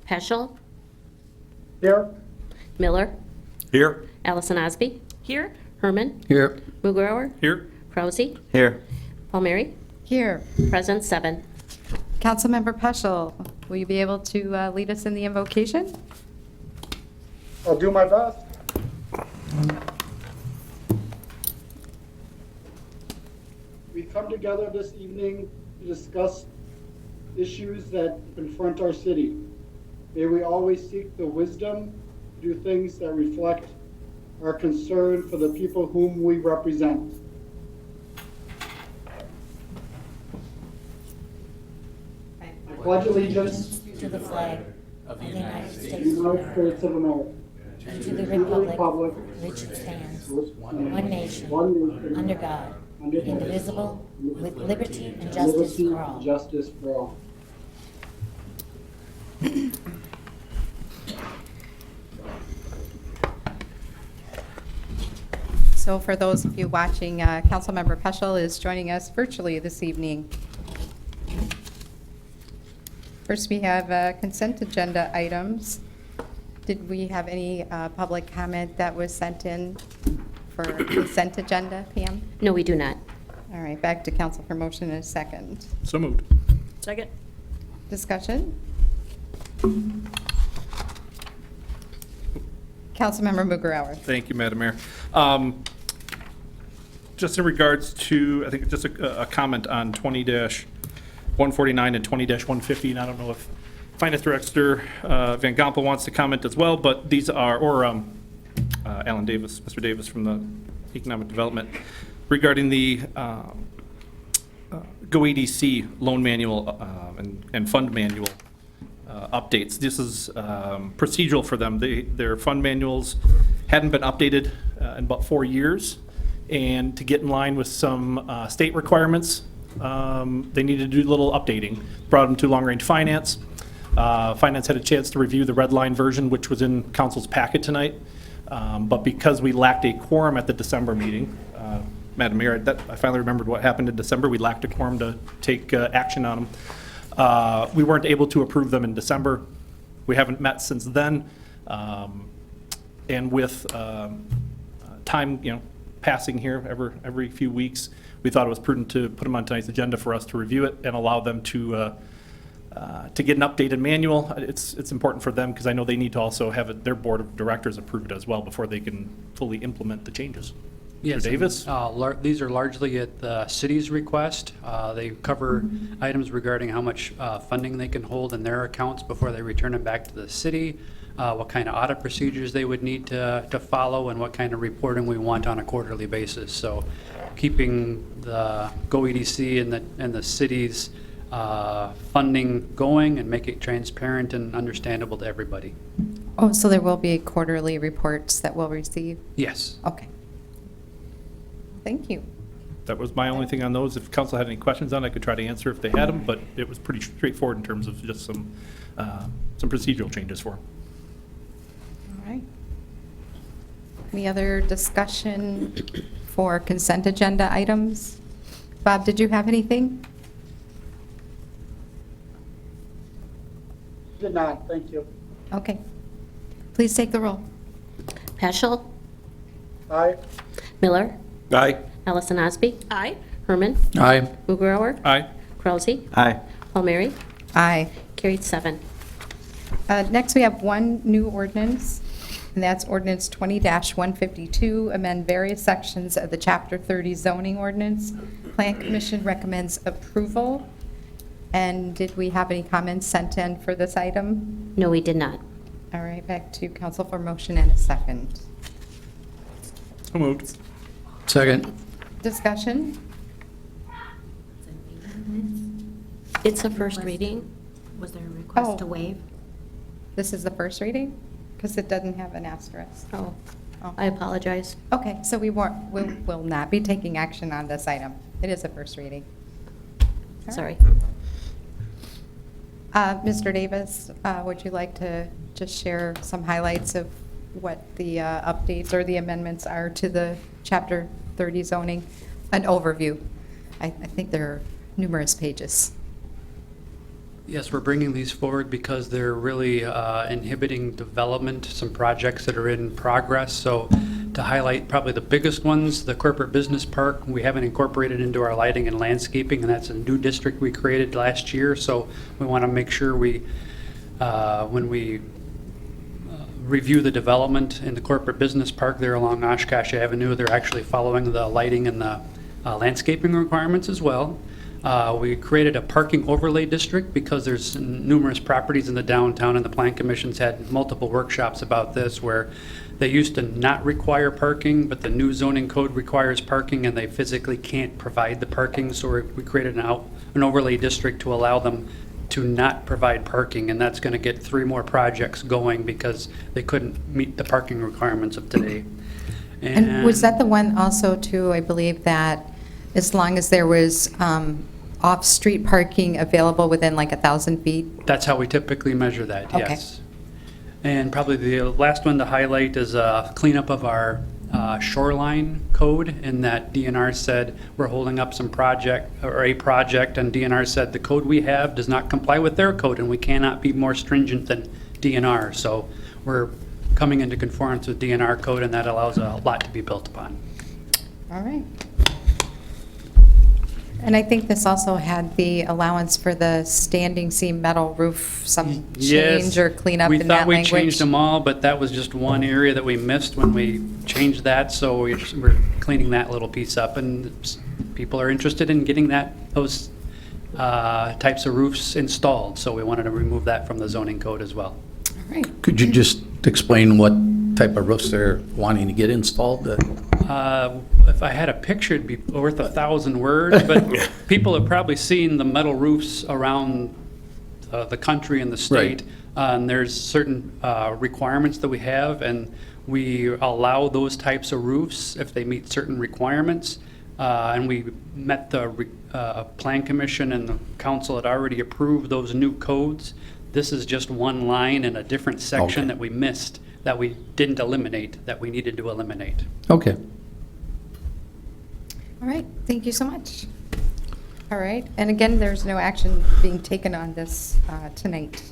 Peschel, Here. Miller, Here. Allison Osby, Here. Herman, Here. Mugrower, Here. Krause, Here. Palmieri, Here. present 7. Councilmember Peschel, will you be able to lead us in the invocation? I'll do my best. We come together this evening to discuss issues that confront our city. May we always seek the wisdom to do things that reflect our concern for the people whom we represent. I pledge allegiance to the flag of the United to the States United States of America, and to the to the republic which it stands, one one nation, nation, under God, under God, indivisible, with liberty and justice liberty for and all. justice for all. So for those of you watching, Councilmember Peschel is joining us virtually this evening. First, we have consent agenda items. Did we have any public comment that was sent in for consent agenda, Pam? No, we do not. All right, back to council for motion in a second. So moved. Second. Discussion? Councilmember Mugrower. Thank you, Madam Mayor. Just in regards to, I think just a comment on 20-149 and 20-150, and I don't know if Finance Director Van Gompel wants to comment as well, but these are, or Alan Davis, Mr. Davis from the Economic Development, regarding the Go EDC loan manual and fund manual updates. This is procedural for them. Their fund manuals hadn't been updated in about 4 years, and to get in line with some state requirements, they needed to do a little updating. Brought them to Long Range Finance. Finance had a chance to review the red line version, which was in council's packet tonight. But because we lacked a quorum at the December meeting, Madam Mayor, I finally remembered what happened in December. We lacked a quorum to take action on them. We weren't able to approve them in December. We haven't met since then. And with time, passing here every few weeks, we thought it was prudent to put them on tonight's agenda for us to review it and allow them to get an updated manual. It's important for them because I know they need to also have their board of directors approve it as well before they can fully implement the changes. Yes, Mr. Davis? These are largely at the city's request. They cover items regarding how much funding they can hold in their accounts before they return them back to the city, what kind of audit procedures they would need to follow, and what kind of reporting we want on a quarterly basis. So keeping the Go EDC and the city's funding going and make it transparent and understandable to everybody. Oh, so there will be quarterly reports that we'll receive? Yes. Okay. Thank you. That was my only thing on those. If council had any questions on it, I could try to answer if they had them, but it was pretty straightforward in terms of just some procedural changes for them. All right. Any other discussion for consent agenda items? Bob, did you have anything? Did not, thank you. Okay. Please take the roll. Peschel, Aye. Miller, Aye. Allison Osby, Aye. Herman, Aye. Mugrower, Aye. Krause, Aye. Palmieri, Aye. carried 7. Next, we have one new ordinance, and that's ordinance 20-152, amend various sections of the Chapter 30 zoning ordinance. Plan Commission recommends approval. And did we have any comments sent in for this item? No, we did not. All right, back to council for motion and a second. So moved. Second. Discussion? It's a first reading. Was there a request Oh. to waive? This is the first reading? Because it doesn't have an asterisk. Oh, Oh. I apologize. Okay, so we will not be taking action on this item. It is a first reading. All Sorry. right. Mr. Davis, would you like to just share some highlights of what the updates or the amendments are to the Chapter 30 zoning? An overview. I think there are numerous pages. Yes, we're bringing these forward because they're really inhibiting development, some projects that are in progress. So to highlight probably the biggest ones, the corporate business park, we haven't incorporated into our lighting and landscaping, and that's a new district we created last year. So we want to make sure we, when we review the development in the corporate business park there along Oshkosh Avenue, they're actually following the lighting and the landscaping requirements as well. We created a parking overlay district because there's numerous properties in the downtown, and the Plan Commission's had multiple workshops about this where they used to not require parking, but the new zoning code requires parking and they physically can't provide the parking. So we created an overlay district to allow them to not provide parking, and that's going to get 3 more projects going because they couldn't meet the parking requirements of today. And was that the one also too, I believe that as long as there was off-street parking available within like 1,000 feet? That's how we typically measure that, Okay. yes. And probably the last one to highlight is a cleanup of our shoreline code, in that DNR said we're holding up some project, or a project, and DNR said the code we have does not comply with their code, and we cannot be more stringent than DNR. So we're coming into conformance with DNR code, and that allows a lot to be built upon. All right. And I think this also had the allowance for the standing seam metal roof, some change or cleanup in that We thought we language. changed them all, but that was just one area that we missed when we changed that, so we're cleaning that little piece up, and people are interested in getting those types of roofs installed, so we wanted to remove that from the zoning code as well. All right. Could you just explain what type of roofs they're wanting to get installed? If I had a picture, it'd be worth 1,000 words, but people have probably seen the metal roofs around the country and the state. And there's certain requirements that we have, and we allow those types of roofs if they meet certain requirements. And we met the Plan Commission, and the council had already approved those new codes. This is just one line in a different section Okay. that we missed, that we didn't eliminate, that we needed to eliminate. Okay. All right, thank you so much. All right, and again, there's no action being taken on this tonight.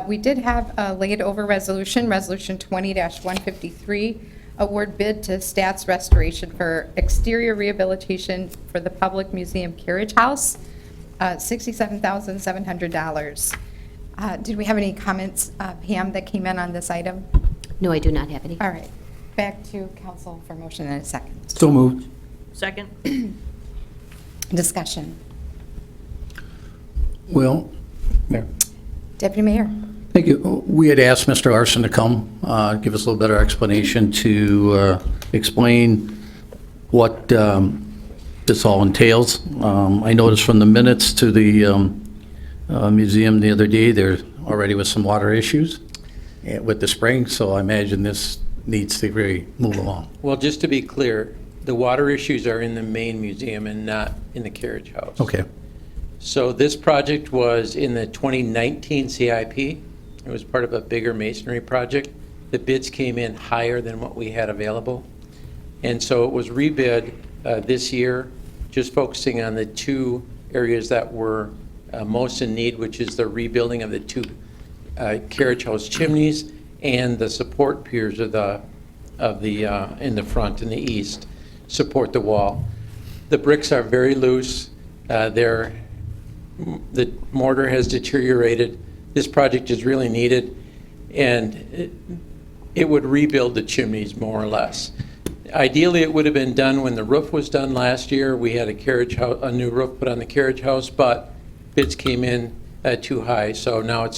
We did have a laid over resolution, Resolution 20-153, award bid to Stats Restoration for exterior rehabilitation for the Public Museum Carriage House, $67,700. Did we have any comments, Pam, that came in on this item? No, I do not have any. All right, back to council for motion in a second. So moved. Second? Discussion. Well, Mayor. Deputy Mayor. Thank you. We had asked Mr. Larson to come, give us a little better explanation to explain what this all entails. I noticed from the minutes to the museum the other day, there already was some water issues with the spring, so I imagine this needs to really move along. Well, just to be clear, the water issues are in the main museum and not in the carriage house. Okay. So this project was in the 2019 CIP. It was part of a bigger masonry project. The bids came in higher than what we had available. And so it was rebid this year, just focusing on the 2 areas that were most in need, which is the rebuilding of the 2 carriage house chimneys and the support piers in the front, in the east, support the wall. The bricks are very loose. The mortar has deteriorated. This project is really needed, and it would rebuild the chimneys more or less. Ideally, it would have been done when the roof was done last year. We had a new roof put on the carriage house, but bids came in too high, so now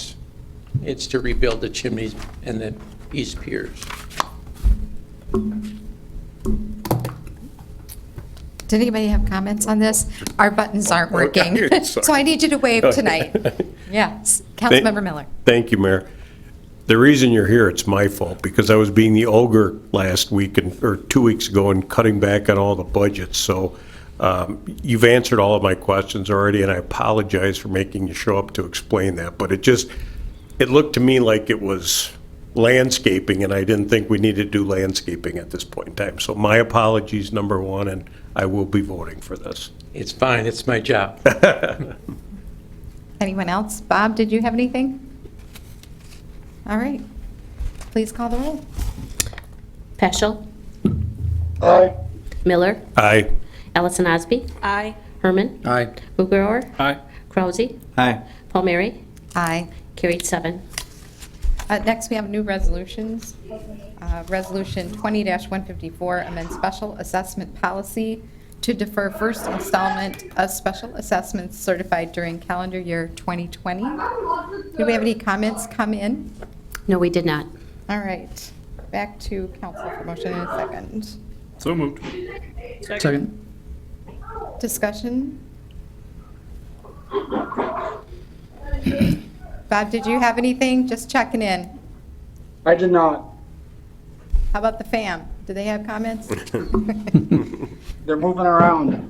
it's to rebuild the chimneys and the east piers. Did anybody have comments on this? Our buttons aren't working, so I need you to wave tonight. Yes, Councilmember Miller. Thank you, Mayor. The reason you're here, it's my fault, because I was being the ogre last week or 2 weeks ago and cutting back on all the budgets. So you've answered all of my questions already, and I apologize for making you show up to explain that. But it looked to me like it was landscaping, and I didn't think we needed to do landscaping at this point in time. So my apologies, number one, and I will be voting for this. It's fine, it's my job. Anyone else? Bob, did you have anything? All right. Please call the roll. Peschel. Aye. Miller. Aye. Allison Osby. Aye. Herman. Aye. Mugrower. Aye. Krause. Aye. Palmieri. Aye. Carried 7. Next, we have new resolutions. Resolution 20-154, amend special assessment policy to defer first installment of special assessments certified during calendar year 2020. Do we have any comments come in? No, we did not. All right. Back to council for motion in a second. So moved. Second. Discussion? Bob, did you have anything? Just checking in. I did not. How about the fam? Do they have comments? They're moving around.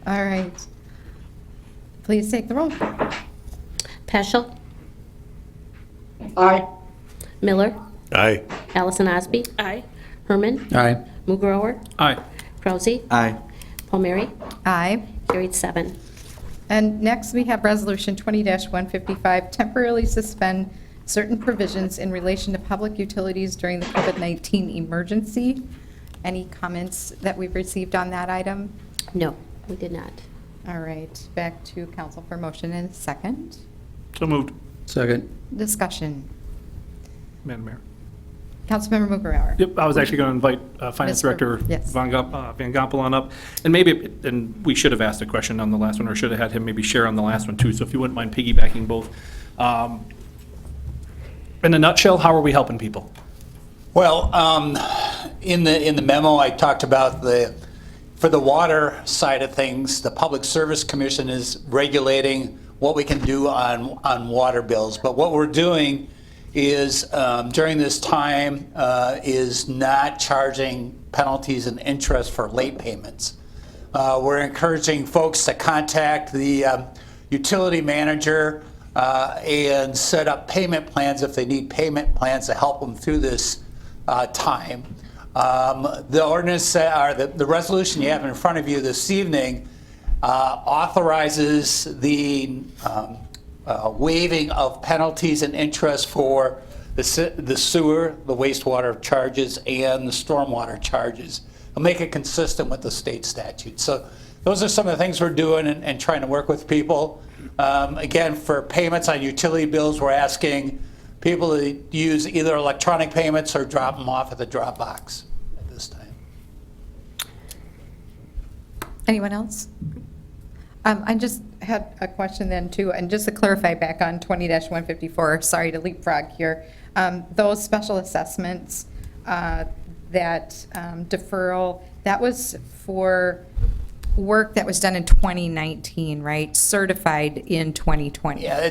All right. Please take the roll. Peschel. Aye. Miller. Aye. Allison Osby. Aye. Herman. Aye. Mugrower. Aye. Krause. Aye. Palmieri. Aye. Carried 7. And next, we have Resolution 20-155, temporarily suspend certain provisions in relation to public utilities during the COVID-19 emergency. Any comments that we've received on that item? No, we did not. All right, back to council for motion in a second. So moved. Second. Discussion. Madam Mayor. Councilmember Mugrower. Yep, I was actually going to invite Finance Mr. Director Yes. Van Gompel on up. And maybe, and we should have asked a question on the last one, or should have had him maybe share on the last one too. So if you wouldn't mind piggybacking both. In a nutshell, how are we helping people? Well, in the memo, I talked about for the water side of things, the Public Service Commission is regulating what we can do on water bills. But what we're doing is during this time is not charging penalties and interest for late payments. We're encouraging folks to contact the utility manager and set up payment plans if they need payment plans to help them through this time. The ordinance, or the resolution you have in front of you this evening authorizes the waiving of penalties and interest for the sewer, the wastewater charges, and the stormwater charges. It'll make it consistent with the state statute. So those are some of the things we're doing and trying to work with people. Again, for payments on utility bills, we're asking people to use either electronic payments or drop them off at the drop box at this time. Anyone else? I just had a question then too, and just to clarify back on 20-154, sorry to leapfrog here. Those special assessments, that deferral, that was for work that was done in 2019, right? Certified in 2020. Yeah,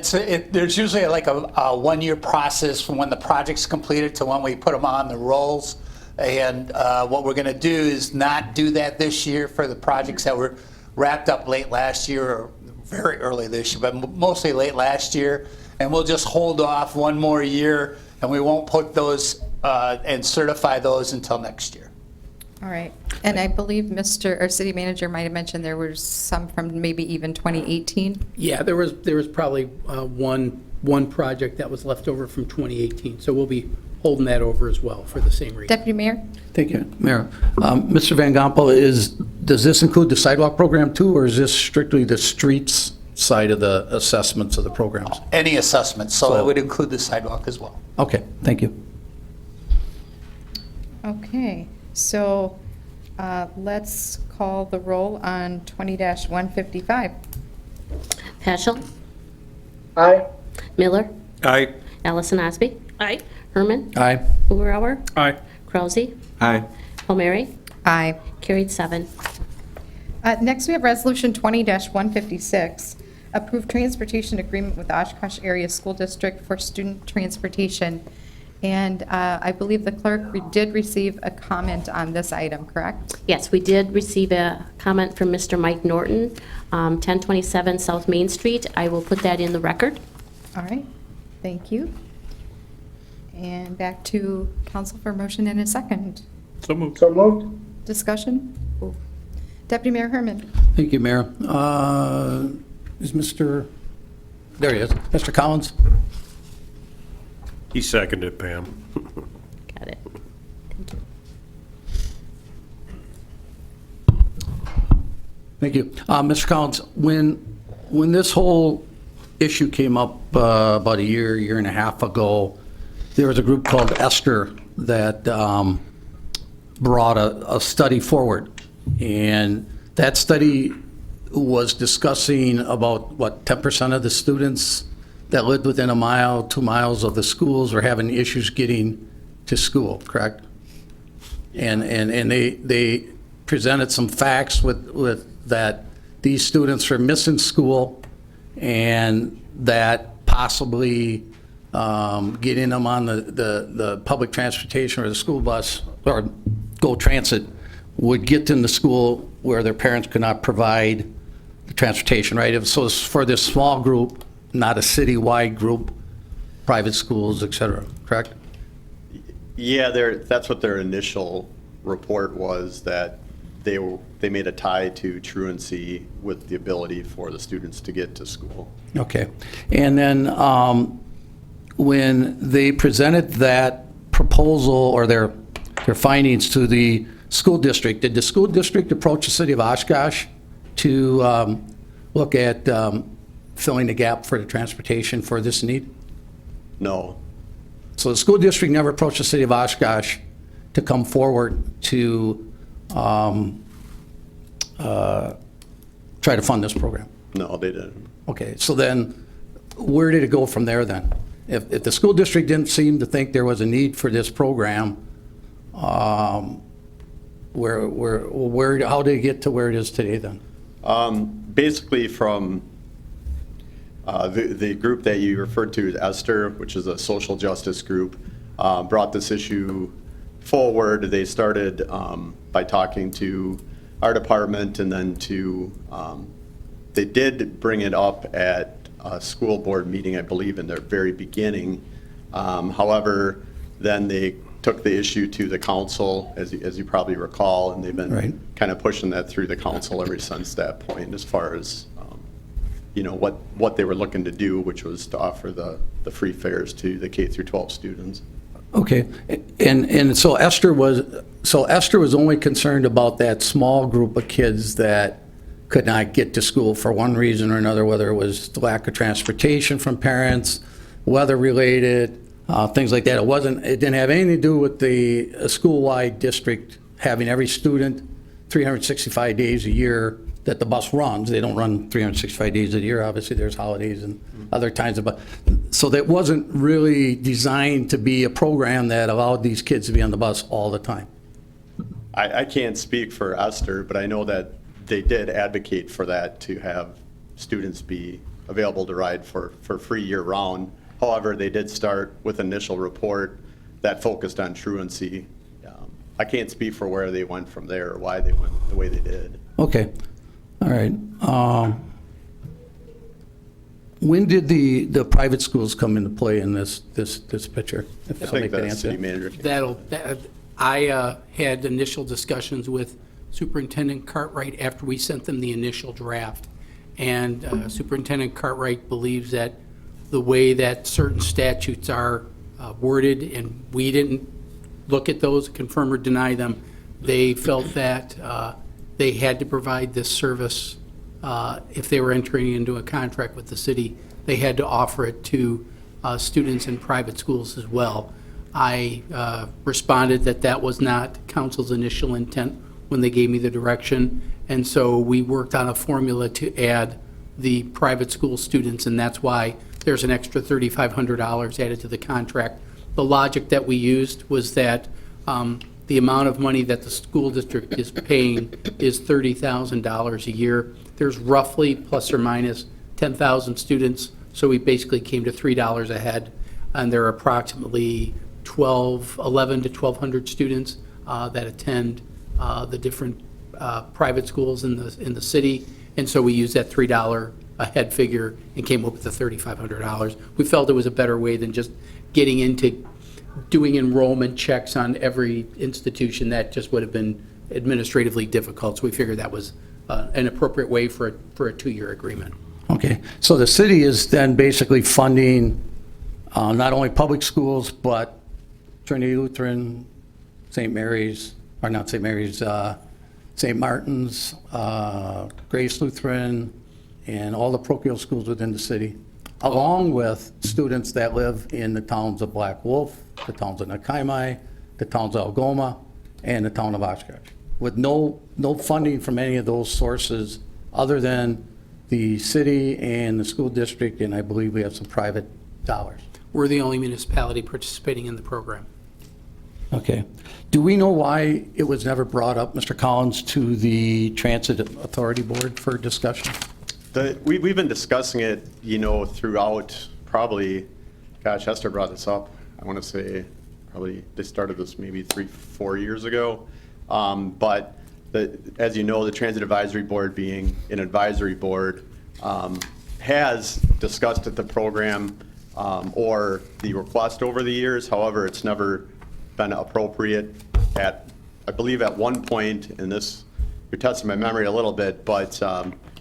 there's usually like a one-year process from when the project's completed to when we put them on the rolls. And what we're going to do is not do that this year for the projects that were wrapped up late last year or very early this year, but mostly late last year. And we'll just hold off one more year, and we won't put those and certify those until next year. All right. And I believe our city manager might have mentioned there was some from maybe even 2018. Yeah, there was probably one project that was left over from 2018, so we'll be holding that over as well for the same reason. Deputy Mayor? Thank you, Mayor. Mr. Van Gompel, does this include the sidewalk program too, or is this strictly the streets side of the assessments of the programs? Any assessments, so it would include the sidewalk as well. Okay, thank you. Okay, so let's call the roll on 20-155. Peschel. Aye. Miller. Aye. Allison Osby. Aye. Herman. Aye. Mugrower. Aye. Krause. Aye. Palmieri. Aye. Carried 7. Next, we have Resolution 20-156, approve transportation agreement with Oshkosh Area School District for student transportation. And I believe the clerk did receive a comment on this item, correct? Yes, we did receive a comment from Mr. Mike Norton, 1027 South Main Street. I will put that in the record. All right, thank you. And back to council for motion in a second. So moved. So moved. Discussion? Deputy Mayor Herman. Thank you, Mayor. is Mr., there he is, Mr. Collins? He seconded, Pam. Got it. Thank you. Thank you. Mr. Collins, when this whole issue came up about a year and a half ago, there was a group called Esther that brought a study forward. And that study was discussing about, what, 10% of the students that lived within a mile, 2 miles of the schools were having issues getting to school, correct? And they presented some facts with that these students are missing school and that possibly getting them on the public transportation or the school bus or GO Transit would get them to school where their parents could not provide the transportation, right? So it's for this small group, not a citywide group, private schools, et cetera, correct? Yeah, that's what their initial report was, that they made a tie to truancy with the ability for the students to get to school. Okay. And then when they presented that proposal or their findings to the school district, did the school district approach the city of Oshkosh to look at filling the gap for the transportation for this need? No. So the school district never approached the city of Oshkosh to come forward to try to fund this program? No, they didn't. Okay, so then where did it go from there then? If the school district didn't seem to think there was a need for this program, how did it get to where it is today then? Basically from the group that you referred to, Esther, which is a social justice group, brought this issue forward. They started by talking to our department, and then they did bring it up at a school board meeting, I believe, in their very beginning. However, then they took the issue to the council, as you probably recall, and they've been kind of pushing that through the council ever since that point, as far as what they were looking to do, which was to offer the free fares to the K through 12 students. Okay, and so Esther was only concerned about that small group of kids that could not get to school for one reason or another, whether it was the lack of transportation from parents, weather-related, things like that. It didn't have anything to do with the school-wide district having every student 365 days a year that the bus runs. They don't run 365 days a year. Obviously, there's holidays and other times. But so that wasn't really designed to be a program that allowed these kids to be on the bus all the time. I can't speak for Esther, but I know that they did advocate for that, to have students be available to ride for free year-round. However, they did start with initial report that focused on truancy. I can't speak for where they went from there or why they went the way they did. Okay, all right. When did the private schools come into play in this picture? If I somebody think could the answer. city manager can. I had initial discussions with Superintendent Cartwright after we sent them the initial draft. And Superintendent Cartwright believes that the way that certain statutes are worded, and we didn't look at those, confirm or deny them, they felt that they had to provide this service if they were entering into a contract with the city. They had to offer it to students in private schools as well. I responded that that was not council's initial intent when they gave me the direction, and so we worked on a formula to add the private school students, and that's why there's an extra $3,500 added to the contract. The logic that we used was that the amount of money that the school district is paying is $30,000 a year. There's roughly plus or minus 10,000 students, so we basically came to $3 a head, and there are approximately 11 to 1,200 students that attend the different private schools in the city, and so we used that $3 a head figure and came up with the $3,500. We felt it was a better way than just getting into doing enrollment checks on every institution. That just would have been administratively difficult, so we figured that was an appropriate way for a 2-year agreement. Okay, so the city is then basically funding not only public schools, but Trinity Lutheran, St. Mary's, or not St. Mary's, St. Martin's, Grace Lutheran, and all the parochial schools within the city, along with students that live in the towns of Black Wolf, the towns of Nakaimai, the towns of Algoma, and the town of Oshkosh, with no funding from any of those sources other than the city and the school district, and I believe we have some private dollars. We're the only municipality participating in the program. Okay. Do we know why it was never brought up, Mr. Collins, to the Transit Authority Board for discussion? We've been discussing it, throughout probably, gosh, Hester brought this up, I want to say probably they started this maybe 3-4 years ago. But as you know, the Transit Advisory Board being an advisory board has discussed the program or the request over the years. However, it's never been appropriate I believe at one point, and this, you're testing my memory a little bit, but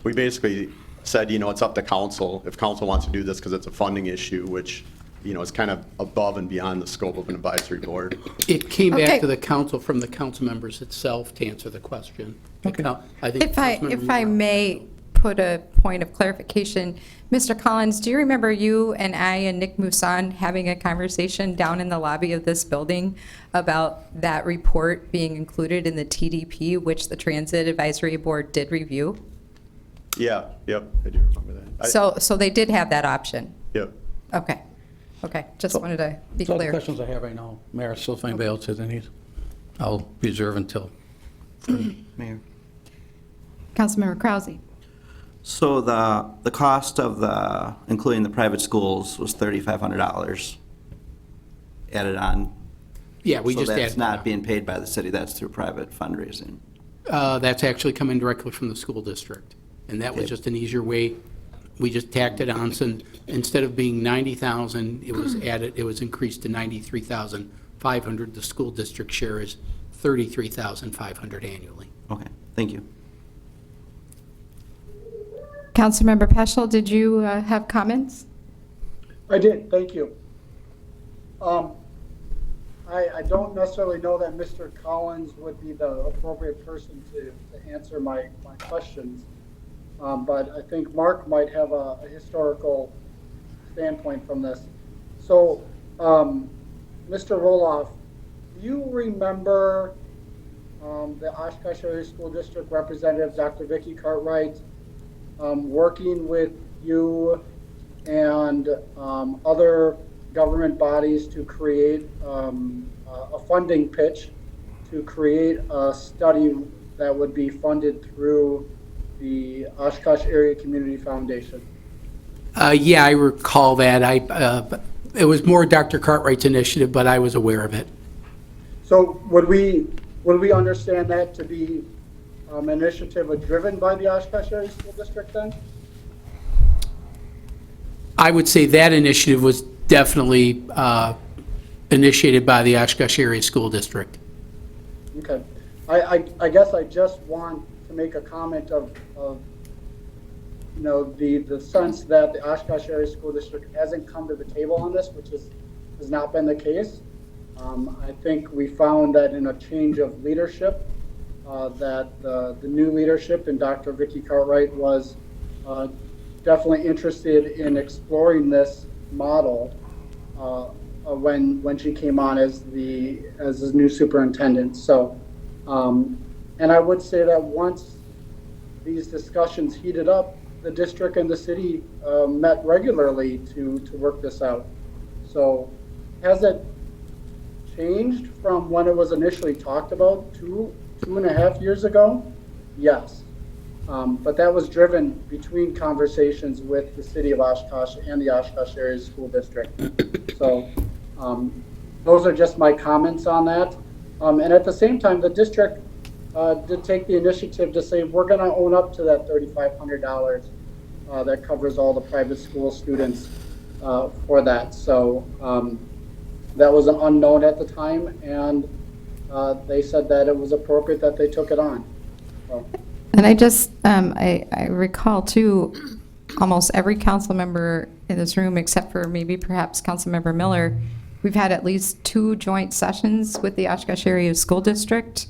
we basically said, it's up to council, if council wants to do this because it's a funding issue, which, is kind of above and beyond the scope of an advisory board. It came Okay. back to the council from the council members itself to answer the question. Okay. I think If I Councilmember may put a point of clarification, Mr. Collins, do you remember you and I and Nick Mousson having a conversation down in the lobby of this building about that report being included in the TDP, which the Transit Advisory Board did review? Yeah, yep, I do remember that. So they did have that option? Yep. Okay, just wanted to be That's all the clear. questions I have right now. Mayor, so if anybody else has any, I'll reserve until. Mayor. Councilmember Krause. So the cost of including the private schools was $3,500 added on. Yeah, we So just that's added not that. being paid by the city, that's through private fundraising. That's actually coming directly from the school district. And that was Okay. just an easier way. We just tacked it on, so instead of being 90,000, it was added, it was increased to 93,500. The school district share is 33,500 annually. Okay, thank you. Councilmember Peschel, did you have comments? I did, thank you. I don't necessarily know that Mr. Collins would be the appropriate person to answer my questions. But I think Mark might have a historical standpoint from this. So, Mr. Roloff, do you remember the Oshkosh Area School District Representative, Dr. Vicki Cartwright, working with you and other government bodies to create a funding pitch to create a study that would be funded through the Oshkosh Area Community Foundation? Yeah, I recall that. It was more Dr. Cartwright's initiative, but I was aware of it. So would we understand that to be an initiative driven by the Oshkosh Area School District then? I would say that initiative was definitely initiated by the Oshkosh Area School District. Okay. I guess I just want to make a comment of the sense that the Oshkosh Area School District hasn't come to the table on this, which has not been the case. I think we found that in a change of leadership, that the new leadership in Dr. Vicki Cartwright was definitely interested in exploring this model when she came on as the new superintendent. So, and I would say that once these discussions heated up, the district and the city met regularly to work this out. So, has it changed from when it was initially talked about 2.5 years ago? Yes. But that was driven between conversations with the city of Oshkosh and the Oshkosh Area School District. So those are just my comments on that. And at the same time, the district did take the initiative to say, we're going to own up to that $3,500 that covers all the private school students for that. So that was an unknown at the time, and they said that it was appropriate that they took it on. So. And I just, I recall too, almost every council member in this room, except for maybe perhaps Councilmember Miller, we've had at least 2 joint sessions with the Oshkosh Area School District,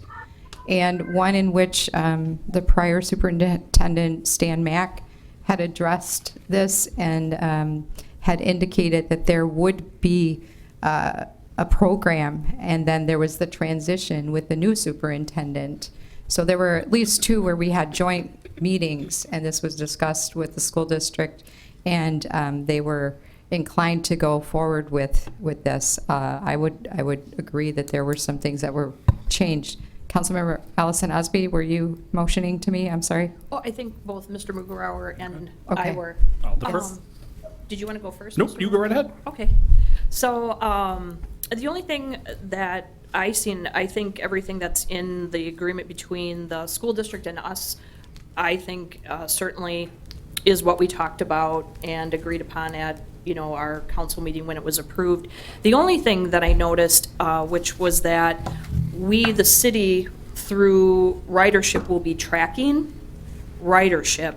and one in which the prior superintendent, Stan Mack, had addressed this and had indicated that there would be a program, and then there was the transition with the new superintendent. So there were at least 2 where we had joint meetings, and this was discussed with the school district, and they were inclined to go forward with this. I would agree that there were some things that were changed. Councilmember Allison Osby, were you motioning to me? I'm sorry. Oh, I think both Mr. Mugarauer and Okay. I were. I'll defer. Did you want to go first? Nope, Mr. you go right ahead. Okay. So the only thing that I seen, I think everything that's in the agreement between the school district and us, I think certainly is what we talked about and agreed upon at, our council meeting when it was approved. The only thing that I noticed, which was that we, the city, through ridership, will be tracking ridership.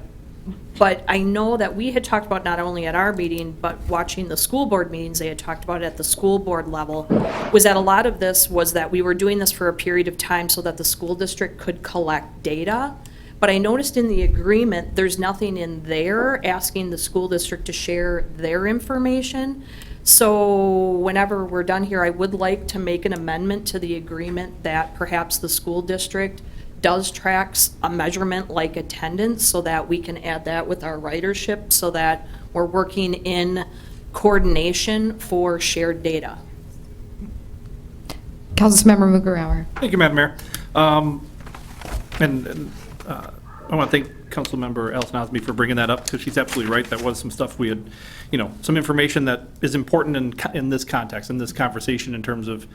But I know that we had talked about, not only at our meeting, but watching the school board meetings, they had talked about it at the school board level, was that a lot of this was that we were doing this for a period of time so that the school district could collect data. But I noticed in the agreement, there's nothing in there asking the school district to share their information. So whenever we're done here, I would like to make an amendment to the agreement that perhaps the school district does tracks a measurement like attendance, so that we can add that with our ridership, so that we're working in coordination for shared data. Councilmember Mugarauer. Thank you, Madam Mayor. I want to thank Councilmember Allison Osby for bringing that up, because she's absolutely right. That was some stuff we had, some information that is important in this context, in this conversation, in terms of,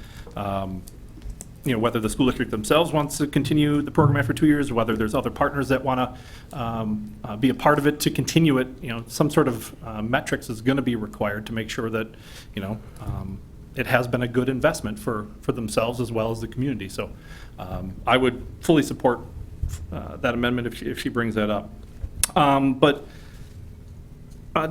whether the school district themselves wants to continue the program after 2 years, or whether there's other partners that want to be a part of it to continue it. Some sort of metrics is going to be required to make sure that, it has been a good investment for themselves as well as the community. So I would fully support that amendment if she brings that up. But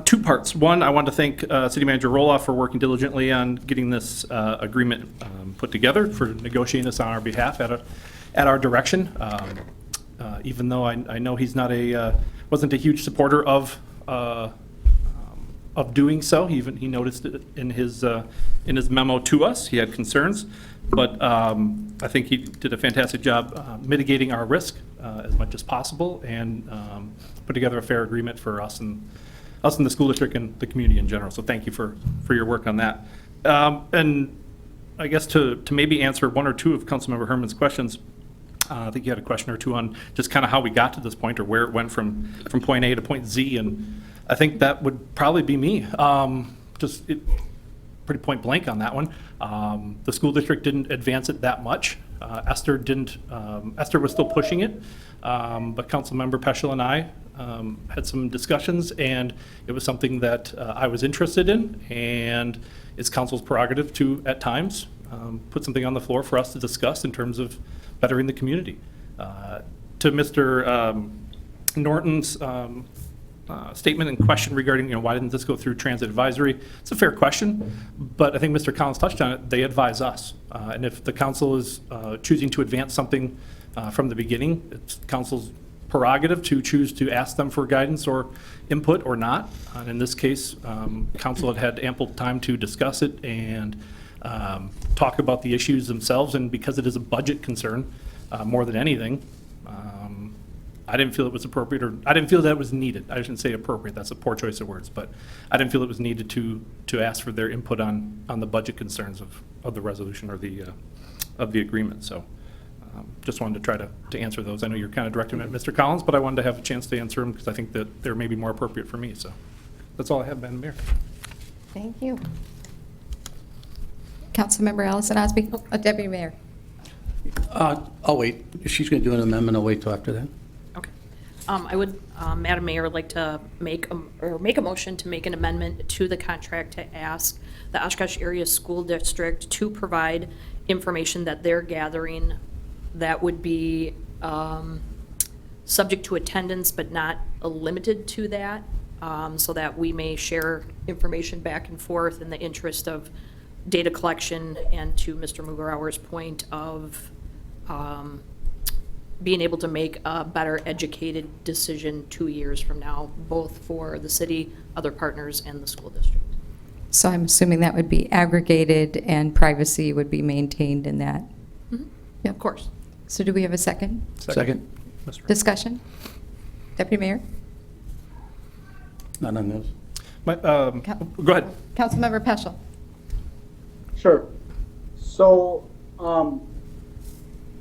2 parts. One, I want to thank City Manager Roloff for working diligently on getting this agreement put together, for negotiating this on our behalf at our direction. Even though I know he's not wasn't a huge supporter of doing so. He noticed it in his memo to us. He had concerns, but I think he did a fantastic job mitigating our risk as much as possible, and put together a fair agreement for us and the school district and the community in general. So thank you for your work on that. And I guess to maybe answer 1 or 2 of Councilmember Herman's questions, I think you had a question or 2 on just kind of how we got to this point, or where it went from point A to point Z, and I think that would probably be me. Pretty point blank on that one. The school district didn't advance it that much. Esther didn't. Esther was still pushing it, but Councilmember Peschel and I had some discussions, and it was something that I was interested in, and it's council's prerogative to, at times, put something on the floor for us to discuss in terms of bettering the community. To Mr. Norton's statement and question regarding, why didn't this go through transit advisory? It's a fair question, but I think Mr. Collins touched on it. They advise us, and if the council is choosing to advance something from the beginning, it's council's prerogative to choose to ask them for guidance or input or not. And in this case, council had ample time to discuss it and talk about the issues themselves, and because it is a budget concern more than anything, I didn't feel it was appropriate, or I didn't feel that it was needed. I shouldn't say appropriate, that's a poor choice of words, but I didn't feel it was needed to ask for their input on the budget concerns of the resolution or of the agreement. So just wanted to try to answer those. I know you're kind of directing them at Mr. Collins, but I wanted to have a chance to answer them because I think that they're maybe more appropriate for me. So that's all I have, Madam Mayor. Thank you. Councilmember Allison Osby, Deputy Mayor. I'll wait. If she's going to do an amendment, I'll wait till after that. Okay. I would, Madam Mayor, like to make a motion to make an amendment to the contract to ask the Oshkosh Area School District to provide information that they're gathering that would be subject to attendance, but not limited to that, so that we may share information back and forth in the interest of data collection and to Mr. Mugarauer's point of being able to make a better educated decision 2 years from now, both for the city, other partners, and the school district. So I'm assuming that would be aggregated and privacy would be maintained in that. Yeah, of course. So do we have a second? Second. Discussion? Deputy Mayor? None on this. Go ahead. Councilmember Peschel? Sure. So,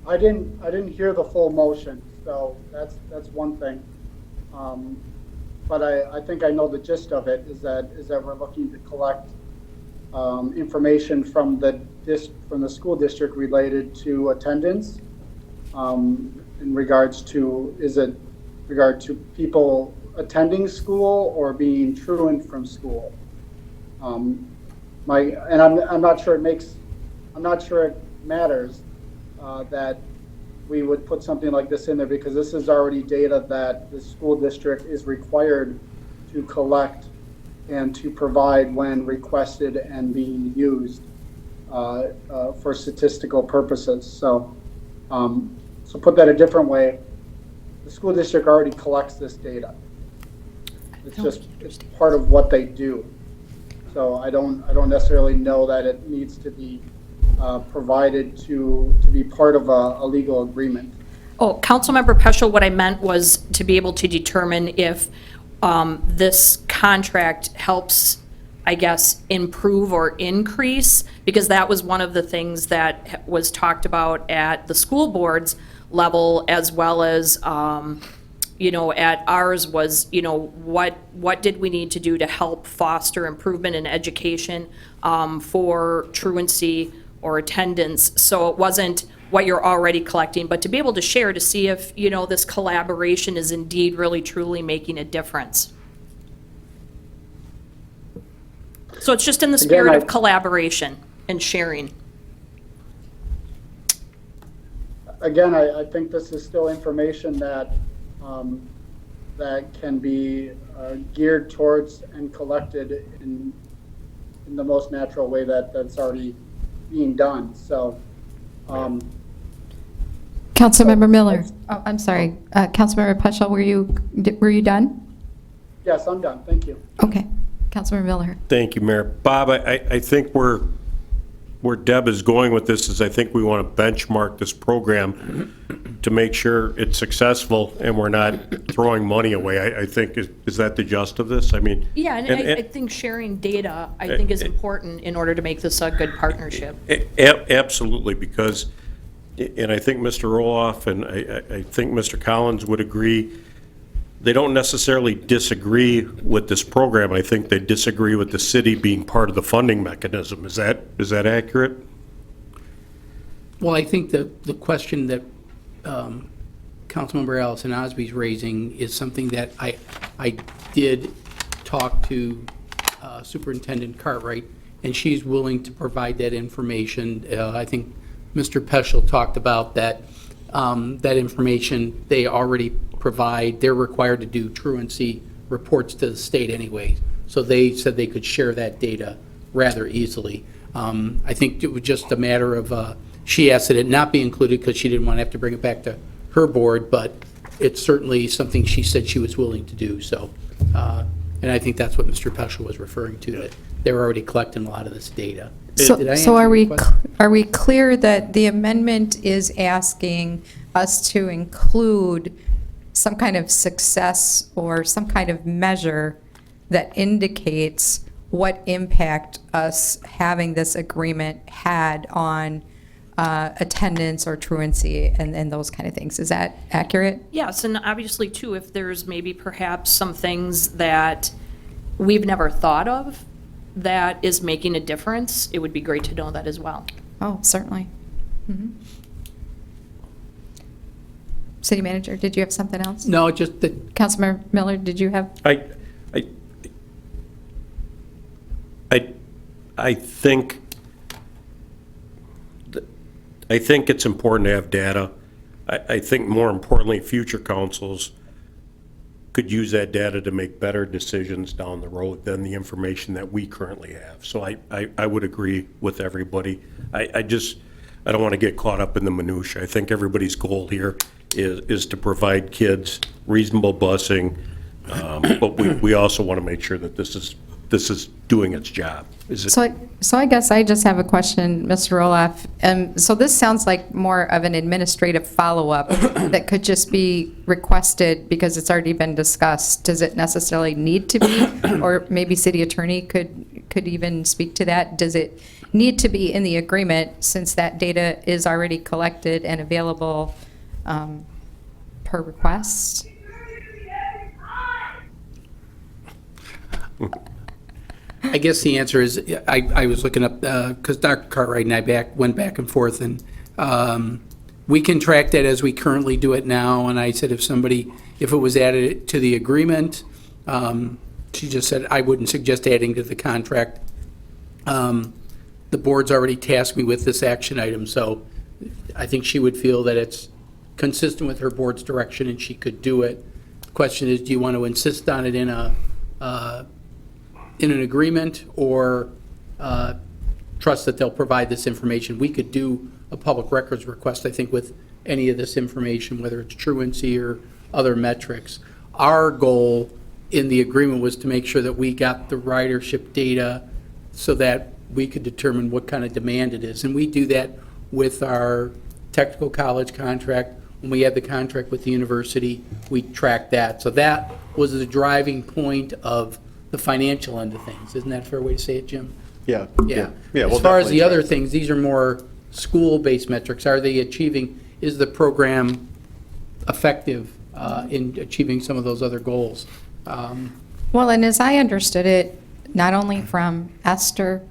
I didn't hear the full motion, so that's one thing. But I think I know the gist of it, is that we're looking to collect information from the school district related to attendance, in regards to, is it regard to people attending school or being truant from school? I'm not sure it matters that we would put something like this in there, because this is already data that the school district is required to collect and to provide when requested and being used for statistical purposes. So put that a different way, the school district already collects this data. It's part of what they do. So I don't necessarily know that it needs to be provided to be part of a legal agreement. Oh, Councilmember Peschel, what I meant was to be able to determine if this contract helps, I guess, improve or increase, because that was one of the things that was talked about at the school board's level, as well as, at ours was, what did we need to do to help foster improvement in education for truancy or attendance. So it wasn't what you're already collecting, but to be able to share to see if, this collaboration is indeed really truly making a difference. So it's just in the spirit of collaboration and sharing. Again, I think this is still information that that can be geared towards and collected in the most natural way that's already being done. So, Councilmember Miller? Oh, I'm sorry. Councilmember Peschel, were you done? yes, I'm done. Thank you. Okay. Councilmember Miller? Thank you, Mayor. Bob, I think where Deb is going with this is I think we want to benchmark this program to make sure it's successful and we're not throwing money away. I think, is that the gist of this? I mean. Yeah, and I think sharing data, I think, is important in order to make this a good partnership. Absolutely, because, and I think Mr. Roloff and I think Mr. Collins would agree, they don't necessarily disagree with this program. I think they disagree with the city being part of the funding mechanism. Is that accurate? Well, I think the question that Councilmember Allison Osby's raising is something that I did talk to Superintendent Cartwright, and she's willing to provide that information. I think Mr. Peschel talked about that information they already provide. They're required to do truancy reports to the state anyway, so they said they could share that data rather easily. I think it was just a matter of, she asked that it not be included because she didn't want to have to bring it back to her board, but it's certainly something she said she was willing to do. So, and I think that's what Mr. Peschel was referring to, that they're already collecting a lot of this data. Did I So answer are your question? are we clear that the amendment is asking us to include some kind of success or some kind of measure that indicates what impact us having this agreement had on attendance or truancy and those kind of things? Is that accurate? Yes, and obviously, too, if there's maybe perhaps some things that we've never thought of that is making a difference, it would be great to know that as well. Oh, certainly. Mhm. City Manager, did you have something else? No, just that. Councilmember Miller, did you have? I think it's important to have data. I think more importantly, future councils could use that data to make better decisions down the road than the information that we currently have. So I would agree with everybody. I don't want to get caught up in the minutia. I think everybody's goal here is to provide kids reasonable busing, but we also want to make sure that this is doing its job. So I guess I just have a question, Mr. Roloff. So this sounds like more of an administrative follow-up that could just be requested because it's already been discussed. Does it necessarily need to be? Or maybe city attorney could even speak to that. Does it need to be in the agreement since that data is already collected and available per request? I guess the answer is, I was looking up, because Dr. Cartwright and I went back and forth, and we can track that as we currently do it now, and I said if it was added to the agreement, she just said, I wouldn't suggest adding to the contract. The board's already tasked me with this action item, so I think she would feel that it's consistent with her board's direction and she could do it. The question is, do you want to insist on it in an agreement or trust that they'll provide this information? We could do a public records request, I think, with any of this information, whether it's truancy or other metrics. Our goal in the agreement was to make sure that we got the ridership data so that we could determine what kind of demand it is. And we do that with our technical college contract. When we had the contract with the university, we tracked that. So that was the driving point of the financial end of things. Isn't that a fair way to say it, Jim? Yeah. Yeah. We'll As far as definitely the other track things, these are more school-based metrics. Are they achieving, is the program effective in achieving some of those other goals? Well, and as I understood it, not only from Esther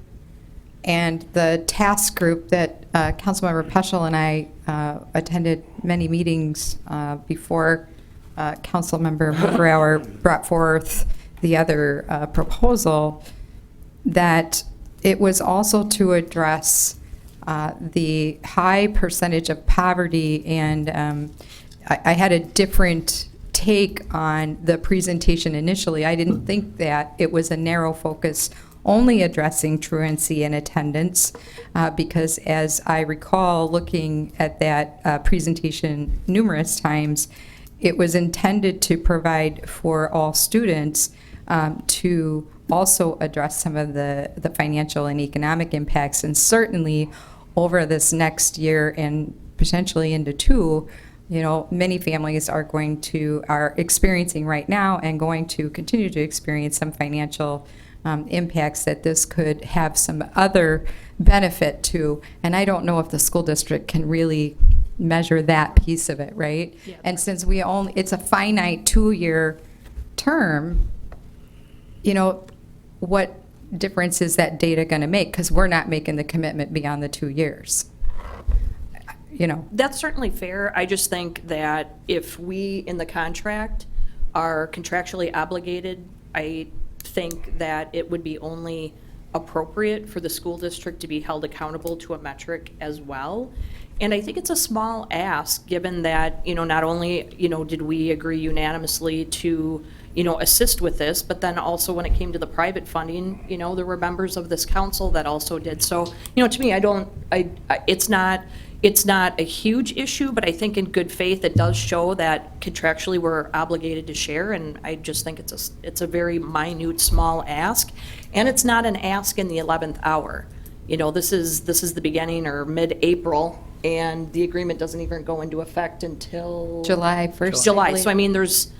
and the task group that Councilmember Peschel and I attended many meetings before Councilmember Mugrauer brought forth the other proposal, that it was also to address the high percentage of poverty, and I had a different take on the presentation initially. I didn't think that it was a narrow focus only addressing truancy and attendance, because as I recall looking at that presentation numerous times, it was intended to provide for all students to also address some of the financial and economic impacts. And certainly over this next year and potentially into two, you know, many families are experiencing right now and going to continue to experience some financial impacts that this could have some other benefit to. And I don't know if the school district can really measure that piece of it, right? Yeah. And since it's a finite 2-year term, you know, what difference is that data going to make? Because we're not making the commitment beyond the 2 years. You know. That's certainly fair. I just think that if we, in the contract, are contractually obligated, I think that it would be only appropriate for the school district to be held accountable to a metric as well. And I think it's a small ask, given that, you know, not only, you know, did we agree unanimously to, you know, assist with this, but then also when it came to the private funding, you know, there were members of this council that also did. So, you know, to me, it's not a huge issue, but I think in good faith, it does show that contractually we're obligated to share, and I just think it's a very minute, small ask, and it's not an ask in the 11th hour. You know, this is the beginning or mid-April, and the agreement doesn't even go into effect until July 1st. July. So I mean, there's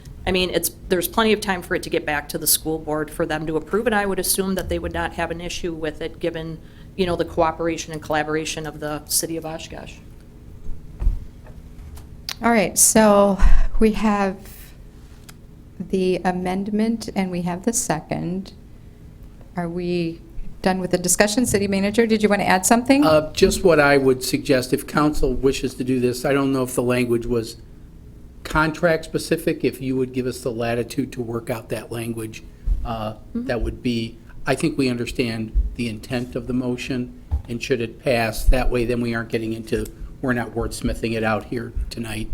plenty of time for it to get back to the school board for them to approve, and I would assume that they would not have an issue with it, given, you know, the cooperation and collaboration of the city of Oshkosh. All right, so we have the amendment and we have the second. Are we done with the discussion? City manager, did you want to add something? Just what I would suggest, if council wishes to do this, I don't know if the language was contract specific, if you would give us the latitude to work out that language, that would be, I think we understand the intent of the motion, and should it pass, that way then we aren't getting into, we're not wordsmithing it out here tonight.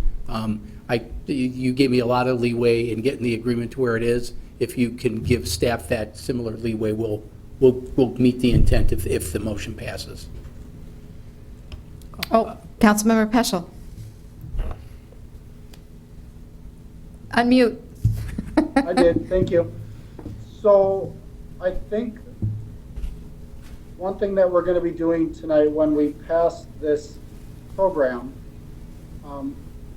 You gave me a lot of leeway in getting the agreement to where it is. If you can give staff that similar leeway, we'll meet the intent if the motion passes. Oh, Councilmember Peschel. Unmute. I did, thank you. So I think one thing that we're going to be doing tonight when we pass this program,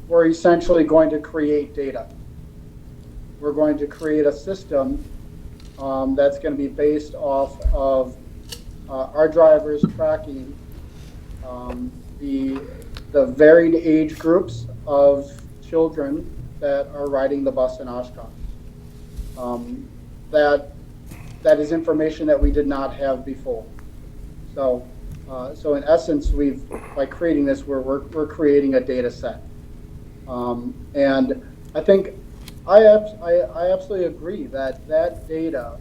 we're essentially going to create data. We're going to create a system that's going to be based off of our drivers tracking the varied age groups of children that are riding the bus in Oshkosh. That is information that we did not have before. So in essence, by creating this, we're creating a data set. And I think I absolutely agree that data,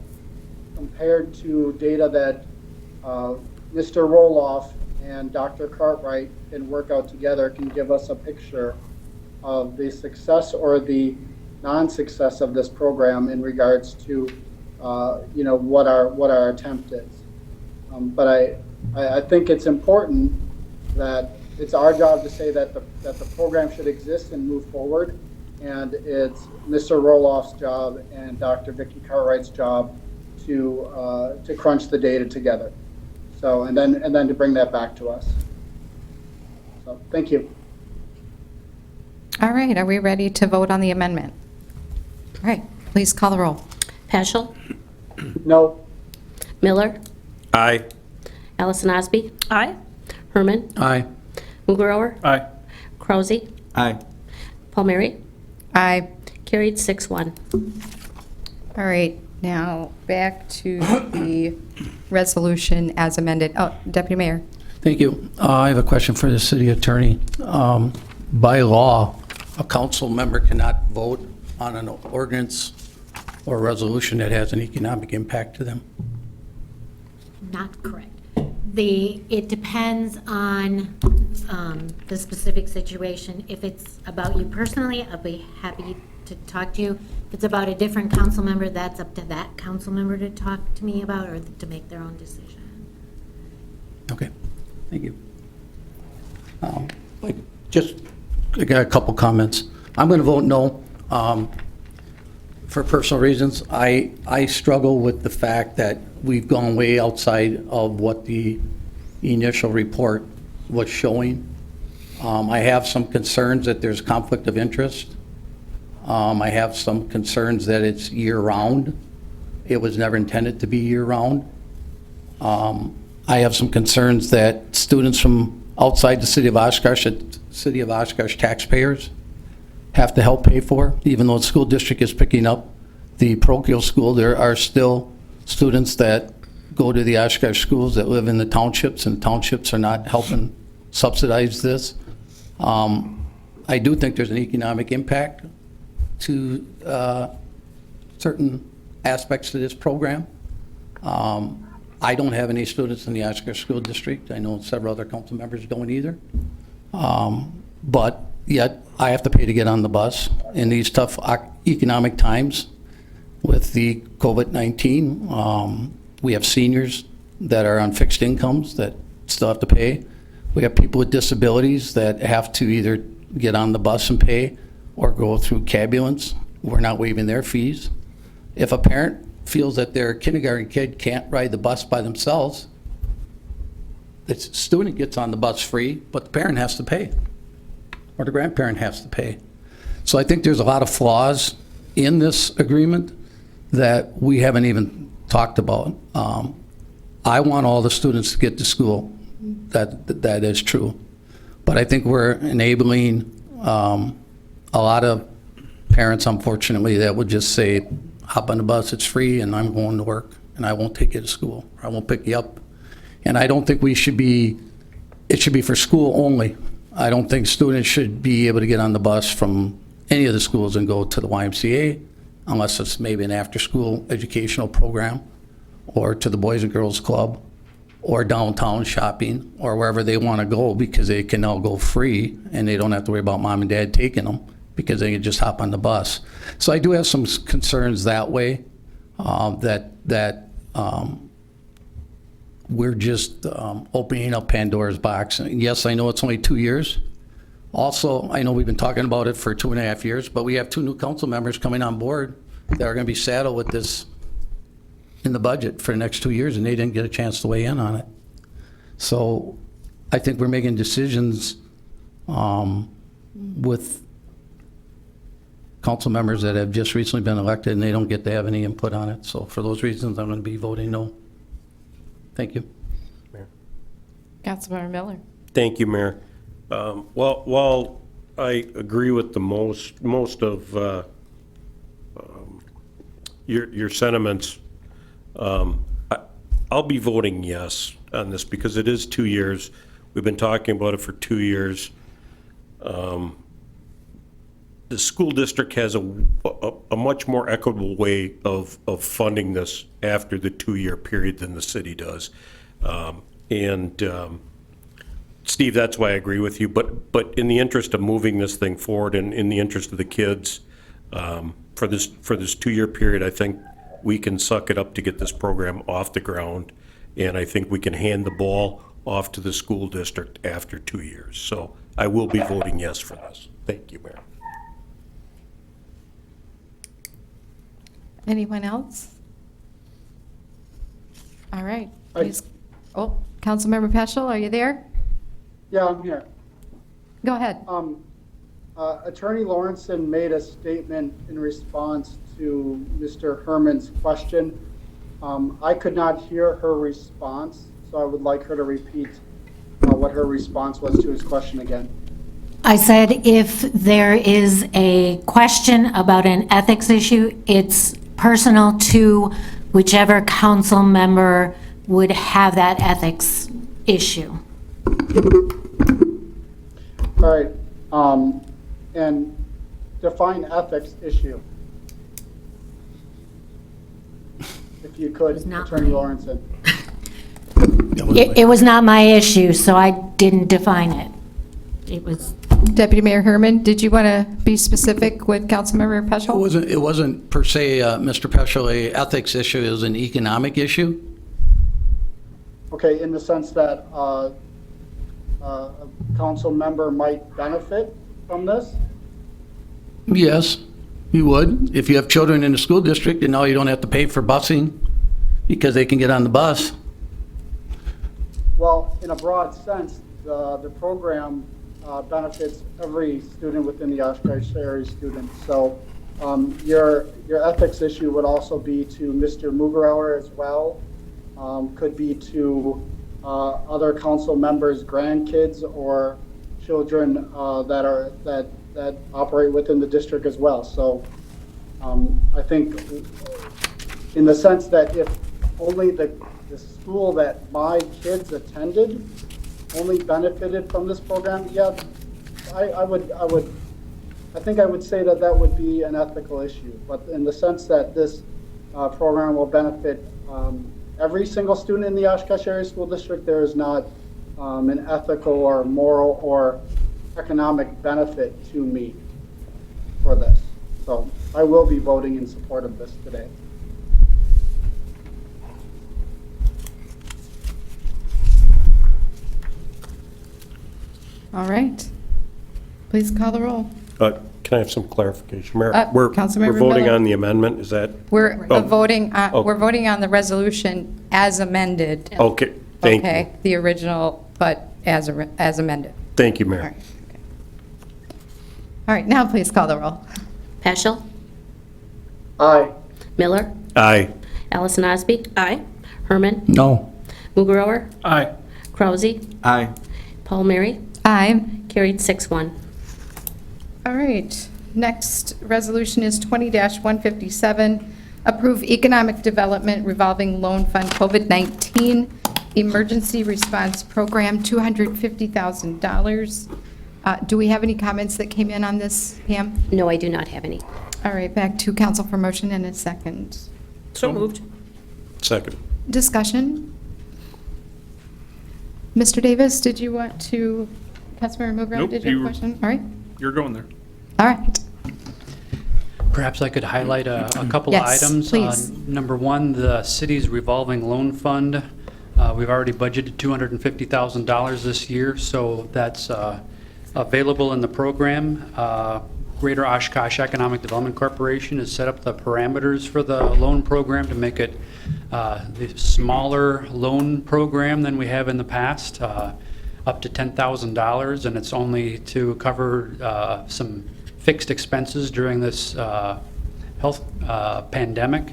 compared to data that Mr. Roloff and Dr. Cartwright can work out together, can give us a picture of the success or the non-success of this program in regards to what our attempt is. But I think it's important that it's our job to say that the program should exist and move forward, and it's Mr. Roloff's job and Dr. Vicky Cartwright's job to crunch the data together. So and then to bring that back to us. So thank you. All right, are we ready to vote on the amendment? All right, please call the roll. Peschel. No. Miller. Aye. Allison Osby. Aye. Herman? Aye. Mugrower. Aye. Krause. Aye. Palmieri. Aye. Carried 6-1. All right, now back to the resolution as amended. Oh, Deputy Mayor. Thank you. I have a question for the city attorney. By law, a council member cannot vote on an ordinance or resolution that has an economic impact to them. Not correct. It depends on the specific situation. If it's about you personally, I'll be happy to talk to you. If it's about a different council member, that's up to that council member to talk to me about or to make their own decision. Okay, thank you. I got a couple comments. I'm going to vote no. For personal reasons, I struggle with the fact that we've gone way outside of what the initial report was showing. I have some concerns that there's conflict of interest. I have some concerns that it's year-round. It was never intended to be year-round. I have some concerns that students from outside the city of Oshkosh taxpayers have to help pay for. Even though the school district is picking up the parochial school, there are still students that go to the Oshkosh schools that live in the townships, and townships are not helping subsidize this. I do think there's an economic impact to certain aspects to this program. I don't have any students in the Oshkosh School District. I know several other council members don't either. But yet, I have to pay to get on the bus in these tough economic times with the COVID-19. We have seniors that are on fixed incomes that still have to pay. We have people with disabilities that have to either get on the bus and pay or go through cabulance. We're not waiving their fees. If a parent feels that their kindergarten kid can't ride the bus by themselves, the student gets on the bus free, but the parent has to pay, or the grandparent has to pay. So I think there's a lot of flaws in this agreement that we haven't even talked about. I want all the students to get to school. That is true. But I think we're enabling a lot of parents, unfortunately, that would just say, hop on the bus, it's free, and I'm going to work, and I won't take you to school, or I won't pick you up. And I don't think it should be for school only. I don't think students should be able to get on the bus from any of the schools and go to the YMCA, unless it's maybe an after-school educational program, or to the Boys and Girls Club, or downtown shopping, or wherever they want to go, because they can now go free, and they don't have to worry about mom and dad taking them, because they can just hop on the bus. So I do have some concerns that way, that we're just opening up Pandora's box. And yes, I know it's only 2 years. Also, I know we've been talking about it for 2.5 years, but we have 2 new council members coming on board that are going to be saddled with this in the budget for the next 2 years, and they didn't get a chance to weigh in on it. So I think we're making decisions with council members that have just recently been elected, and they don't get to have any input on it. So for those reasons, I'm going to be voting no. Thank you. Councilmember Miller. Thank you, Mayor. While I agree with the most of your sentiments, I'll be voting yes on this because it is 2 years. We've been talking about it for 2 years. The school district has a much more equitable way of funding this after the 2-year period than the city does. Steve, that's why I agree with you, but in the interest of moving this thing forward and in the interest of the kids, for this 2-year period, I think we can suck it up to get this program off the ground, and I think we can hand the ball off to the school district after 2 years. So I will be voting yes for this. Thank you, Mayor. Anyone else? All right, please. Oh, Councilmember Peschel, are you there? Yeah, I'm here. Go ahead. Attorney Lawrenson made a statement in response to Mr. Herman's question. I could not hear her response, so I would like her to repeat what her response was to his question again. I said if there is a question about an ethics issue, it's personal to whichever council member would have that ethics issue. All right, and define ethics issue. If you could, Attorney Lawrenson. It was not my issue, so I didn't define it. It was. Deputy Mayor Herman, did you want to be specific with Councilmember Peschel? It wasn't per se, Mr. Peschel, a ethics issue, it was an economic issue. Okay, in the sense that a council member might benefit from this? Yes, you would. If you have children in the school district, and now you don't have to pay for busing because they can get on the bus. Well, in a broad sense, the program benefits every student within the Oshkosh area student. So your ethics issue would also be to Mr. Mugarauer as well. Could be to other council members' grandkids or children that operate within the district as well. So I think in the sense that if only the school that my kids attended only benefited from this program, yeah, I think I would say that would be an ethical issue. But in the sense that this program will benefit every single student in the Oshkosh Area School District, there is not an ethical or moral or economic benefit to me for this. So I will be voting in support of this today. All right. Please call the roll. Can I have some clarification, Mayor? Councilmember We're voting Miller? on the amendment, is that? We're voting on the resolution as amended. Okay, thank you. Okay, the original, but as amended. Thank you, All Mayor. right. Okay. All right, now please call the roll. Peschel. Aye. Miller. Aye. Allison Osby. Aye. Herman. No. Mugrower. Aye. Krause. Aye. Paul Mary. Aye. Carried 6-1. All right, next resolution is 20-157, approve economic development revolving loan fund COVID-19 emergency response program, $250,000. Do we have any comments that came in on this, Pam? No, I do not have any. All right, back to council for motion in a second. So moved. Second. Discussion? Mr. Davis, did you want to, Councilmember Mugrow, Nope, did you have a you- question? All right. You're going there. All right. Perhaps I could highlight a couple of Yes, items. please. Number one, the city's revolving loan fund. We've already budgeted $250,000 this year, so that's available in the program. Greater Oshkosh Economic Development Corporation has set up the parameters for the loan program to make it the smaller loan program than we have in the past, up to $10,000, and it's only to cover some fixed expenses during this health pandemic,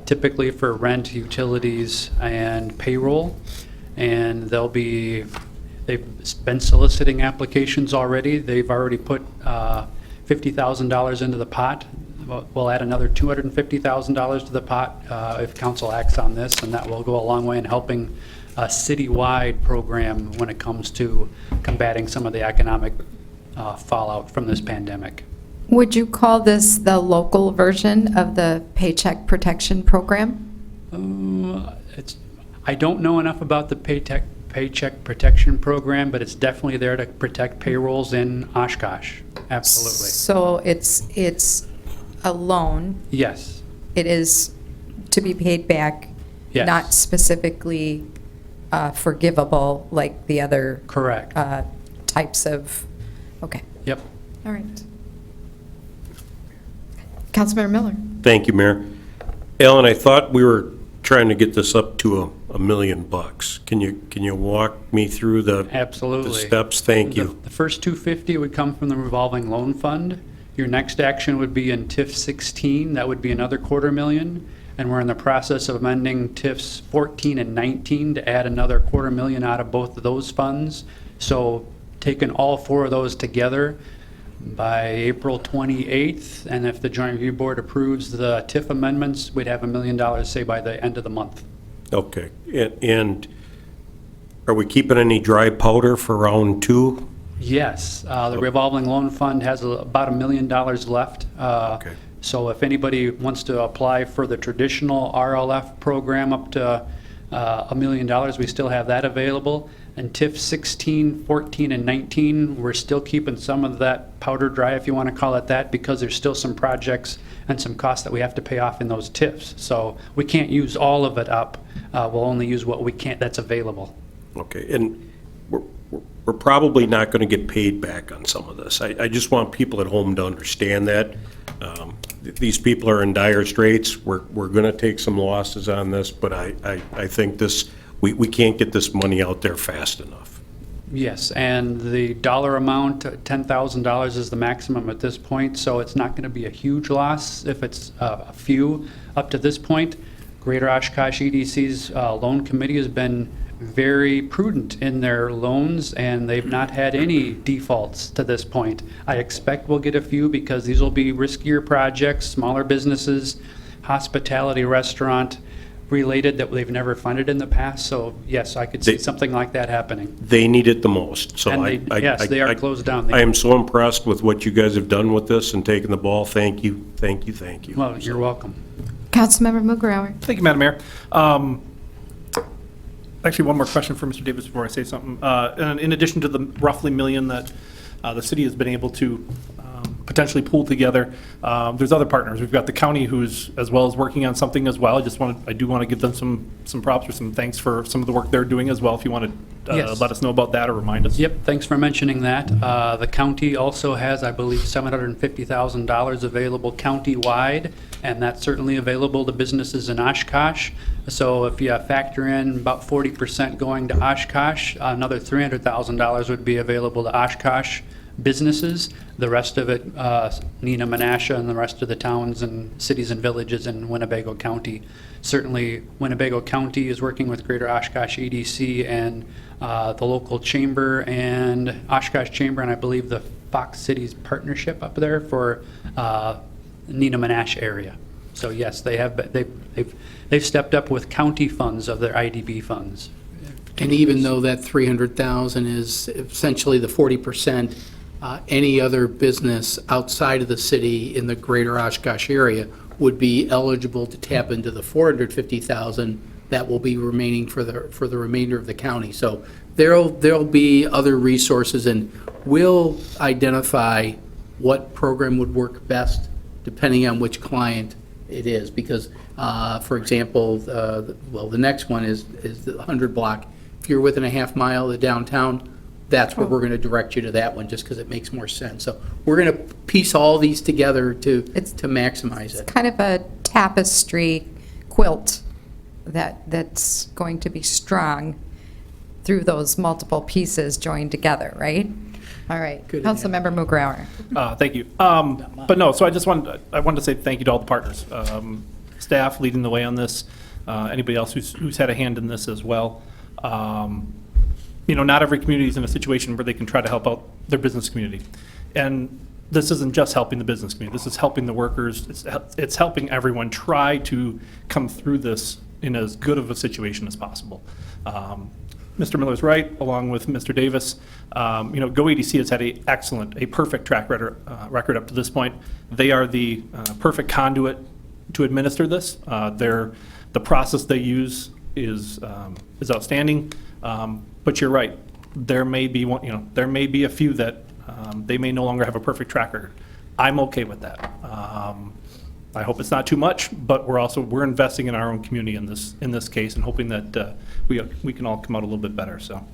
typically for rent, utilities, and payroll. And they've been soliciting applications already. They've already put $50,000 into the pot. We'll add another $250,000 to the pot if council acts on this, and that will go a long way in helping a citywide program when it comes to combating some of the economic fallout from this pandemic. Would you call this the local version of the Paycheck Protection Program? I don't know enough about the Paycheck Protection Program, but it's definitely there to protect payrolls in Oshkosh. Absolutely. So it's a loan. Yes. It is to be paid back, Yes. not specifically forgivable like the other Correct. types of, okay, Yep. all right. Councilmember Miller. Thank you, Mayor. Alan, I thought we were trying to get this up to $1 million. Can you walk me through the Absolutely. the steps? Thank you. The first 250 would come from the revolving loan fund. Your next action would be in TIF 16. That would be another $250,000. And we're in the process of amending TIFs 14 and 19 to add another $250,000 out of both of those funds. So taking all four of those together by April 28th, and if the Joint Review Board approves the TIF amendments, we'd have $1 million, say, by the end of the month. Okay. And are we keeping any dry powder for round two? Yes, the revolving loan fund has about $1 million left. Okay. So if anybody wants to apply for the traditional RLF program up to $1 million, we still have that available. And TIF 16, 14, and 19, we're still keeping some of that powder dry, if you want to call it that, because there's still some projects and some costs that we have to pay off in those TIFs. So we can't use all of it up. We'll only use what we can't, that's available. Okay. And we're probably not going to get paid back on some of this. I just want people at home to understand that. These people are in dire straits. We're going to take some losses on this, but I think we can't get this money out there fast enough. Yes, and the dollar amount, $10,000 is the maximum at this point, so it's not going to be a huge loss if it's a few up to this point. Greater Oshkosh EDC's loan committee has been very prudent in their loans, and they've not had any defaults to this point. I expect we'll get a few because these will be riskier projects, smaller businesses, hospitality, restaurant related that they've never funded in the past. So yes, I could see something like that happening. They need it the most. So And yes, they are closed down. I am so impressed with what you guys have done with this and taking the ball. Thank you, thank you, thank you. Well, you're welcome. Councilmember Mugrower. Thank you, Madam Mayor. Actually, one more question for Mr. Davis before I say something. And in addition to the roughly $1 million that the city has been able to potentially pool together, there's other partners. We've got the county who's as well as working on something as well. I do want to give them some props or some thanks for some of the work they're doing as well. If you want to Yes. let us know about that or remind us. Yep, thanks for mentioning that. The county also has, I believe, $750,000 available county-wide, and that's certainly available to businesses in Oshkosh. So if you factor in about 40% going to Oshkosh, another $300,000 would be available to Oshkosh businesses. The rest of it, Neenah, Menasha, and the rest of the towns and cities and villages in Winnebago County. Certainly, Winnebago County is working with Greater Oshkosh EDC and the local chamber and Oshkosh Chamber, and I believe the Fox Cities partnership up there for Neenah, Menasha area. So yes, they've stepped up with county funds of their IDB funds. And even though that $300,000 is essentially the 40%, any other business outside of the city in the greater Oshkosh area would be eligible to tap into the $450,000 that will be remaining for the remainder of the county. So there'll be other resources, and we'll identify what program would work best depending on which client it is. Because, for example, the next one is the 100 block. If you're within a half mile of the downtown, that's where we're going to direct you to that one, just because it makes more sense. So we're going to piece all these together to maximize it. Kind of a tapestry quilt that's going to be strong through those multiple pieces joined together, right? All right. Good Councilmember Mugrower. Thank you. But no, so I wanted to say thank you to all the partners, staff leading the way on this, anybody else who's had a hand in this as well. Not every community is in a situation where they can try to help out their business community. And this isn't just helping the business community. This is helping the workers. It's helping everyone try to come through this in as good of a situation as possible. Mr. Miller's right, along with Mr. Davis. GoEDC has had a perfect track record up to this point. They are the perfect conduit to administer this. The process they use is outstanding. But you're right. There may be there may be a few that they may no longer have a perfect track record. I'm okay with that. I hope it's not too much, but we're investing in our own community in this case and hoping that we can all come out a little bit better. So,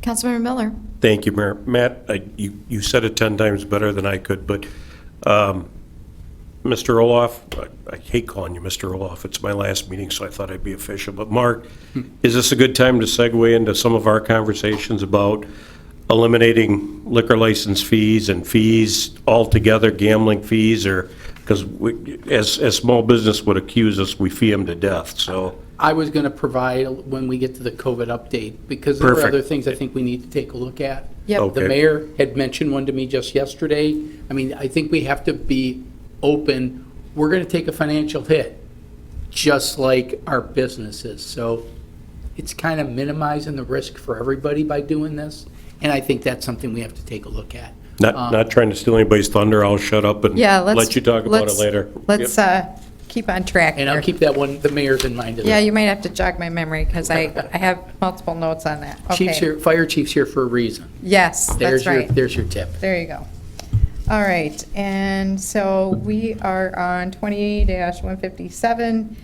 Councilmember Miller. Thank you, Mayor. Matt, you said it 10 times better than I could, but Mr. Olaf, I hate calling you Mr. Olaf. It's my last meeting, so I thought I'd be official. But Mark, is this a good time to segue into some of our conversations about eliminating liquor license fees and fees altogether, gambling fees, or because as small business would accuse us, we fee them to death. So I was going to provide when we get to the COVID update, because there are Perfect. other things I think we need to take a look at. Yep. Okay. The mayor had mentioned one to me just yesterday. I mean, I think we have to be open. We're going to take a financial hit, just like our businesses. So it's kind of minimizing the risk for everybody by doing this. And I think that's something we have to take a look at. not trying to steal anybody's thunder. I'll shut up and let you talk about it later. Let's keep on track And I'll here. keep that one, the mayor's in mind. Yeah, you might have to jog my memory because I have multiple notes on that. Chief's Okay. here, fire chief's here for a reason. Yes, that's right. There's your tip. There you go. All right, and so we are on 20-157.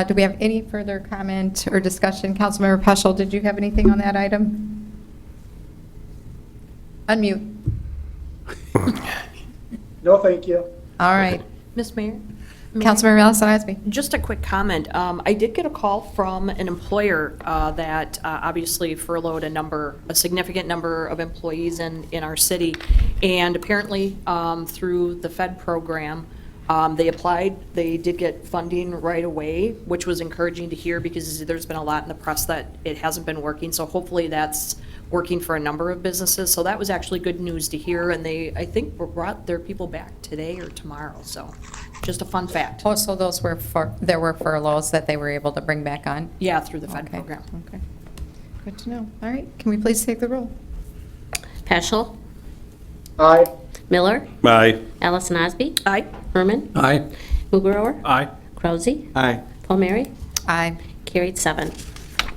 Do we have any further comment or discussion? Councilmember Peschel, did you have anything on that item? Unmute. No, thank you. All right. Ms. Mayor? Councilmember Allison Osby. Just a quick comment. I did get a call from an employer that obviously furloughed a significant number of employees in our city. And apparently, through the Fed program, they applied. They did get funding right away, which was encouraging to hear because there's been a lot in the press that it hasn't been working. So hopefully that's working for a number of businesses. So that was actually good news to hear. And they, I think, brought their people back today or tomorrow. So just a fun fact. Oh, so those were there were furloughs that they were able to bring back on? Yeah, through the Fed Okay, program. okay. Good to know. All right, can we please take the roll? Peschel. Aye. Miller. Aye. Allison Osby. Aye. Herman. Aye. Mugrower. aye. Krause. Aye. Palmieri. Aye. Carried 7.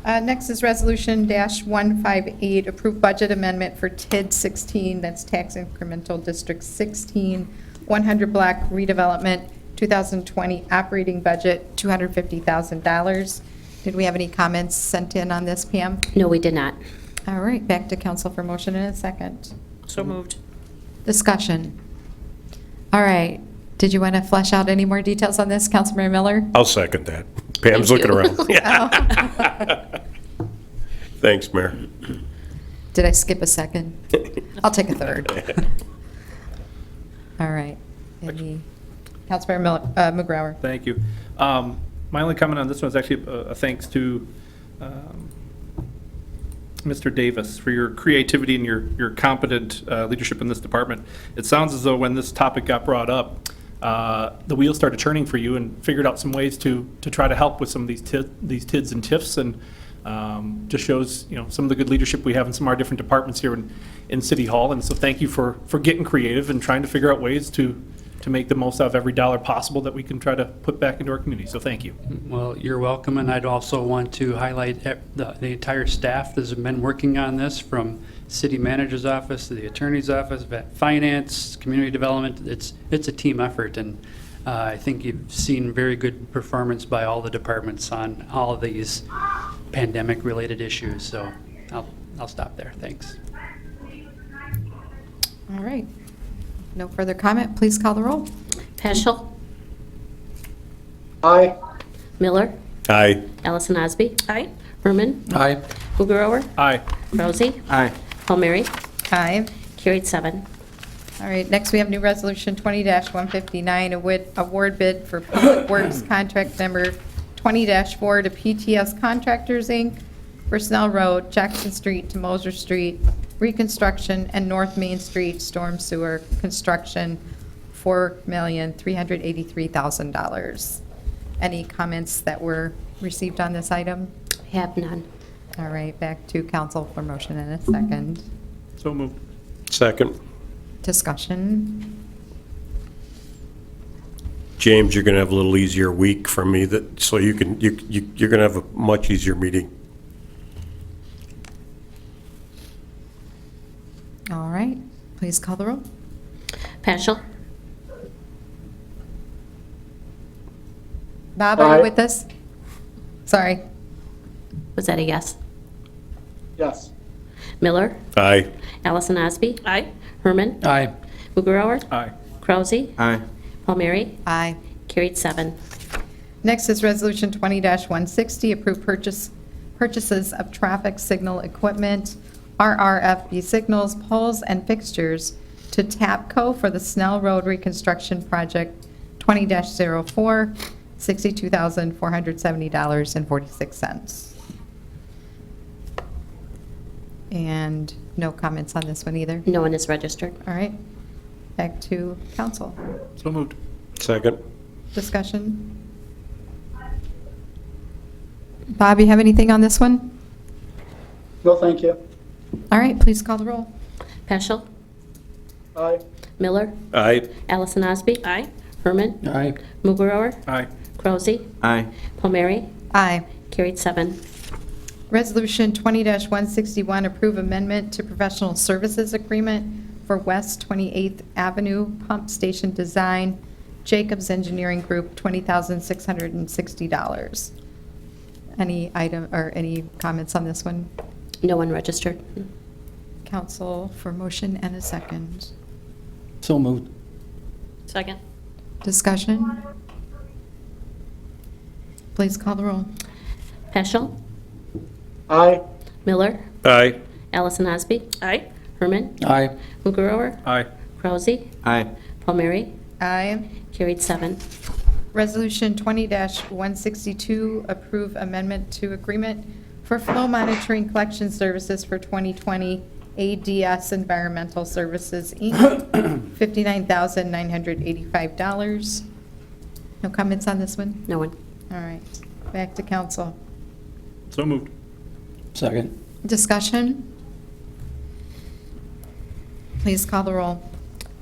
Next is Resolution -158, approve budget amendment for TID 16, that's Tax Incremental District 16, 100 block redevelopment, 2020 operating budget, $250,000. Did we have any comments sent in on this, Pam? No, we did not. All right, back to council for motion in a second. So moved. Discussion. All right, did you want to flesh out any more details on this, Councilmember Miller? I'll second that. Pam's Thank looking you. around. Thanks, Mayor. Did I skip a second? I'll take a third. All right. Any, Councilmember Mugrower. Thank you. My only comment on this one is actually a thanks to Mr. Davis for your creativity and your competent leadership in this department. It sounds as though when this topic got brought up, the wheels started turning for you and figured out some ways to try to help with some of these TIDs and TIFs, and just shows some of the good leadership we have in some of our different departments here in City Hall. And so thank you for getting creative and trying to figure out ways to to make the most out of every dollar possible that we can try to put back into our community. So thank you. Well, you're welcome, and I'd also want to highlight the entire staff that's been working on this, from city manager's office to the attorney's office, finance, community development. It's a team effort, and I think you've seen very good performance by all the departments on all of these pandemic-related issues. So I'll stop there. Thanks. All right. No further comment. Please call the roll. Peschel. Aye. Miller. Aye. Allison Osby. Aye. Herman. Aye. Mugrower. Aye. Rousey. Aye. Palmieri. Aye. Carried 7. All right, next we have new resolution 20-159, award bid for Public Works contract number 20-4 to PTS Contractors, Inc. for Snell Road, Jackson Street to Moser Street, reconstruction, and North Main Street storm sewer construction, $4,383,000. Any comments that were received on this item? Have none. All right, back to council for motion in a second. So moved. Second. Discussion. James, you're going to have a little easier week from me, so you're going to have a much easier meeting. All right, please call the roll. Peschel. Bob, are Aye. you with us? Sorry. Was that a yes? Yes. Miller. Aye. Allison Osby. Aye. Herman. Aye. Mugrower. Aye. Rousey. Aye. Palmieri. Aye. Carried 7. Next is Resolution 20-160, approve purchases of traffic signal equipment, RRFB signals, poles, and fixtures to TAPCO for the Snell Road Reconstruction Project 20-04, $62,470.46. And no comments on this one either. No one is registered. All right, back to council. So moved. Second. Discussion. Bob, you have anything on this one? No, thank you. All right, please call the roll. Peschel. Aye. Miller. Aye. Allison Osby. Aye. Herman. Aye. Mugrower. Aye. Rousey. Aye. Palmieri. Aye. Carried 7. Resolution 20-161, approve amendment to professional services agreement for West 28th Avenue Pump Station Design, Jacobs Engineering Group, $20,660. Any item, or any comments on this one? No one registered. Council for motion and a second. So moved. Second. Discussion? Please call the roll. Peschel. Aye. Miller. Aye. Allison Osby. Aye. Herman. Aye. Mugrower. Aye. Rousey. Aye. Palmieri. Aye. Carried 7. Resolution 20-162, approve amendment to agreement for flow monitoring collection services for 2020 ADS Environmental Services, Inc., $59,985. No comments on this one? No one. All right, back to council. So moved. Second. Discussion? Please call the roll.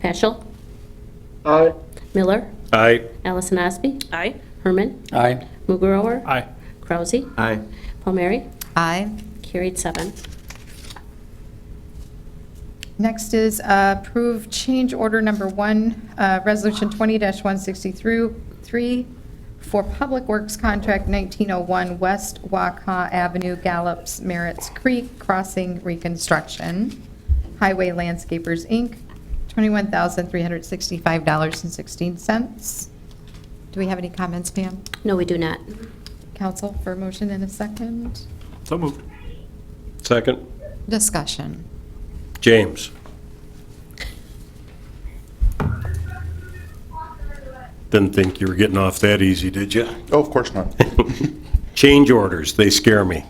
Peschel. Aye. Miller. Aye. Allison Osby. Aye. Herman. Aye. Mugrower. Aye. Rousey. Aye. Palmieri. Aye. Carried 7. Next is approve change order number 1, resolution 20-163 for Public Works Contract 1901 West Waukah Avenue, Gallops, Merritt's Creek Crossing Reconstruction. Highway Landscapers, Inc., $21,365.16. Do we have any comments, Pam? No, we do not. Council for motion in a second. So moved. Second. Discussion. James. Didn't think you were getting off that easy, did you? Oh, of course not. Change orders, they scare me.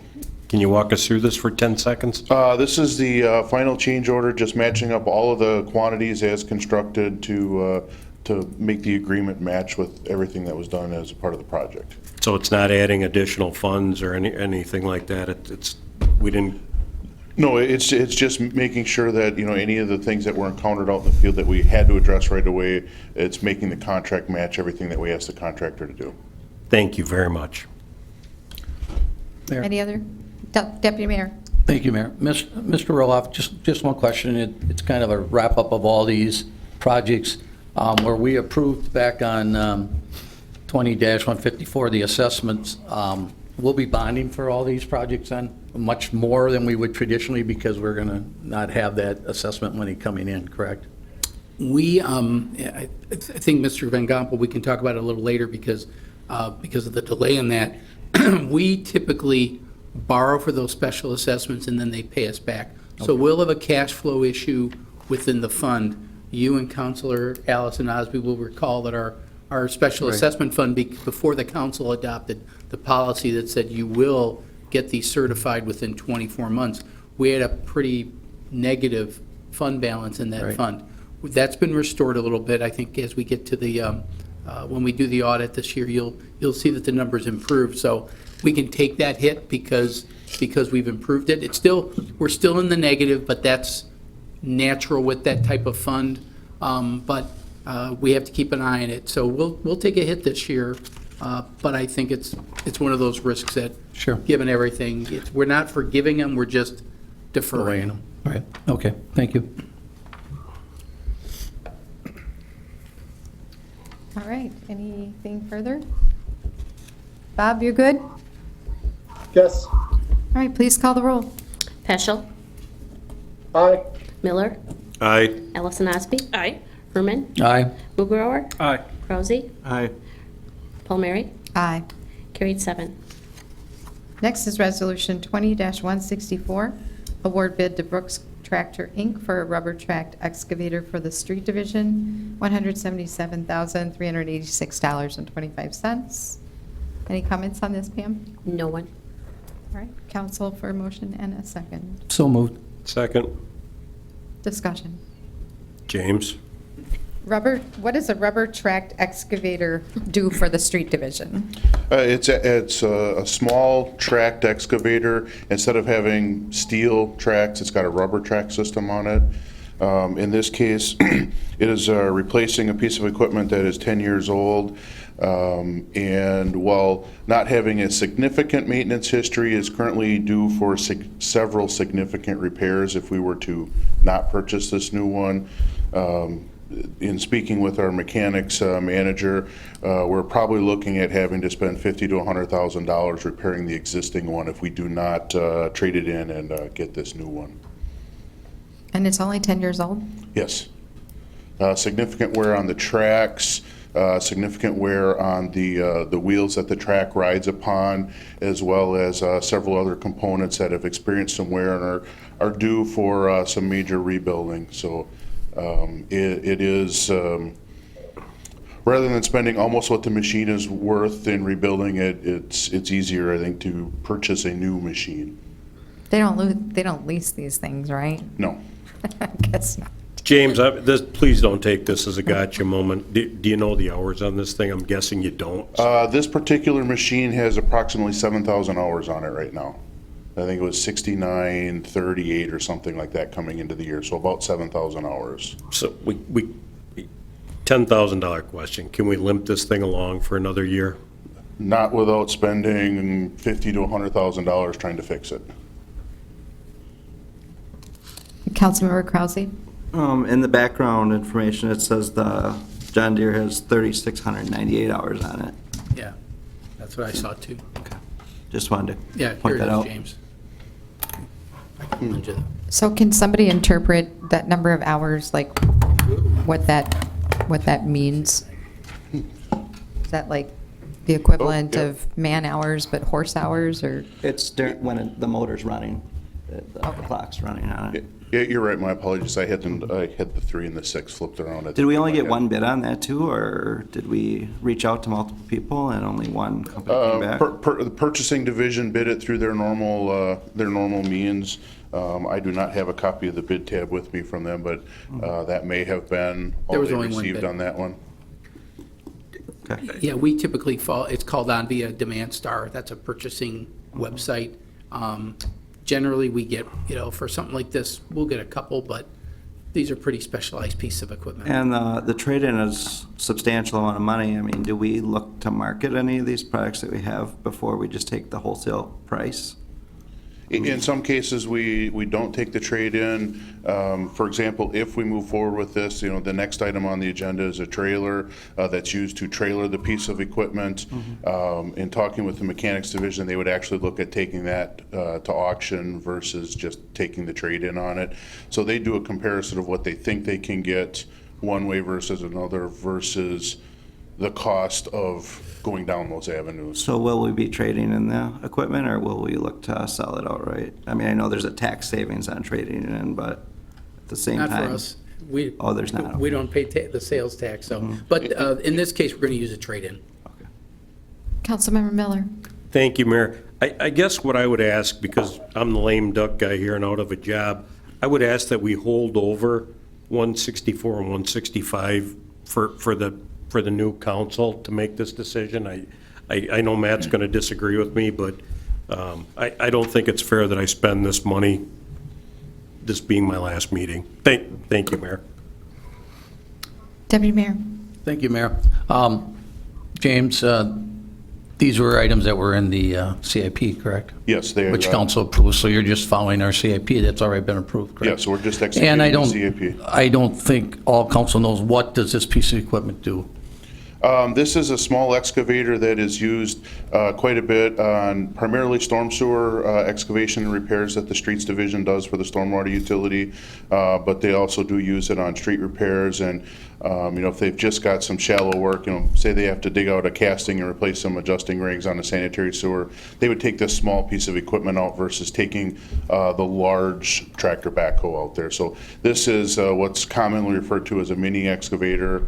Can you walk us through this for 10 seconds? This is the final change order, just matching up all of the quantities as constructed to make the agreement match with everything that was done as a part of the project. So it's not adding additional funds or anything like that? We didn't No, it's just making sure that, any of the things that were encountered out in the field that we had to address right away, it's making the contract match everything that we asked the contractor to do. Thank you very much. Mayor. Any other? Deputy Mayor? Thank you, Mayor. Mr. Roloff, just one question. It's kind of a wrap-up of all these projects where we approved back on 20-154, the assessments. We'll be bonding for all these projects then, much more than we would traditionally because we're going to not have that assessment money coming in, correct? We, I think, Mr. Van Gompel, we can talk about it a little later because of the delay in that. We typically borrow for those special assessments and then they pay us back. So we'll have a cash flow issue within the fund. You and Councilor Allison Osby will recall that our special Right. assessment fund, before the council adopted the policy that said you will get these certified within 24 months, we had a pretty negative fund balance in that Right. fund. That's been restored a little bit. I think as we get to the, when we do the audit this year, you'll see that the numbers improved. So we can take that hit because we've improved it. We're still in the negative, but that's natural with that type of fund. But we have to keep an eye on it. So we'll take a hit this year, but I think it's one of those risks that, Sure. given everything, we're not forgiving them, we're just deferring them. All right, okay, thank you. All right, anything further? Bob, you're good? All Yes. right, please call the roll. Peschel. Aye. Miller. Aye. Allison Osby. Aye. Herman. Aye. Mugrower. Aye. Krause. Aye. Palmieri. Aye. Carried 7. Next is Resolution 20-164, award bid to Brooks Tractor, Inc. for a rubber tracked excavator for the street division, $177,386.25. Any comments on this, Pam? No one. All right, council for a motion and a second. So moved. Second. Discussion. James. What does a rubber tracked excavator do for the street division? It's a small tracked excavator. Instead of having steel tracks, it's got a rubber track system on it. In this case, it is replacing a piece of equipment that is 10 years old. And while not having a significant maintenance history, is currently due for several significant repairs if we were to not purchase this new one. In speaking with our mechanics manager, we're probably looking at having to spend $50,000 to $100,000 repairing the existing one if we do not trade it in and get this new one. And it's only 10 years old? Yes. Significant wear on the tracks, significant wear on the wheels that the track rides upon, as well as several other components that have experienced some wear and are due for some major rebuilding. So it is, rather than spending almost what the machine is worth in rebuilding it, it's easier, I think, to purchase a new machine. They don't lease these things, right? No. I guess not. James, please don't take this as a gotcha moment. Do you know the hours on this thing? I'm guessing you don't. This particular machine has approximately 7,000 hours on it right now. I think it was 6938 or something like that coming into the year, so about 7,000 hours. So we $10,000 question. Can we limp this thing along for another year? Not without spending $50,000 to $100,000 trying to fix it. Councilmember Krause? In the background information, it says the John Deere has 3,698 hours on it. Yeah, that's what I saw too. Just wanted Yeah, to here point it that is, out. James. I can lend you that. So can somebody interpret that number of hours, like what that means? Is that like the equivalent yeah. of man hours but horse hours, or? It's when the motor's running, the clock's running on it. Yeah, you're right, my apologies. I had the 3 and the 6 flipped around. Did we only get one bid on that too, or did we reach out to multiple people and only one company came back? The purchasing division bid it through their normal means. I do not have a copy of the bid tab with me from them, but that may have been There all was they only one received bid. on that one. Okay. Yeah, we typically it's called on via Demand Star. That's a purchasing website. Generally, we get, for something like this, we'll get a couple, but these are pretty specialized pieces of equipment. And the trade-in is substantial amount of money. I mean, do we look to market any of these products that we have before we just take the wholesale price? In some cases, we don't take the trade-in. For example, if we move forward with this, the next item on the agenda is a trailer that's used to trailer the piece of equipment. In talking with the mechanics division, they would actually look at taking that to auction versus just taking the trade-in on it. So they do a comparison of what they think they can get one way versus another versus the cost of going down those avenues. So will we be trading in the equipment, or will we look to sell it outright? I mean, I know there's a tax savings on trading it in, but at the same time. Not for us. Oh, there's not. We don't pay the sales tax, so, but in this case, we're going to use a trade-in. Councilmember Miller. Thank you, Mayor. I guess what I would ask, because I'm the lame duck guy here and out of a job, I would ask that we hold over 164 and 165 for the new council to make this decision. I know Matt's going to disagree with me, but I don't think it's fair that I spend this money, this being my last meeting. Thank you, Mayor. Deputy Mayor. Thank you, Mayor. James, these were items that were in the CIP, correct? Yes, they are. Which council approved, so you're just following our CIP that's already been approved, correct? Yes, we're just executing And the CIP. I don't think all council knows, what does this piece of equipment do? This is a small excavator that is used quite a bit on primarily storm sewer excavation and repairs that the Streets Division does for the stormwater utility, but they also do use it on street repairs. And if they've just got some shallow work, say they have to dig out a casting and replace some adjusting rings on a sanitary sewer, they would take this small piece of equipment out versus taking the large tractor backhoe out there. So this is what's commonly referred to as a mini excavator.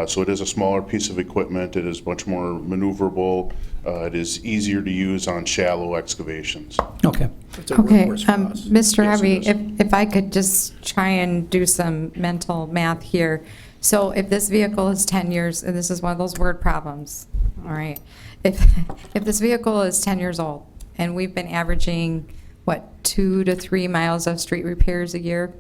So it is a smaller piece of equipment. It is much more maneuverable. It is easier to use on shallow excavations. Okay. It's a Okay, workhorse for us. Mr. Yes, Harvey, it is. if I could just try and do some mental math here. So if this vehicle is 10 years, and this is one of those word problems, all right? If this vehicle is 10 years old, and we've been averaging, 2 to 3 miles of street repairs a year?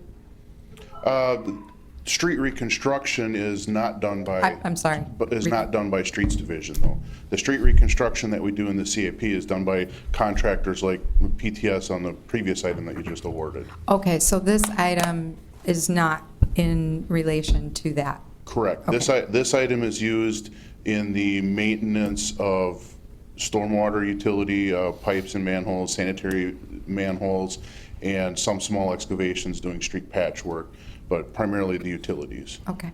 Street reconstruction is not done by. I'm sorry. But is not done by Streets Division, though. The street reconstruction that we do in the CIP is done by contractors like PTS on the previous item that you just awarded. Okay, so this item is not in relation to that? Correct. Okay. This item is used in the maintenance of stormwater utility pipes and manholes, sanitary manholes, and some small excavations doing street patch work, but primarily the utilities. Okay,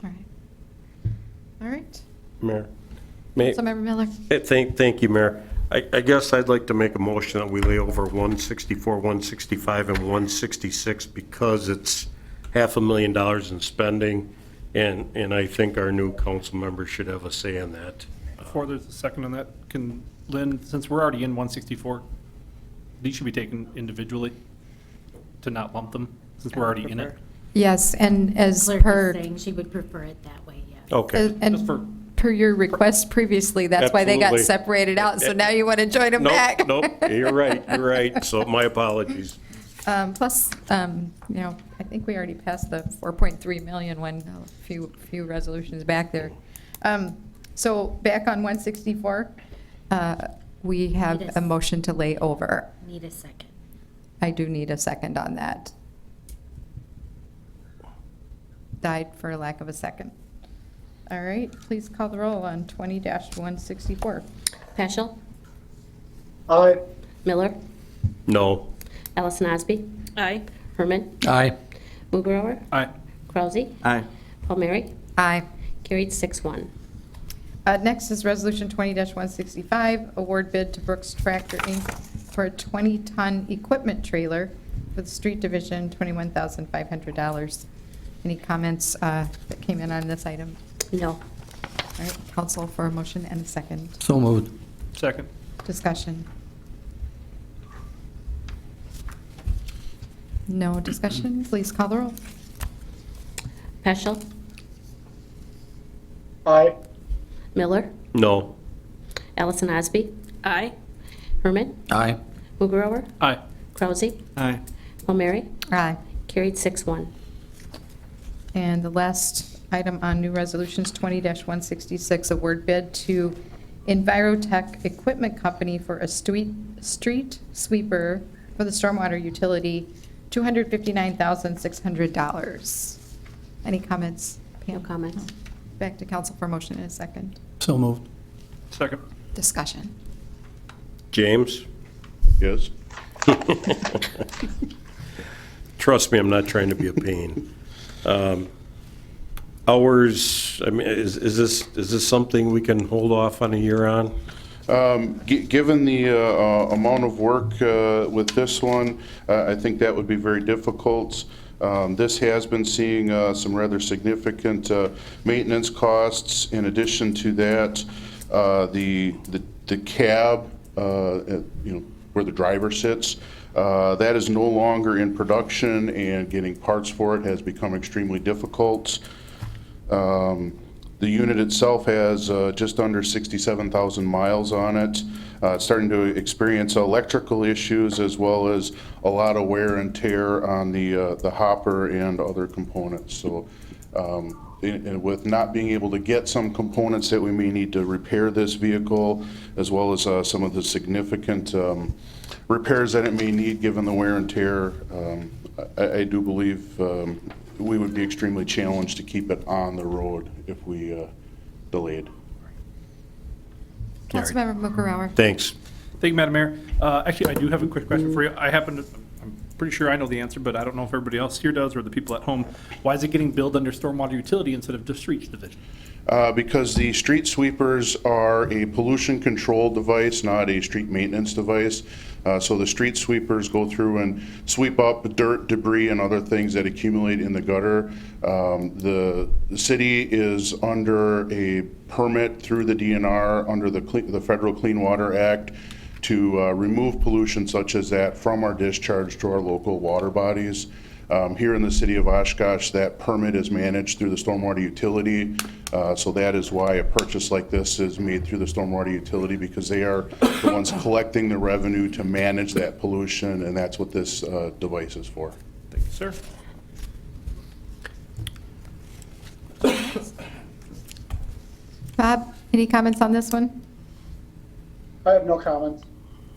all right. All right. Mayor. Councilmember Miller. Thank you, Mayor. I guess I'd like to make a motion that we lay over 164, 165, and 166 because it's $500,000 in spending, and I think our new council members should have a say in that. Before there's a second on that, can Lynn, since we're already in 164, these should be taken individually to not lump them, since we're already in it? Yes, and as Clerk per, is saying she would prefer it that way, yes. Okay. Just for- and per your request previously, that's why they got Absolutely. separated out, so now you want to join them Nope, back. nope, you're right, so my apologies. Plus, I think we already passed the 4.3 million one, a few resolutions back there. So back on 164, we have a motion to lay over. Need a second. I do need a second on that. Died for lack of a second. All right, please call the roll on 20-164. Peschel, Aye. Miller, No. Allison Osby, Aye. Herman, Aye. Mugrower, Aye. Krause, Aye. Palmieri, Aye. carried 6-1. Next is Resolution 20-165, award bid to Brooks Tractor, Inc. for a 20-ton equipment trailer for the Street Division, $21,500. Any comments that came in on this item? No. All right, council for a motion and a second. So moved. Second. Discussion. No discussion, please call the roll. Peschel, Aye. Miller, No. Allison Osby, Aye. Herman, Aye. Mugrower, Aye. Krause, Aye. Palmieri, Aye. carried 6-1. And the last item on new resolutions, 20-166, award bid to Envirotech Equipment Company for a street sweeper for the stormwater utility, $259,600. Any comments? No Pam? comments. Back to council for motion in a second. So moved. Second. Discussion. James? Yes? Trust me, I'm not trying to be a pain. Hours, I mean, is this something we can hold off on a year on? Given the amount of work with this one, I think that would be very difficult. This has been seeing some rather significant maintenance costs. In addition to that, the cab, where the driver sits, that is no longer in production, and getting parts for it has become extremely difficult. The unit itself has just under 67,000 miles on it. It's starting to experience electrical issues as well as a lot of wear and tear on the hopper and other components. So and with not being able to get some components that we may need to repair this vehicle, as well as some of the significant repairs that it may need given the wear and tear, I do believe we would be extremely challenged to keep it on the road if we delayed. Councilmember Mukarowar. Thanks. Thank you, Madam Mayor. Actually, I do have a quick question for you. I'm pretty sure I know the answer, but I don't know if everybody else here does or the people at home. Why is it getting billed under stormwater utility instead of the streets division? Because the street sweepers are a pollution control device, not a street maintenance device. So the street sweepers go through and sweep up dirt, debris, and other things that accumulate in the gutter. The city is under a permit through the DNR under the Federal Clean Water Act to remove pollution such as that from our discharge to our local water bodies. Here in the city of Oshkosh, that permit is managed through the stormwater utility. So that is why a purchase like this is made through the stormwater utility, because they are the ones collecting the revenue to manage that pollution, and that's what this device is for. Thank you, sir. Bob, any comments on this one? I have no comments.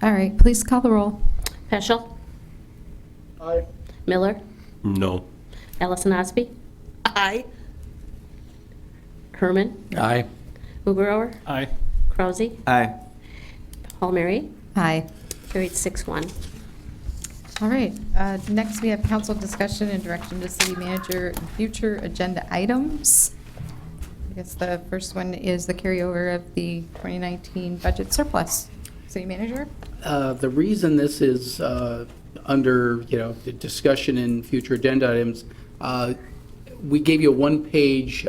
All right, please call the roll. Peschel, Aye. Miller, No. Ellison Osby, Aye. Herman, Aye. Mugrower, Aye. Krause, Aye. Palmieri, Aye. carried 6-1. All right, next we have council discussion and direction to city manager and future agenda items. I guess the first one is the carryover of the 2019 budget surplus. City manager? The reason this is under, the discussion in future agenda items, we gave you a one-page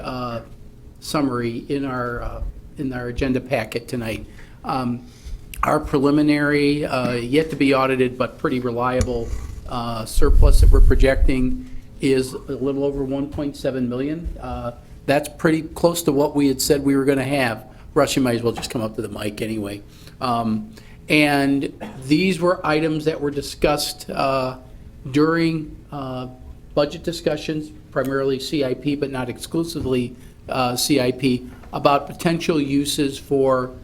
summary in our agenda packet tonight. Our preliminary, yet to be audited, but pretty reliable surplus that we're projecting is a little over 1.7 million. That's pretty close to what we had said we were going to have. Russ, you might as well just come up to the mic anyway. And these were items that were discussed during budget discussions, primarily CIP, but not exclusively CIP, about potential uses for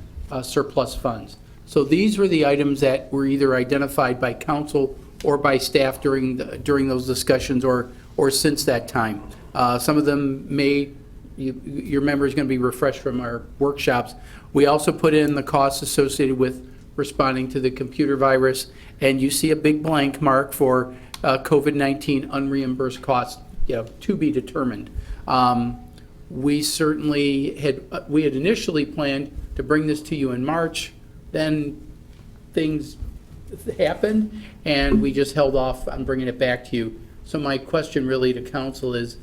surplus funds. So these were the items that were either identified by council or by staff during those discussions or since that time. Some of them your memory is going to be refreshed from our workshops. We also put in the costs associated with responding to the computer virus, and you see a big blank mark for COVID-19 unreimbursed costs, to be determined. We certainly had initially planned to bring this to you in March, then things happened, and we just held off on bringing it back to you. So my question really to council is,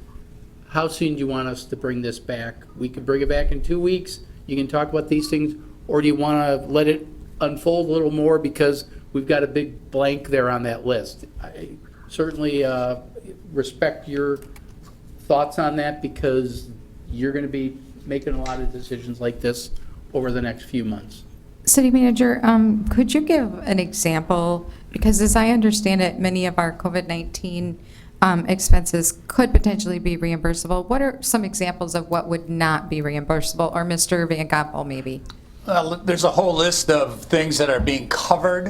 how soon do you want us to bring this back? We could bring it back in 2 weeks. You can talk about these things, or do you want to let it unfold a little more because we've got a big blank there on that list? I certainly respect your thoughts on that because you're going to be making a lot of decisions like this over the next few months. City manager, could you give an example Because as I understand it, many of our COVID-19 expenses could potentially be reimbursable. What are some examples of what would not be reimbursable? Or Mr. Van Gompel, maybe? There's a whole list of things that are being covered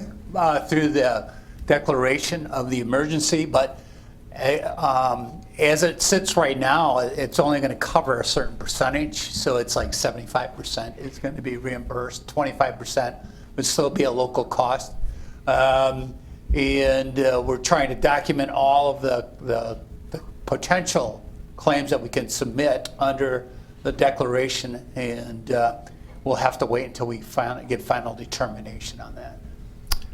through the declaration of the emergency, but as it sits right now, it's only going to cover a certain percentage, so it's like 75% is going to be reimbursed, 25% would still be a local cost. And we're trying to document all of the potential claims that we can submit under the declaration, and we'll have to wait until we get final determination on that.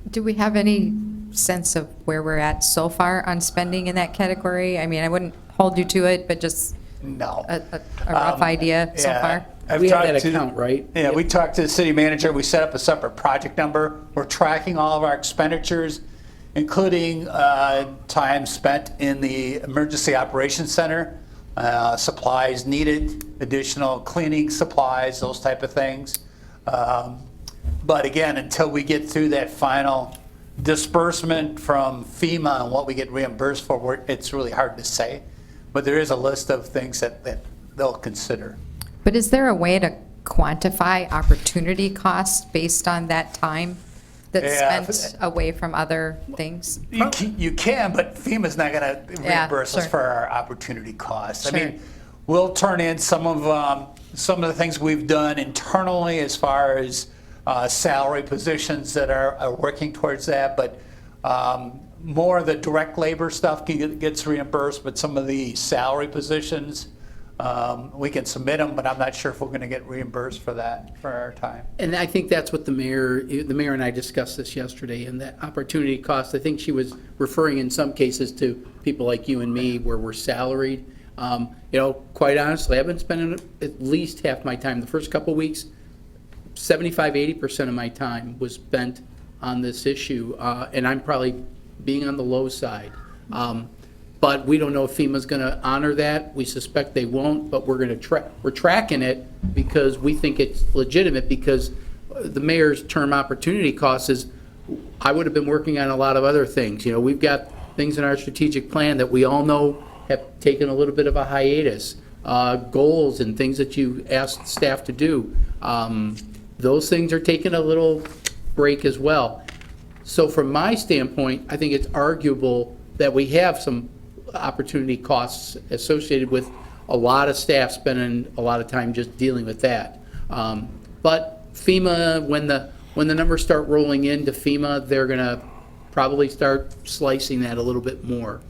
Do we have any sense of where we're at so far on spending in that category? I mean, I wouldn't hold you to it, but just No. a rough idea so far? We have that account, right? Yeah, we talked to the city manager. We set up a separate project number. We're tracking all of our expenditures, including time spent in the Emergency Operations Center, supplies needed, additional cleaning supplies, those type of things. But again, until we get through that final disbursement from FEMA and what we get reimbursed for, it's really hard to say. But there is a list of things that they'll consider. But is there a way to quantify opportunity costs based on that time that's spent away from other things? You can, but FEMA's not going to reimburse us for our opportunity costs. I mean, we'll turn in some of the things we've done internally as far as salary positions that are working towards that, but more of the direct labor stuff gets reimbursed, but some of the salary positions, we can submit them, but I'm not sure if we're going to get reimbursed for that, for our time. And I think that's what the mayor and I discussed this yesterday, and that opportunity cost, I think she was referring in some cases to people like you and me where we're salaried. Quite honestly, I've been spending at least half my time, the first couple weeks, 75-80% of my time was spent on this issue, and I'm probably being on the low side. But we don't know if FEMA's going to honor that. We suspect they won't, but we're tracking it because we think it's legitimate, because the mayor's term opportunity cost is, I would have been working on a lot of other things. We've got things in our strategic plan that we all know have taken a little bit of a hiatus, goals and things that you asked staff to do. Those things are taking a little break as well. So from my standpoint, I think it's arguable that we have some opportunity costs associated with a lot of staff spending a lot of time just dealing with that. But FEMA, when the numbers start rolling into FEMA, they're going to probably start slicing that a little bit more.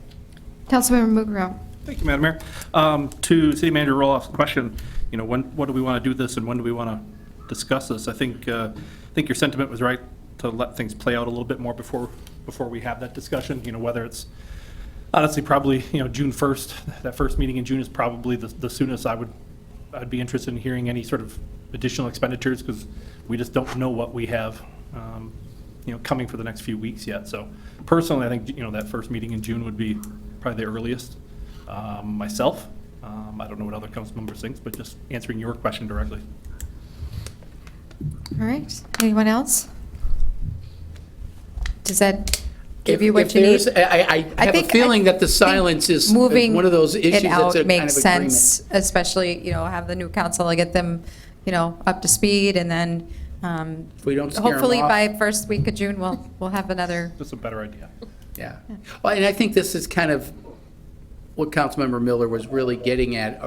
Councilmember Mugarel. Thank you, Madam Mayor. To City Manager Roloff's question, what do we want to do this and when do we want to discuss this? I think your sentiment was right to let things play out a little bit more before we have that discussion. Whether it's honestly probably June 1st, that first meeting in June is probably the soonest I'd be interested in hearing any sort of additional expenditures, because we just don't know what we have coming for the next few weeks yet. So personally, I think that first meeting in June would be probably the earliest. Myself, I don't know what other council members think, but just answering your question directly. All right. Anyone else? Does that give you what you need? I have a feeling that the silence is moving one of those issues it out that's a kind makes of agreement. sense, especially, have the new council, get them, up to speed, and then If we don't scare 'em hopefully off. by first week of June, we'll have another. Just a better idea. Yeah. Well, and I think this is kind of what Councilmember Miller was really getting at.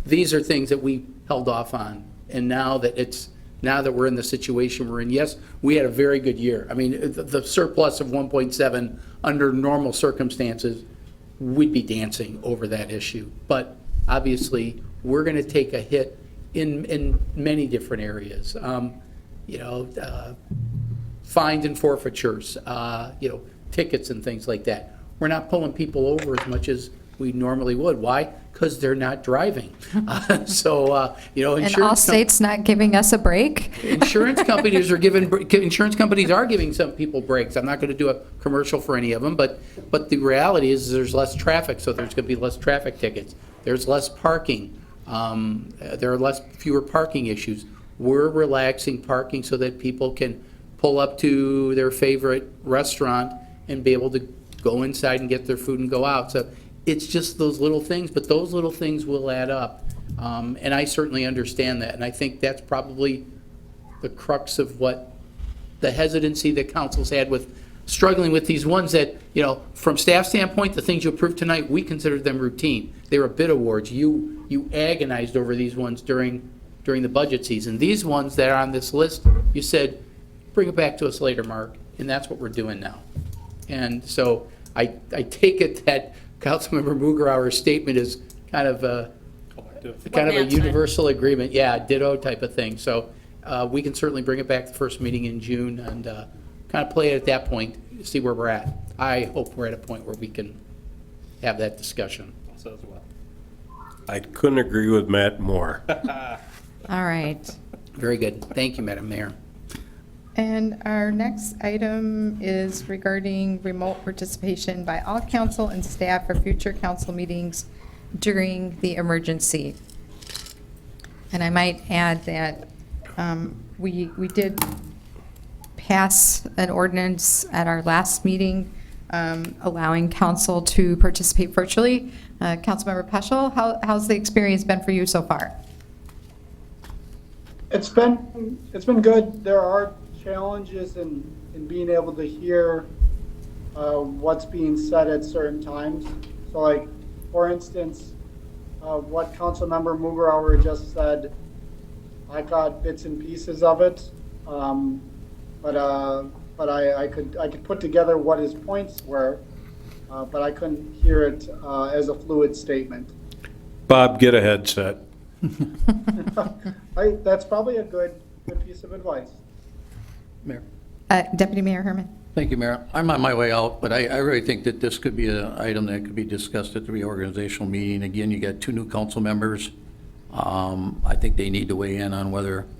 These are things that we held off on, and now that we're in the situation we're in, yes, we had a very good year. I mean, the surplus of 1.7 under normal circumstances, we'd be dancing over that issue. But obviously, we're going to take a hit in many different areas. Fines and forfeitures, tickets and things like that. We're not pulling people over as much as we normally would. Why? Because they're not driving. And Allstate's not giving us a break? Insurance companies are giving some people breaks. I'm not going to do a commercial for any of them, but the reality is there's less traffic, so there's going to be less traffic tickets. There's less parking. There are fewer parking issues. We're relaxing parking so that people can pull up to their favorite restaurant and be able to go inside and get their food and go out. So it's just those little things, but those little things will add up. And I certainly understand that, and I think that's probably the crux of what the hesitancy that council's had with struggling with these ones that, you know, from staff standpoint, the things you approved tonight, we considered them routine. They were bid awards. You agonized over these ones during the budget season. These ones that are on this list, you said, bring it back to us later, Mark, and that's what we're doing now. And so I take it that Councilmember Mugrauer's statement is kind of a universal agreement. Yeah, ditto type of thing. So we can certainly bring it back the first meeting in June and kind of play it at that point, see where we're at. I hope we're at a point where we can have that discussion. Also as well. I couldn't agree with Matt more. All right. Very good. Thank you, Madam Mayor. And our next item is regarding remote participation by all council and staff for future council meetings during the emergency. And I might add that we did pass an ordinance at our last meeting allowing council to participate virtually. Councilmember Peschel, how's the experience been for you so far? It's been good. There are challenges in being able to hear what's being said at certain times. So, like, for instance, what Councilmember Mugrauer just said, I got bits and pieces of it, but I could put together what his points were, but I couldn't hear it as a fluid statement. Bob, get a headset. That's probably a good piece of advice. Mayor. Deputy Mayor Herman. Thank you, Mayor. I'm on my way out, but I really think that this could be an item that could be discussed at the reorganizational meeting. Again, you got 2 new council members. I think they need to weigh in on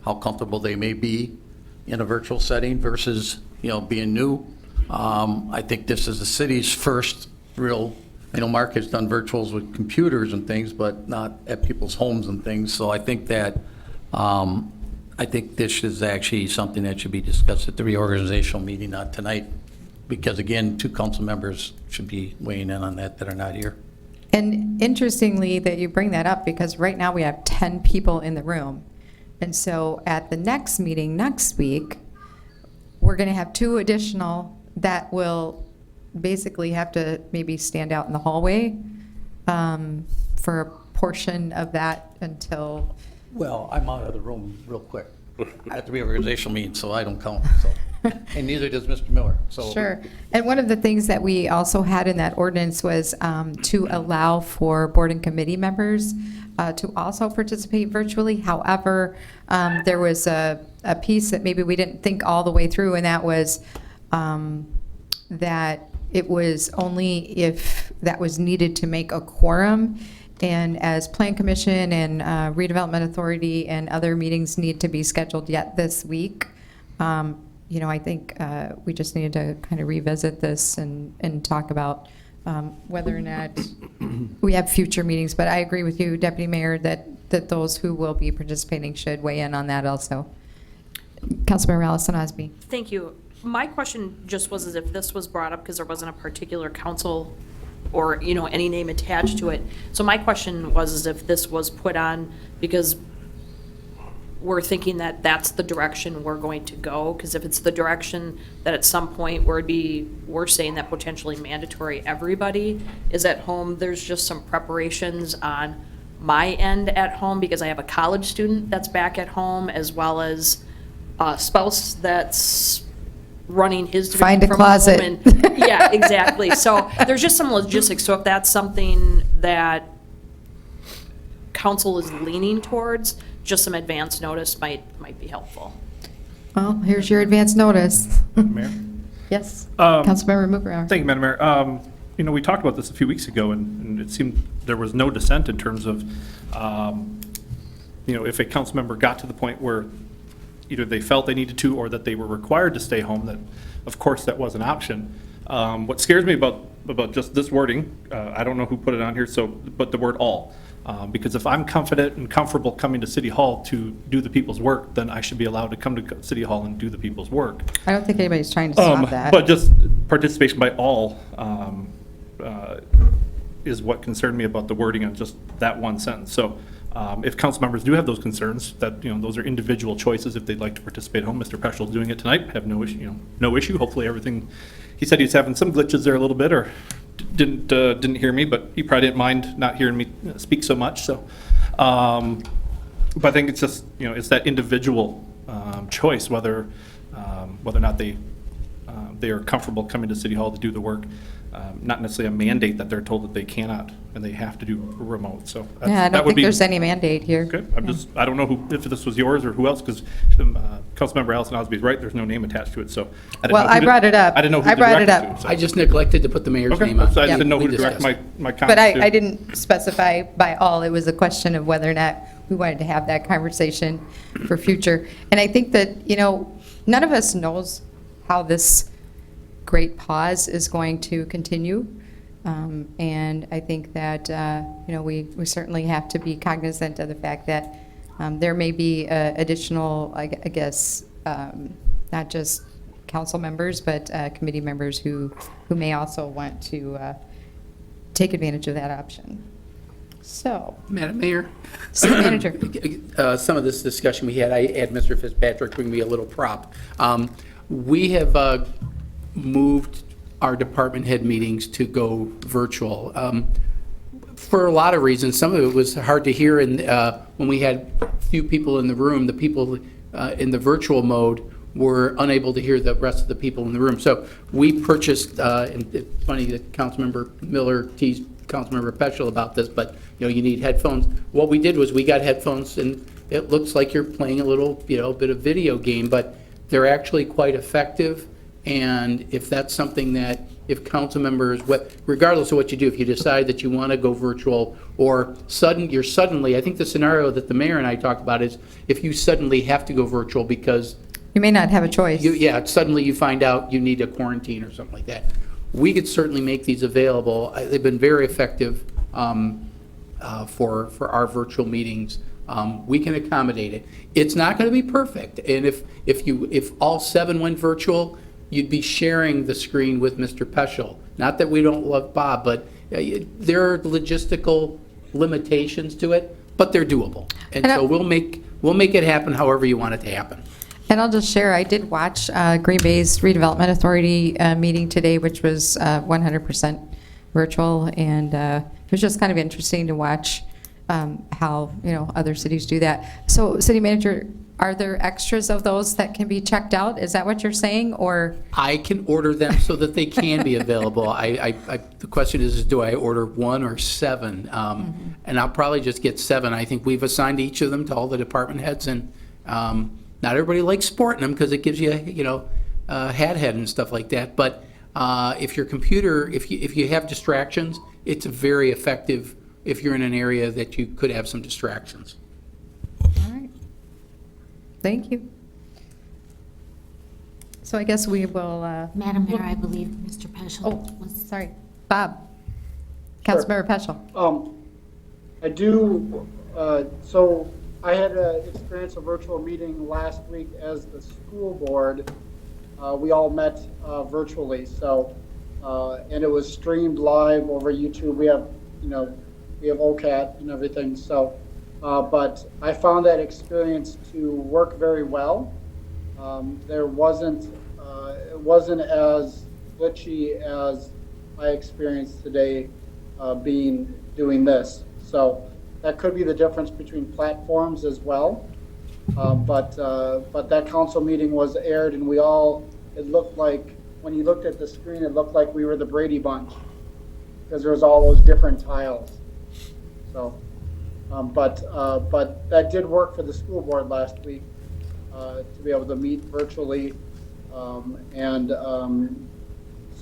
how comfortable they may be in a virtual setting versus, being new. I think this is the city's first real, Mark has done virtuals with computers and things, but not at people's homes and things. So I think that, I think this is actually something that should be discussed at the reorganizational meeting, not tonight, because again, 2 council members should be weighing in on that are not here. And interestingly that you bring that up, because right now we have 10 people in the room. And so at the next meeting next week, we're going to have 2 additional that will basically have to maybe stand out in the hallway for a portion of that until... Well, I'm out of the room real quick at the reorganizational meeting, so I don't count. So. And neither does Mr. Miller. So. Sure. And one of the things that we also had in that ordinance was to allow for board and committee members to also participate virtually. However, there was a piece that maybe we didn't think all the way through, and that was that it was only if that was needed to make a quorum. And as Plan Commission and Redevelopment Authority and other meetings need to be scheduled yet this week, I think we just need to kind of revisit this and talk about whether or not we have future meetings. But I agree with you, Deputy Mayor, that those who will be participating should weigh in on that also. Councilmember Allison Osby. Thank you. My question just was as if this was brought up because there wasn't a particular council or, any name attached to it. So my question was as if this was put on because we're thinking that that's the direction we're going to go, because if it's the direction that at some point we're saying that potentially mandatory everybody is at home, there's just some preparations on my end at home because I have a college student that's back at home as well as a spouse that's running his division Find a from closet. home. And, yeah, exactly. So there's just some logistics. So if that's something that council is leaning towards, just some advance notice might be helpful. Well, here's your advance notice. Mayor? Yes. Councilmember Mugrauer. Thank you, Madam Mayor. We talked about this a few weeks ago, and it seemed there was no dissent in terms of, if a council member got to the point where either they felt they needed to or that they were required to stay home, that, of course, that was an option. What scares me about just this wording, I don't know who put it on here, but the word all. Because if I'm confident and comfortable coming to City Hall to do the people's work, then I should be allowed to come to City Hall and do the people's work. I don't think anybody's trying to stop that. But just participation by all is what concerned me about the wording on just that one sentence. So if council members do have those concerns, that, those are individual choices if they'd like to participate at home. Mr. Peschel's doing it tonight, have no issue, no issue. Hopefully everything, he said he's having some glitches there a little bit, or didn't hear me, but he probably didn't mind not hearing me speak so much. So, but I think it's just, it's that individual choice whether or not they are comfortable coming to City Hall to do the work. Not necessarily a mandate that they're told that they cannot and they have to do remote. So that's, Yeah, I that don't would think be there's any mandate here. okay. I don't know if this was yours or who else, because Councilmember Allison Osby's right. There's no name attached to it. So I didn't Well, know who I brought it up. I didn't know who I to brought it direct up. to. So. I just neglected to put the mayor's Okay, name on. so I just Yeah, didn't know we who to direct discussed. my comments But to. I didn't specify by all. It was a question of whether or not we wanted to have that conversation for future. And I think that, none of us knows how this great pause is going to continue. And I think that, we certainly have to be cognizant of the fact that there may be additional, I guess, not just council members, but committee members who may also want to take advantage of that option. So, Madam Mayor? City Manager. Some of this discussion we had, I had Mr. Fitzpatrick bring me a little prop. We have moved our department head meetings to go virtual for a lot of reasons. Some of it was hard to hear, and when we had few people in the room, the people in the virtual mode were unable to hear the rest of the people in the room. So we purchased, and it's funny that Councilmember Miller teased Councilmember Peschel about this, but you need headphones. What we did was we got headphones, and it looks like you're playing a little, bit of video game, but they're actually quite effective. And if that's something that, if council members, regardless of what you do, if you decide that you want to go virtual, or you're suddenly, I think the scenario that the mayor and I talked about is if you suddenly have to go virtual because You may not have a choice. suddenly you find out you need a quarantine or something like that. We could certainly make these available. They've been very effective for our virtual meetings. We can accommodate it. It's not going to be perfect, and if all 7 went virtual, you'd be sharing the screen with Mr. Peschel. Not that we don't love Bob, but there are logistical limitations to it, but they're doable. And so we'll make it happen however you want it to happen. And I'll just share, I did watch Green Bay's Redevelopment Authority meeting today, which was 100% virtual, and it was just kind of interesting to watch how, other cities do that. So, City Manager, are there extras of those that can be checked out? Is that what you're saying, or? I can order them so that they can be available. The question is do I order 1 or 7? And I'll probably just get 7. I think we've assigned each of them to all the department heads, and not everybody likes sporting them because it gives you, a hat head and stuff like that. But if your computer, if you have distractions, it's very effective if you're in an area that you could have some distractions. All right. Thank you. So I guess we will. Madam Mayor, I believe Mr. Peschel was. Sorry. Bob. Councilmember Peschel. I do, so I had experienced a virtual meeting last week as the school board. We all met virtually, so, and it was streamed live over YouTube. We have, we have OCAT and everything, so, but I found that experience to work very well. There wasn't, it wasn't as glitchy as I experienced today doing this. So that could be the difference between platforms as well. But that council meeting was aired, and it looked like, when you looked at the screen, it looked like we were the Brady Bunch, because there was all those different tiles. So, but that did work for the school board last week, to be able to meet virtually. So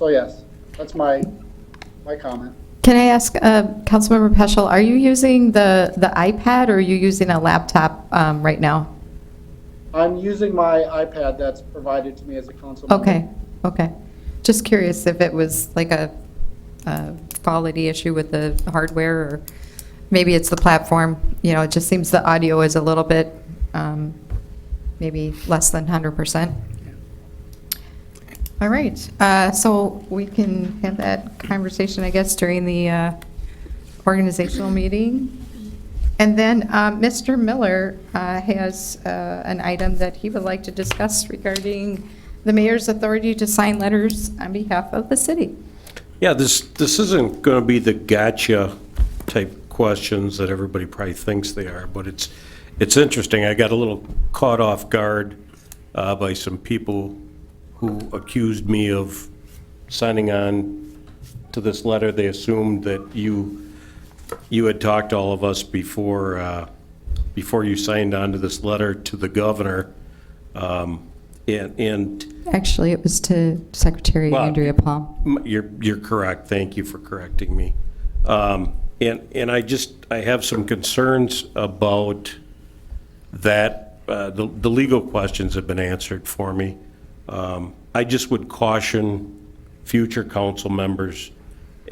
yes, that's my comment. Can I ask, Councilmember Peschel, are you using the iPad, or are you using a laptop right now? I'm using my iPad that's provided to me as a council member. Okay. Just curious if it was like a quality issue with the hardware, or maybe it's the platform, it just seems the audio is a little bit, maybe less than 100%. All right, so we can have that conversation, I guess, during the organizational meeting. And then Mr. Miller has an item that he would like to discuss regarding the mayor's authority to sign letters on behalf of the city. Yeah, this isn't going to be the gotcha type questions that everybody probably thinks they are, but it's interesting. I got a little caught off guard by some people who accused me of signing on to this letter. They assumed that you had talked to all of us before you signed on to this letter to the governor. And Actually, it was to Secretary Well, Andrea Palm. You're correct. Thank you for correcting me. And I have some concerns about that. The legal questions have been answered for me. I just would caution future council members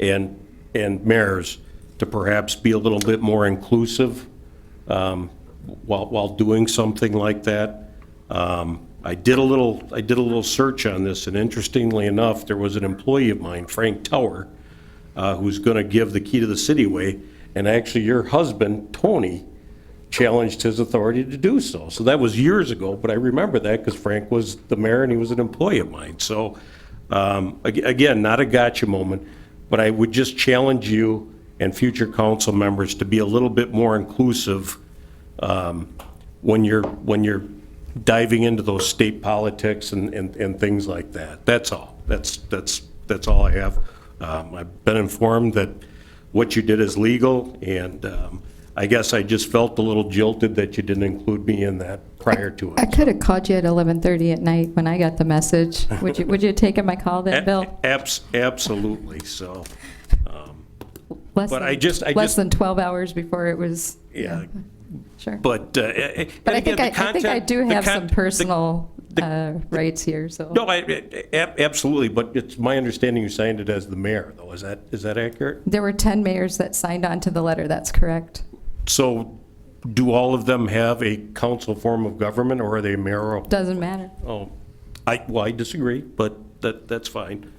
and mayors to perhaps be a little bit more inclusive while doing something like that. I did a little search on this, and interestingly enough, there was an employee of mine, Frank Tower, who's going to give the key to the city away, and actually your husband, Tony, challenged his authority to do so. So that was years ago, but I remember that because Frank was the mayor and he was an employee of mine. So again, not a gotcha moment, but I would just challenge you and future council members to be a little bit more inclusive when you're diving into those state politics and things like that. That's all. That's all I have. I've been informed that what you did is legal, and I guess I just felt a little jilted that you didn't include me in that prior to it. I could have called you at 11:30 at night when I got the message. Would you have taken my call then, Bill? Absolutely. So, Less but than, less than 12 hours before it was. Yeah. Sure. But I think I do have some personal rights here. So. No, absolutely. But it's my understanding you signed it as the mayor, though. Is that accurate? There were 10 mayors that signed on to the letter. That's correct. So, do all of them have a council form of government, or are they mayoral? Doesn't matter. Oh, I disagree, but that's fine.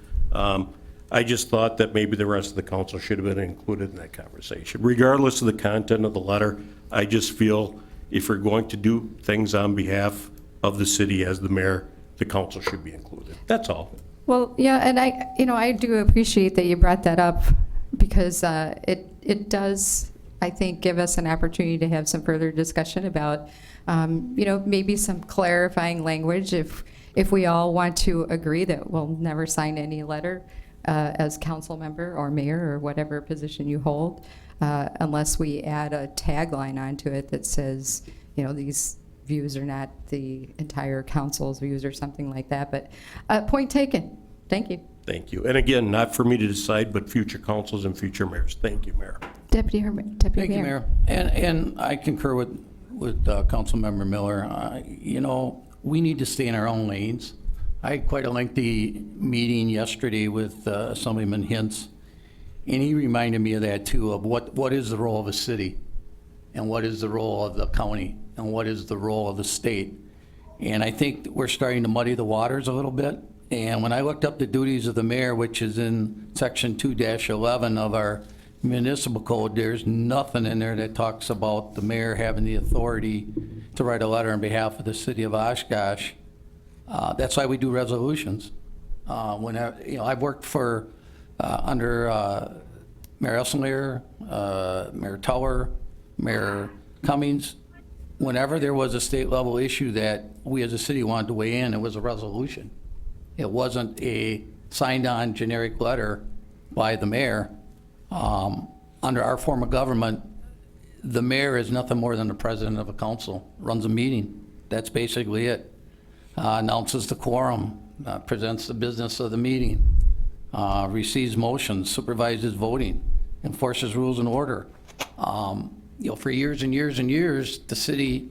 I just thought that maybe the rest of the council should have been included in that conversation. Regardless of the content of the letter, I just feel if you're going to do things on behalf of the city as the mayor, the council should be included. That's all. Well, yeah, and I do appreciate that you brought that up because it does, I think, give us an opportunity to have some further discussion about, maybe some clarifying language if we all want to agree that we'll never sign any letter as council member or mayor or whatever position you hold, unless we add a tagline onto it that says, these views are not the entire council's views or something like that. But point taken. Thank you. Thank you. And again, not for me to decide, but future councils and future mayors. Thank you, Mayor. Deputy Mayor. Thank you, Mayor. And I concur with Councilmember Miller. We need to stay in our own lanes. I had quite a lengthy meeting yesterday with Assemblyman Hintz, and he reminded me of that too, of what is the role of a city, and what is the role of the county, and what is the role of the state. And I think we're starting to muddy the waters a little bit. And when I looked up the duties of the mayor, which is in section 2-11 of our municipal code, there's nothing in there that talks about the mayor having the authority to write a letter on behalf of the city of Oshkosh. That's why we do resolutions. I've worked for under Mayor Essenlier, Mayor Tower, Mayor Cummings. Whenever there was a state level issue that we as a city wanted to weigh in, it was a resolution. It wasn't a signed on generic letter by the mayor. Under our form of government, the mayor is nothing more than the president of a council, runs a meeting. That's basically it. Announces the quorum, presents the business of the meeting, receives motions, supervises voting, enforces rules and order. For years and years and years, the city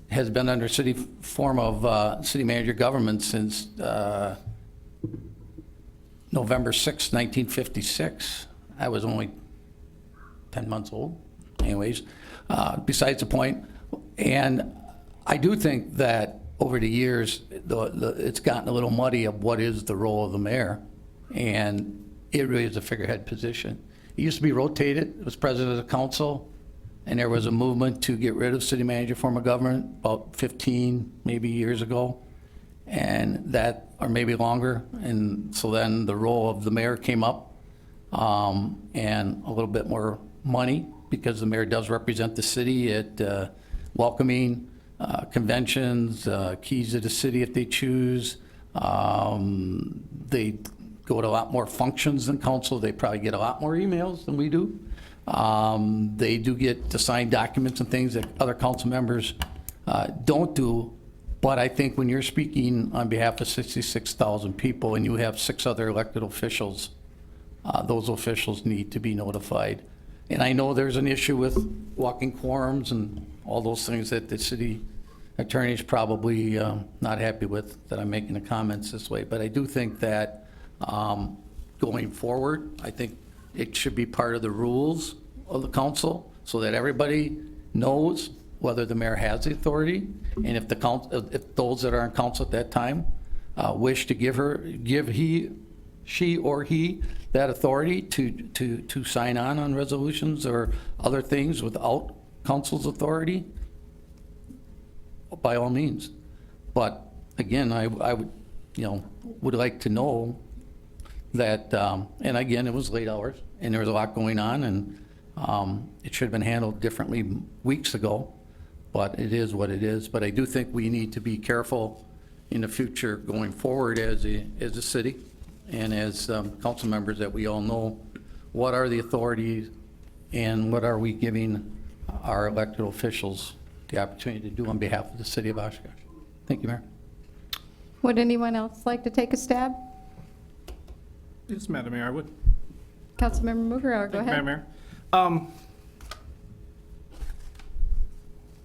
has been under city form of city manager government since November 6, 1956. I was only 10 months old. anyways, besides the point. And I do think that over the years, it's gotten a little muddy of what is the role of the mayor, and it really is a figurehead position. It used to be rotated. It was president of the council, and there was a movement to get rid of city manager form of government about 15 maybe years ago, and that, or maybe longer. And so then the role of the mayor came up, and a little bit more money, because the mayor does represent the city at welcoming conventions, keys to the city if they choose. They go to a lot more functions than council. They probably get a lot more emails than we do. They do get to sign documents and things that other council members don't do. But I think when you're speaking on behalf of 66,000 people and you have 6 other elected officials, those officials need to be notified. And I know there's an issue with walking quorums and all those things that the city attorney's probably not happy with, that I'm making the comments this way. But I do think that going forward, I think it should be part of the rules of the council so that everybody knows whether the mayor has the authority, and if if those that are in council at that time wish to give she or he that authority to sign on resolutions or other things without council's authority, by all means. But again, I would, would like to know that, and again, it was late hours and there was a lot going on, and it should have been handled differently weeks ago, but it is what it is. But I do think we need to be careful in the future going forward as a city and as council members, that we all know what are the authorities and what are we giving our elected officials the opportunity to do on behalf of the city of Oshkosh. Thank you, Mayor. Would anyone else like to take a stab? Yes, Madam Mayor, I would. Councilmember Mugarauer, go Thank you, ahead. Madam Mayor.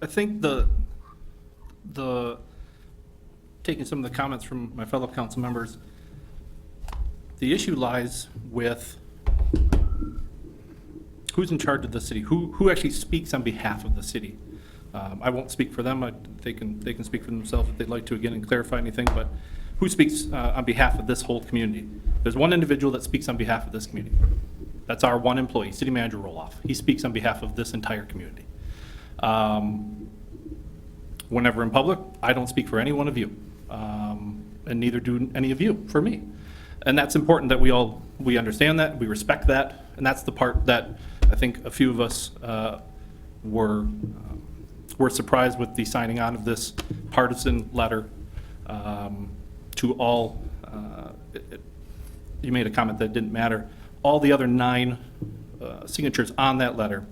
I think the taking some of the comments from my fellow council members, the issue lies with who's in charge of the city, who actually speaks on behalf of the city. I won't speak for them. They can speak for themselves if they'd like to again and clarify anything, but who speaks on behalf of this whole community? There's one individual that speaks on behalf of this community. That's our one employee, City Manager Roloff. He speaks on behalf of this entire community. Whenever in public, I don't speak for any one of you, and neither do any of you for me. And that's important that we understand that, we respect that, and that's the part that I think a few of us were surprised with the signing on of this partisan letter to all. You made a comment that it didn't matter. All the other 9 signatures on that letter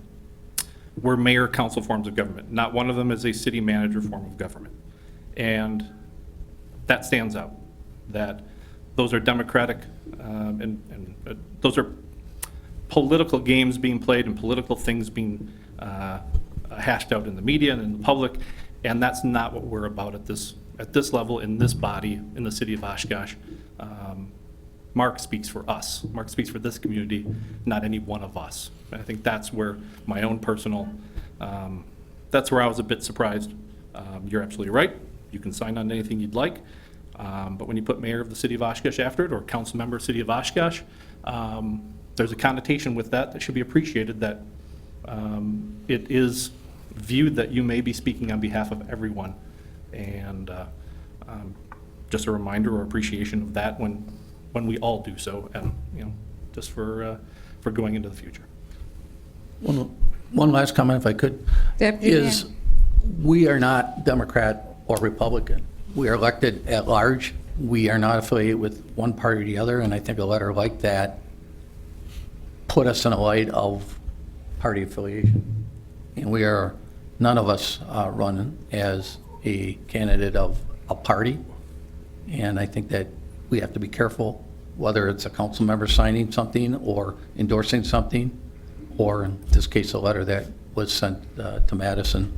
were mayor council forms of government. Not one of them is a city manager form of government. And that stands out, that those are democratic and those are political games being played and political things being hashed out in the media and in the public, and that's not what we're about at this level, in this body, in the city of Oshkosh. Mark speaks for us. Mark speaks for this community, not any one of us. And I think that's where my own personal, that's where I was a bit surprised. You're absolutely right. You can sign on anything you'd like, but when you put mayor of the city of Oshkosh after it, or council member of the city of Oshkosh, there's a connotation with that should be appreciated, that it is viewed that you may be speaking on behalf of everyone. And just a reminder or appreciation of that when we all do so, and just for going into the future. One last comment, if I could, is we are not Democrat or Republican. We are elected at large. We are not affiliated with one party or the other, and I think a letter like that put us in a light of party affiliation. And we are, none of us running as a candidate of a party. And I think that we have to be careful, whether it's a council member signing something or endorsing something, or in this case, a letter that was sent to Madison,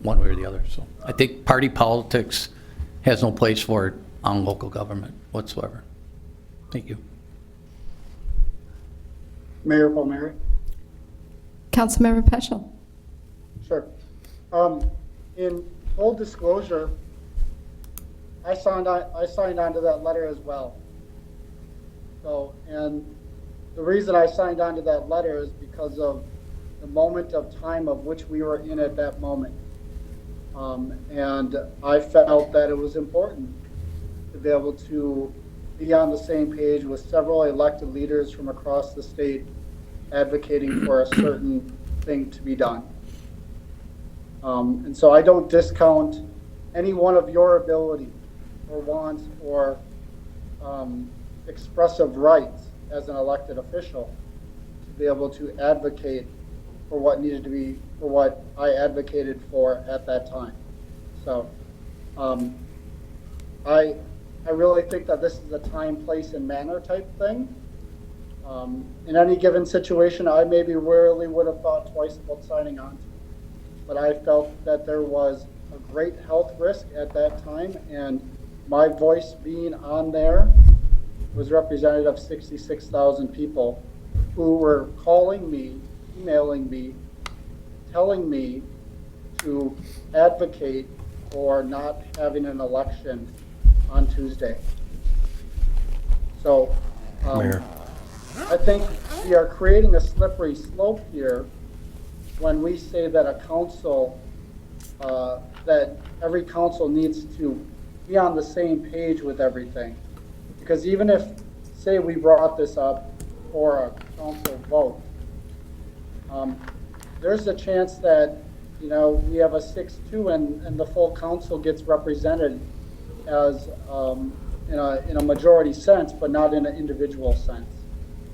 one way or the other. So I think party politics has no place for it on local government whatsoever. Thank you. Mayor Palmieri? Councilmember Peschel. Sure. In full disclosure, I signed on to that letter as well. So, and the reason I signed on to that letter is because of the moment of time of which we were in at that moment. And I felt that it was important to be able to be on the same page with several elected leaders from across the state advocating for a certain thing to be done. And so I don't discount any one of your ability or wants or expressive rights as an elected official to be able to advocate for what needed to be, for what I advocated for at that time. So I really think that this is a time, place, and manner type thing. In any given situation, I maybe rarely would have thought twice about signing on to it. But I felt that there was a great health risk at that time, and my voice being on there was representative of 66,000 people who were calling me, emailing me, telling me to advocate for not having an election on Tuesday. So Mayor. I think we are creating a slippery slope here when we say that a council, that every council needs to be on the same page with everything. Because even if, say we brought this up for a council vote, there's a chance that, you know, we have a 6-2 and the full council gets represented as in a majority sense, but not in an individual sense.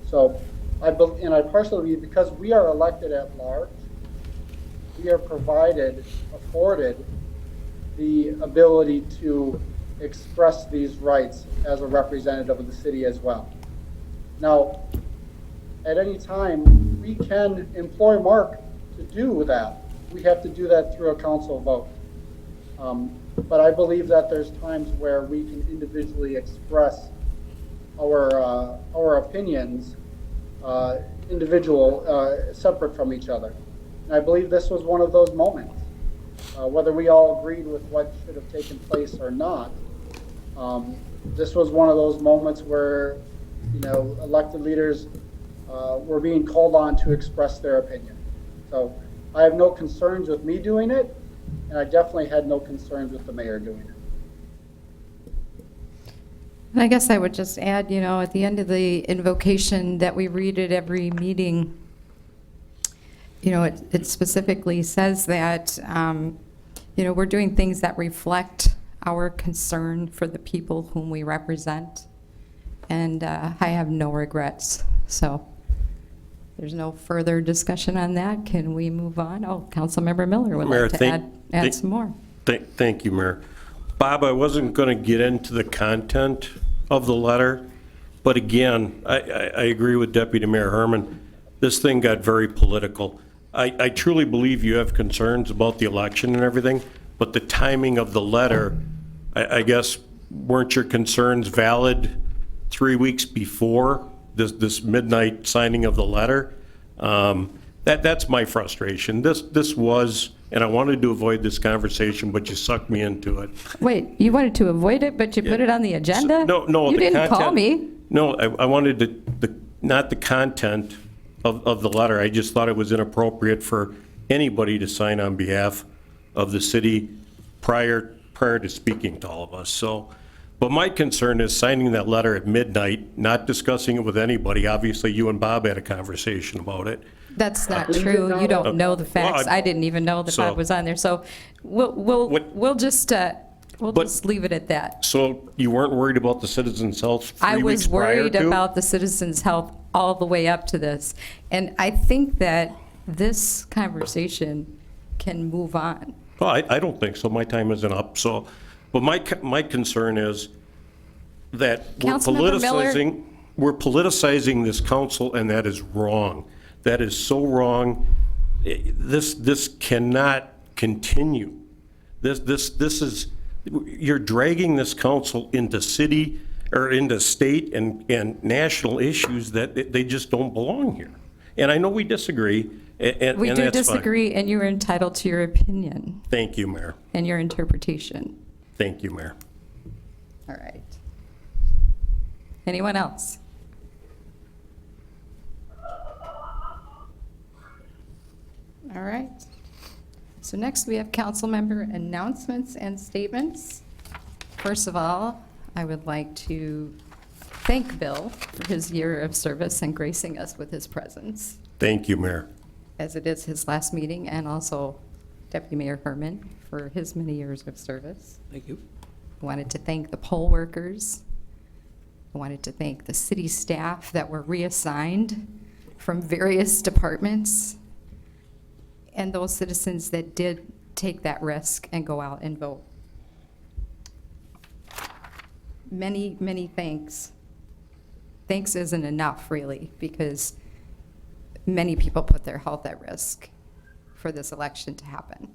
So I partially believe because we are elected at large, we are afforded the ability to express these rights as a representative of the city as well. Now, at any time, we can employ Mark to do that. We have to do that through a council vote. But I believe that there's times where we can individually express our opinions, separate from each other. And I believe this was one of those moments. Whether we all agreed with what should have taken place or not, this was one of those moments where, you know, elected leaders were being called on to express their opinion. So I have no concerns with me doing it, and I definitely had no concerns with the mayor doing it. And I guess I would just add, you know, at the end of the invocation that we read at every meeting, you know, it specifically says that, you know, we're doing things that reflect our concern for the people whom we represent. And I have no regrets. So there's no further discussion on that. Can we move on? Oh, Councilmember Miller would Mayor, like to add some more. Thank you, Mayor. Bob, I wasn't going to get into the content of the letter, but again, I agree with Deputy Mayor Herman. This thing got very political. I truly believe you have concerns about the election and everything, but the timing of the letter, I guess, weren't your concerns valid 3 weeks before this midnight signing of the letter? That's my frustration. This was, and I wanted to avoid this conversation, but you sucked me into it. Wait, you wanted to avoid it, but you put it on the agenda? No. You the didn't call content- me. No, I wanted not the content of the letter. I just thought it was inappropriate for anybody to sign on behalf of the city prior to speaking to all of us. So, but my concern is signing that letter at midnight, not discussing it with anybody. Obviously, you and Bob had a conversation about it. That's not true. You don't know the facts. I didn't even know that Bob was on there. So we'll just leave it at that. So you weren't worried about the citizens' health 3 I weeks was prior worried to? about the citizens' health all the way up to this. And I think that this conversation can move on. Well, I don't think so. My time isn't up. So, but my concern is that Councilmember Miller. we're politicizing this council, and that is wrong. That is so wrong. This cannot continue. This is, you're dragging this council into city or into state and national issues that they just don't belong here. And I know we disagree, and We and do that's fine. disagree, and you're entitled to your opinion Thank you, Mayor. and your interpretation. Thank you, Mayor. All right. Anyone else? All right. So next, we have council member announcements and statements. First of all, I would like to thank Bill for his year of service and gracing us with his presence, Thank you, Mayor. as it is his last meeting, and also Deputy Mayor Herman for his many years of service. Thank you. I wanted to thank the poll workers. I wanted to thank the city staff that were reassigned from various departments, and those citizens that did take that risk and go out and vote. Many, many thanks. Thanks isn't enough, really, because many people put their health at risk for this election to happen.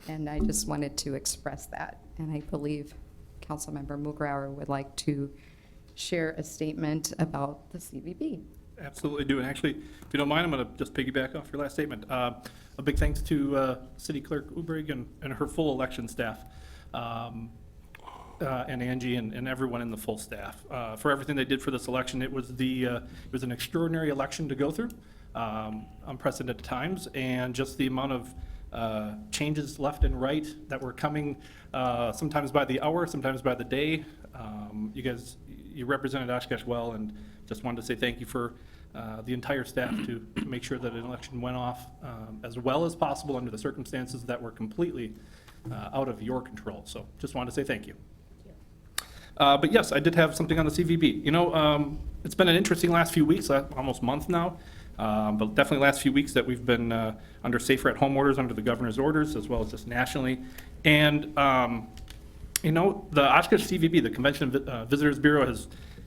And I just wanted to express that. And I believe Councilmember Mugrauer would like to share a statement about the CVB. Absolutely do. And actually, if you don't mind, I'm going to just piggyback off your last statement. A big thanks to City Clerk Ubrig and her full election staff, and Angie and everyone in the full staff for everything they did for this election. It was an extraordinary election to go through, unprecedented times, and just the amount of changes left and right that were coming, sometimes by the hour, sometimes by the day. You guys, you represented Oshkosh well, and just wanted to say thank you for the entire staff to make sure that an election went off as well as possible under the circumstances that were completely out of your control. So just wanted to say thank you. But yes, I did have something on the CVB. You know, it's been an interesting last few weeks, almost month now, but definitely last few weeks that we've been under safer at home orders, under the governor's orders, as well as just nationally. And, you know, the Oshkosh CVB, the Convention and Visitors Bureau,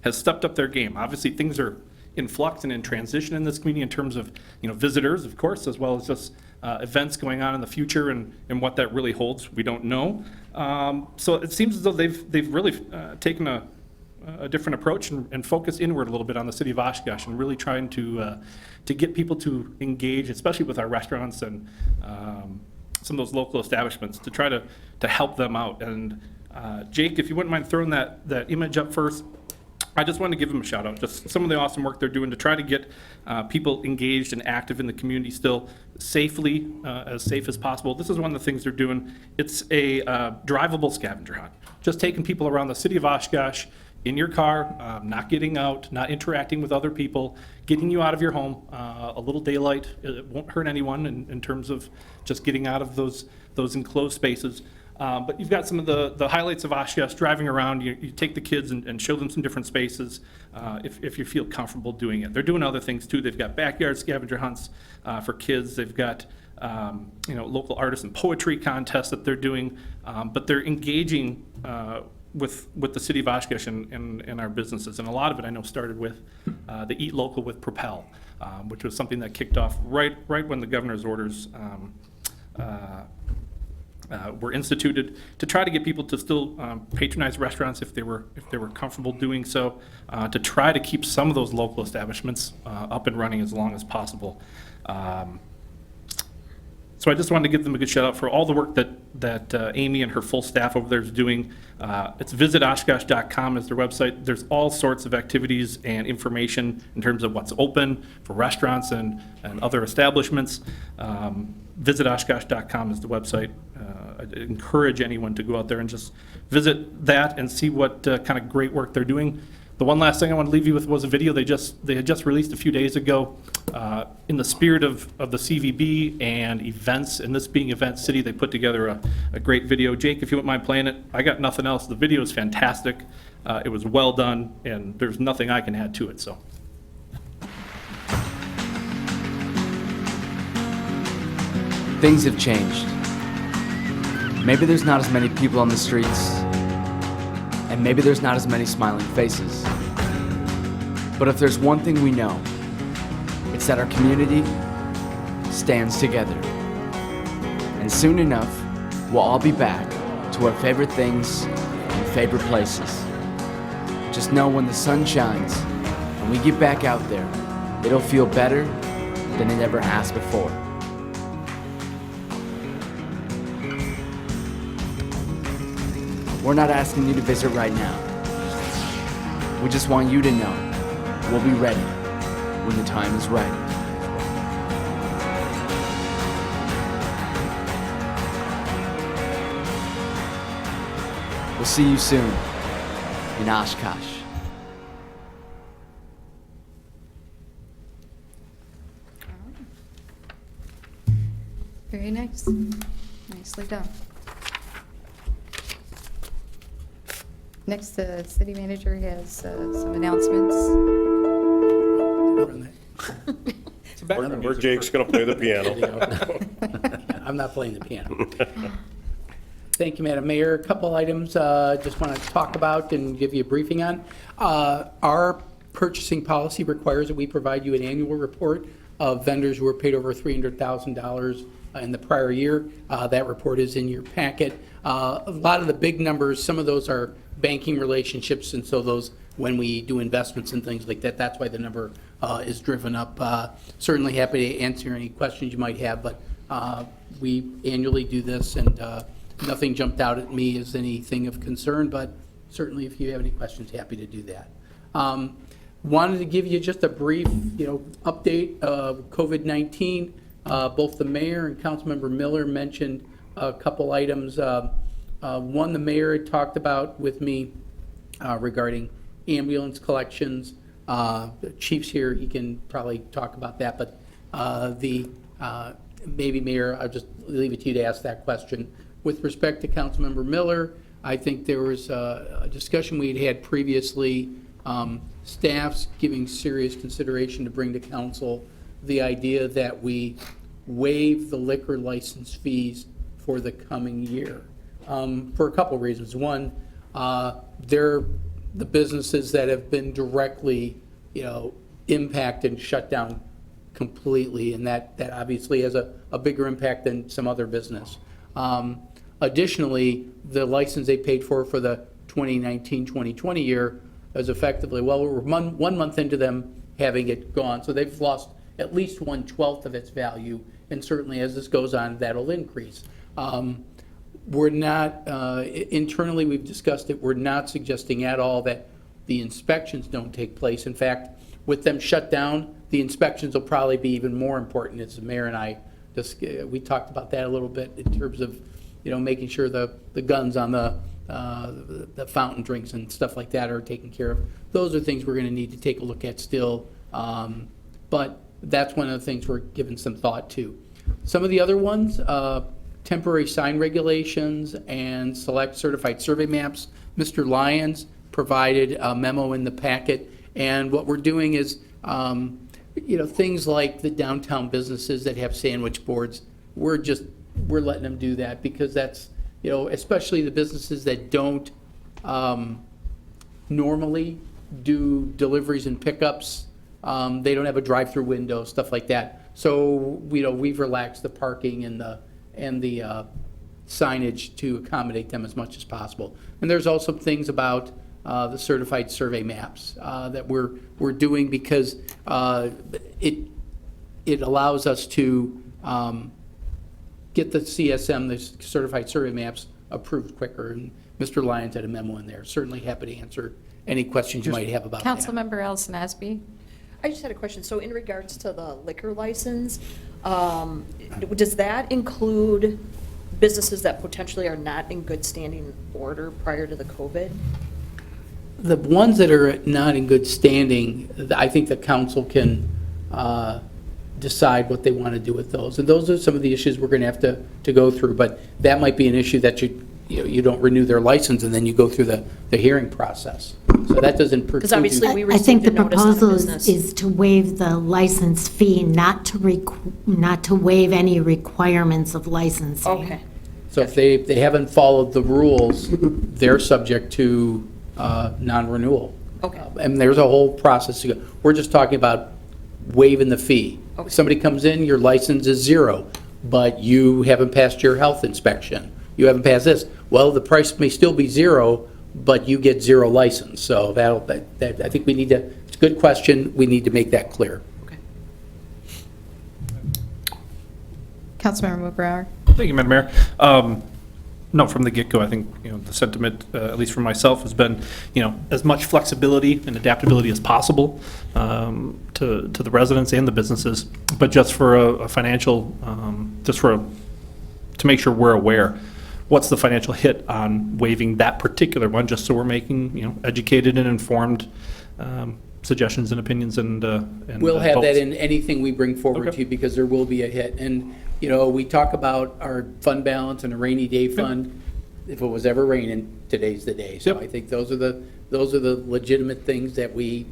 has stepped up their game. Obviously, things are in flux and in transition in this community in terms of, you know, visitors, of course, as well as just events going on in the future and what that really holds, we don't know. So it seems as though they've really taken a different approach and focused inward a little bit on the city of Oshkosh and really trying to get people to engage, especially with our restaurants and some of those local establishments, to try to help them out. And Jake, if you wouldn't mind throwing that image up first. I just wanted to give them a shout out, just some of the awesome work they're doing to try to get people engaged and active in the community still safely, as safe as possible. This is one of the things they're doing. It's a drivable scavenger hunt, just taking people around the city of Oshkosh in your car, not getting out, not interacting with other people, getting you out of your home, a little daylight. It won't hurt anyone in terms of just getting out of those enclosed spaces. But you've got some of the highlights of Oshkosh driving around. You take the kids and show them some different spaces if you feel comfortable doing it. They're doing other things too. They've got backyard scavenger hunts for kids. They've got you know, local artists and poetry contests that they're doing. But they're engaging with the city of Oshkosh and our businesses. And a lot of it I know started with the Eat Local with Propel, which was something that kicked off right when the governor's orders were instituted to try to get people to still patronize restaurants if they were comfortable doing so, to try to keep some of those local establishments up and running as long as possible. So I just wanted to give them a good shout out for all the work that Amy and her full staff over there is doing. It's visitoshkosh.com is their website. There's all sorts of activities and information in terms of what's open for restaurants and other establishments. Visitoshkosh.com is the website. I encourage anyone to go out there and just visit that and see what kind of great work they're doing. The one last thing I want to leave you with was a video they had just released a few days ago. In the spirit of the CVB and events, and this being Event City, they put together a great video. Jake, if you wouldn't mind playing it, I got nothing else. The video is fantastic. It was well done, and there's nothing I can add to it. So. Things have changed. Maybe there's not as many people on the streets, and maybe there's not as many smiling faces. But if there's one thing we know, it's that our community stands together. And soon enough, we'll all be back to our favorite things and favorite places. Just know when the sun shines and we get back out there, It'll feel better than it ever has before. We're not asking you to visit right now. We just want you to know we'll be ready when the time is right. We'll see you soon in Oshkosh. Very nice. Nicely done. Next, the city manager has some announcements. Where Jake's going to play the piano. I'm not playing the piano. Thank you, Madam Mayor. A couple items just want to talk about and give you a briefing on. Our purchasing policy requires that we provide you an annual report of vendors who were paid over $300,000 in the prior year. That report is in your packet. A lot of the big numbers, some of those are banking relationships, and so those, when we do investments and things like that, that's why the number is driven up. Certainly happy to answer any questions you might have, but we annually do this, and nothing jumped out at me as anything of concern, but certainly if you have any questions, happy to do that. Wanted to give you just a brief, update of COVID-19. Both the mayor and Councilmember Miller mentioned a couple items. One, the mayor had talked about with me regarding ambulance collections. The chief's here, he can probably talk about that, but maybe Mayor, I'll just leave it to you to ask that question. With respect to Councilmember Miller, I think there was a discussion we had previously, staff's giving serious consideration to bring to council the idea that we waive the liquor license fees for the coming year. For a couple reasons. One, they're the businesses that have been directly, impacted and shut down completely, and that obviously has a bigger impact than some other business. Additionally, the license they paid for the 2019-2020 year is effectively, well, we're 1 month into them having it gone, so they've lost at least 1/12 of its value, and certainly as this goes on, that'll increase. We're not, internally we've discussed it, we're not suggesting at all that the inspections don't take place. In fact, with them shut down, the inspections will probably be even more important, as the mayor and I we talked about that a little bit in terms of, making sure the guns on the fountain drinks and stuff like that are taken care of. Those are things we're going to need to take a look at still, but that's one of the things we're giving some thought to. Some of the other ones, temporary sign regulations and select certified survey maps. Mr. Lyons provided a memo in the packet, and what we're doing is, things like the downtown businesses that have sandwich boards, we're letting them do that because that's, especially the businesses that don't normally do deliveries and pickups. They don't have a drive-through window, stuff like that. So, we've relaxed the parking and the signage to accommodate them as much as possible. And there's also things about the certified survey maps that we're doing because it allows us to get the CSM, the certified survey maps, approved quicker. And Mr. Lyons had a memo in there. Certainly happy to answer any questions you might have about that. Councilmember Ellison Osby. I just had a question. So in regards to the liquor license, does that include businesses that potentially are not in good standing order prior to the COVID? The ones that are not in good standing, I think the council can decide what they want to do with those. And those are some of the issues we're going to have to go through. But that might be an issue that you don't renew their license and then you go through the hearing process. So that doesn't preclude. Because obviously we I think received the a notice on the proposal business. is to waive the license fee, not to waive any requirements of licensing. Okay. So if they haven't followed the rules, they're subject to non-renewal. Okay. And there's a whole process to go. We're just talking about waiving the fee. Okay. Somebody comes in, your license is $0, but you haven't passed your health inspection. You haven't passed this. Well, the price may still be $0, but you get 0 license. So I think we need to, it's a good question. We need to make that clear. Okay. Councilmember McBrower. Thank you, Madam Mayor. No, from the get-go, I think, the sentiment, at least for myself, has been, as much flexibility and adaptability as possible to the residents and the businesses, but just for a financial, to make sure we're aware, what's the financial hit on waiving that particular one, just so we're making, educated and informed suggestions and opinions and We'll have that votes. in anything we bring forward Okay. to you, because there will be a hit. And, we talk about our fund balance and a rainy day fund. If it was ever raining, today's the day. So Yep. I think those are the legitimate things that we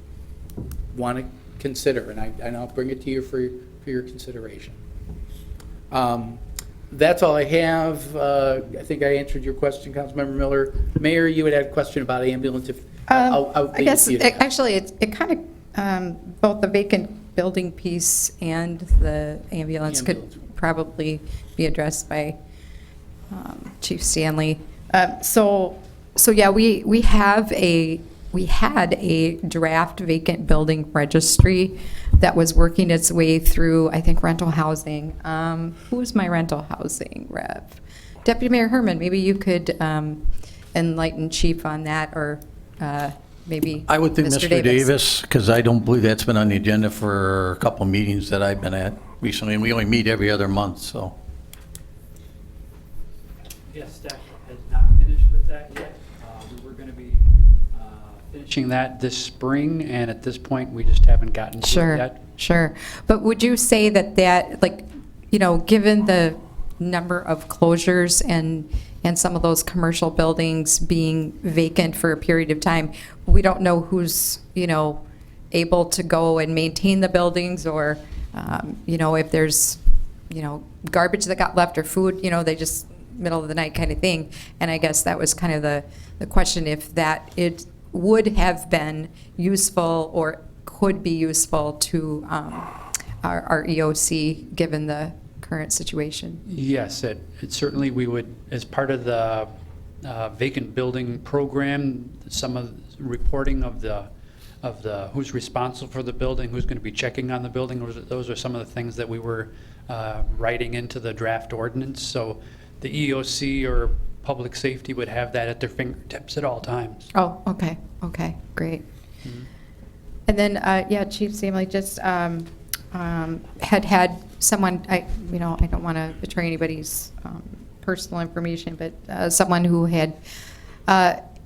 want to consider, and I'll bring it to you for your consideration. That's all I have. I think I answered your question, Councilmember Miller. Mayor, you had a question about ambulance. I guess, actually, it kind of, both the vacant building piece and the ambulance could probably be addressed by Chief Stanley. So yeah, we had a draft vacant building registry that was working its way through, I think, rental housing. Who's my rental housing rep? Deputy Mayor Herman, maybe you could enlighten Chief on that, or maybe I would think Mr. Davis, because I don't believe that's been on the agenda for a couple meetings that I've been at recently, and we only meet every other month, so. Yes, staff has not finished with that yet. We were going to be finishing that this spring, and at this point, we just haven't gotten to it yet. Sure. But would you say that, like, given the number of closures and some of those commercial buildings being vacant for a period of time, we don't know who's, able to go and maintain the buildings, or, if there's, garbage that got left or food, they just middle of the night kind of thing. And I guess that was kind of the question, if that it would have been useful or could be useful to our EOC, given the current situation. Yes, it certainly, we would, as part of the vacant building program, some of the reporting of the who's responsible for the building, who's going to be checking on the building, those are some of the things that we were writing into the draft ordinance. So the EOC or public safety would have that at their fingertips at all times. Oh, okay, great. And then, yeah, Chief Samley just had someone, I don't want to betray anybody's personal information, but someone who had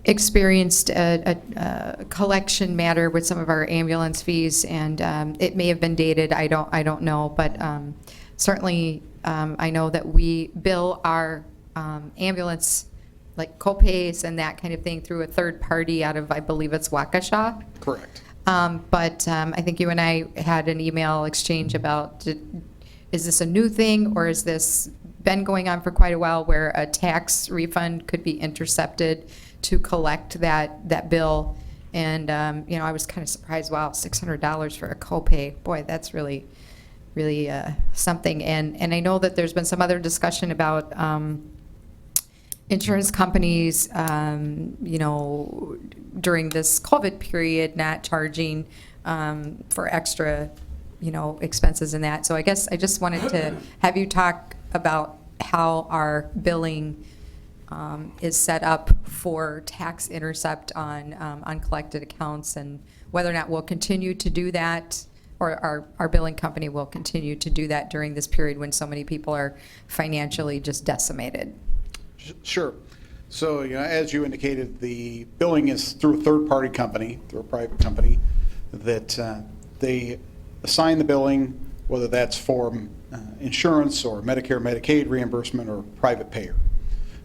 experienced a collection matter with some of our ambulance fees, and it may have been dated, I don't know, but certainly I know that we bill our ambulance, like co-pays and that kind of thing, through a third party out of, I believe it's Waukesha. Correct. But I think you and I had an email exchange about, is this a new thing, or is this been going on for quite a while, where a tax refund could be intercepted to collect that bill? And I was kind of surprised. Wow, $600 for a copay. Boy, that's really something. And I know that there's been some other discussion about insurance companies, during this COVID period, not charging for extra, expenses in that. So I guess I just wanted to have you talk about how our billing is set up for tax intercept on uncollected accounts, and whether or not we'll continue to do that, or our billing company will continue to do that during this period when so many people are financially just decimated. Sure. So, as you indicated, the billing is through a third-party company, through a private company, that they assign the billing, whether that's for insurance or Medicare, Medicaid reimbursement, or private payer.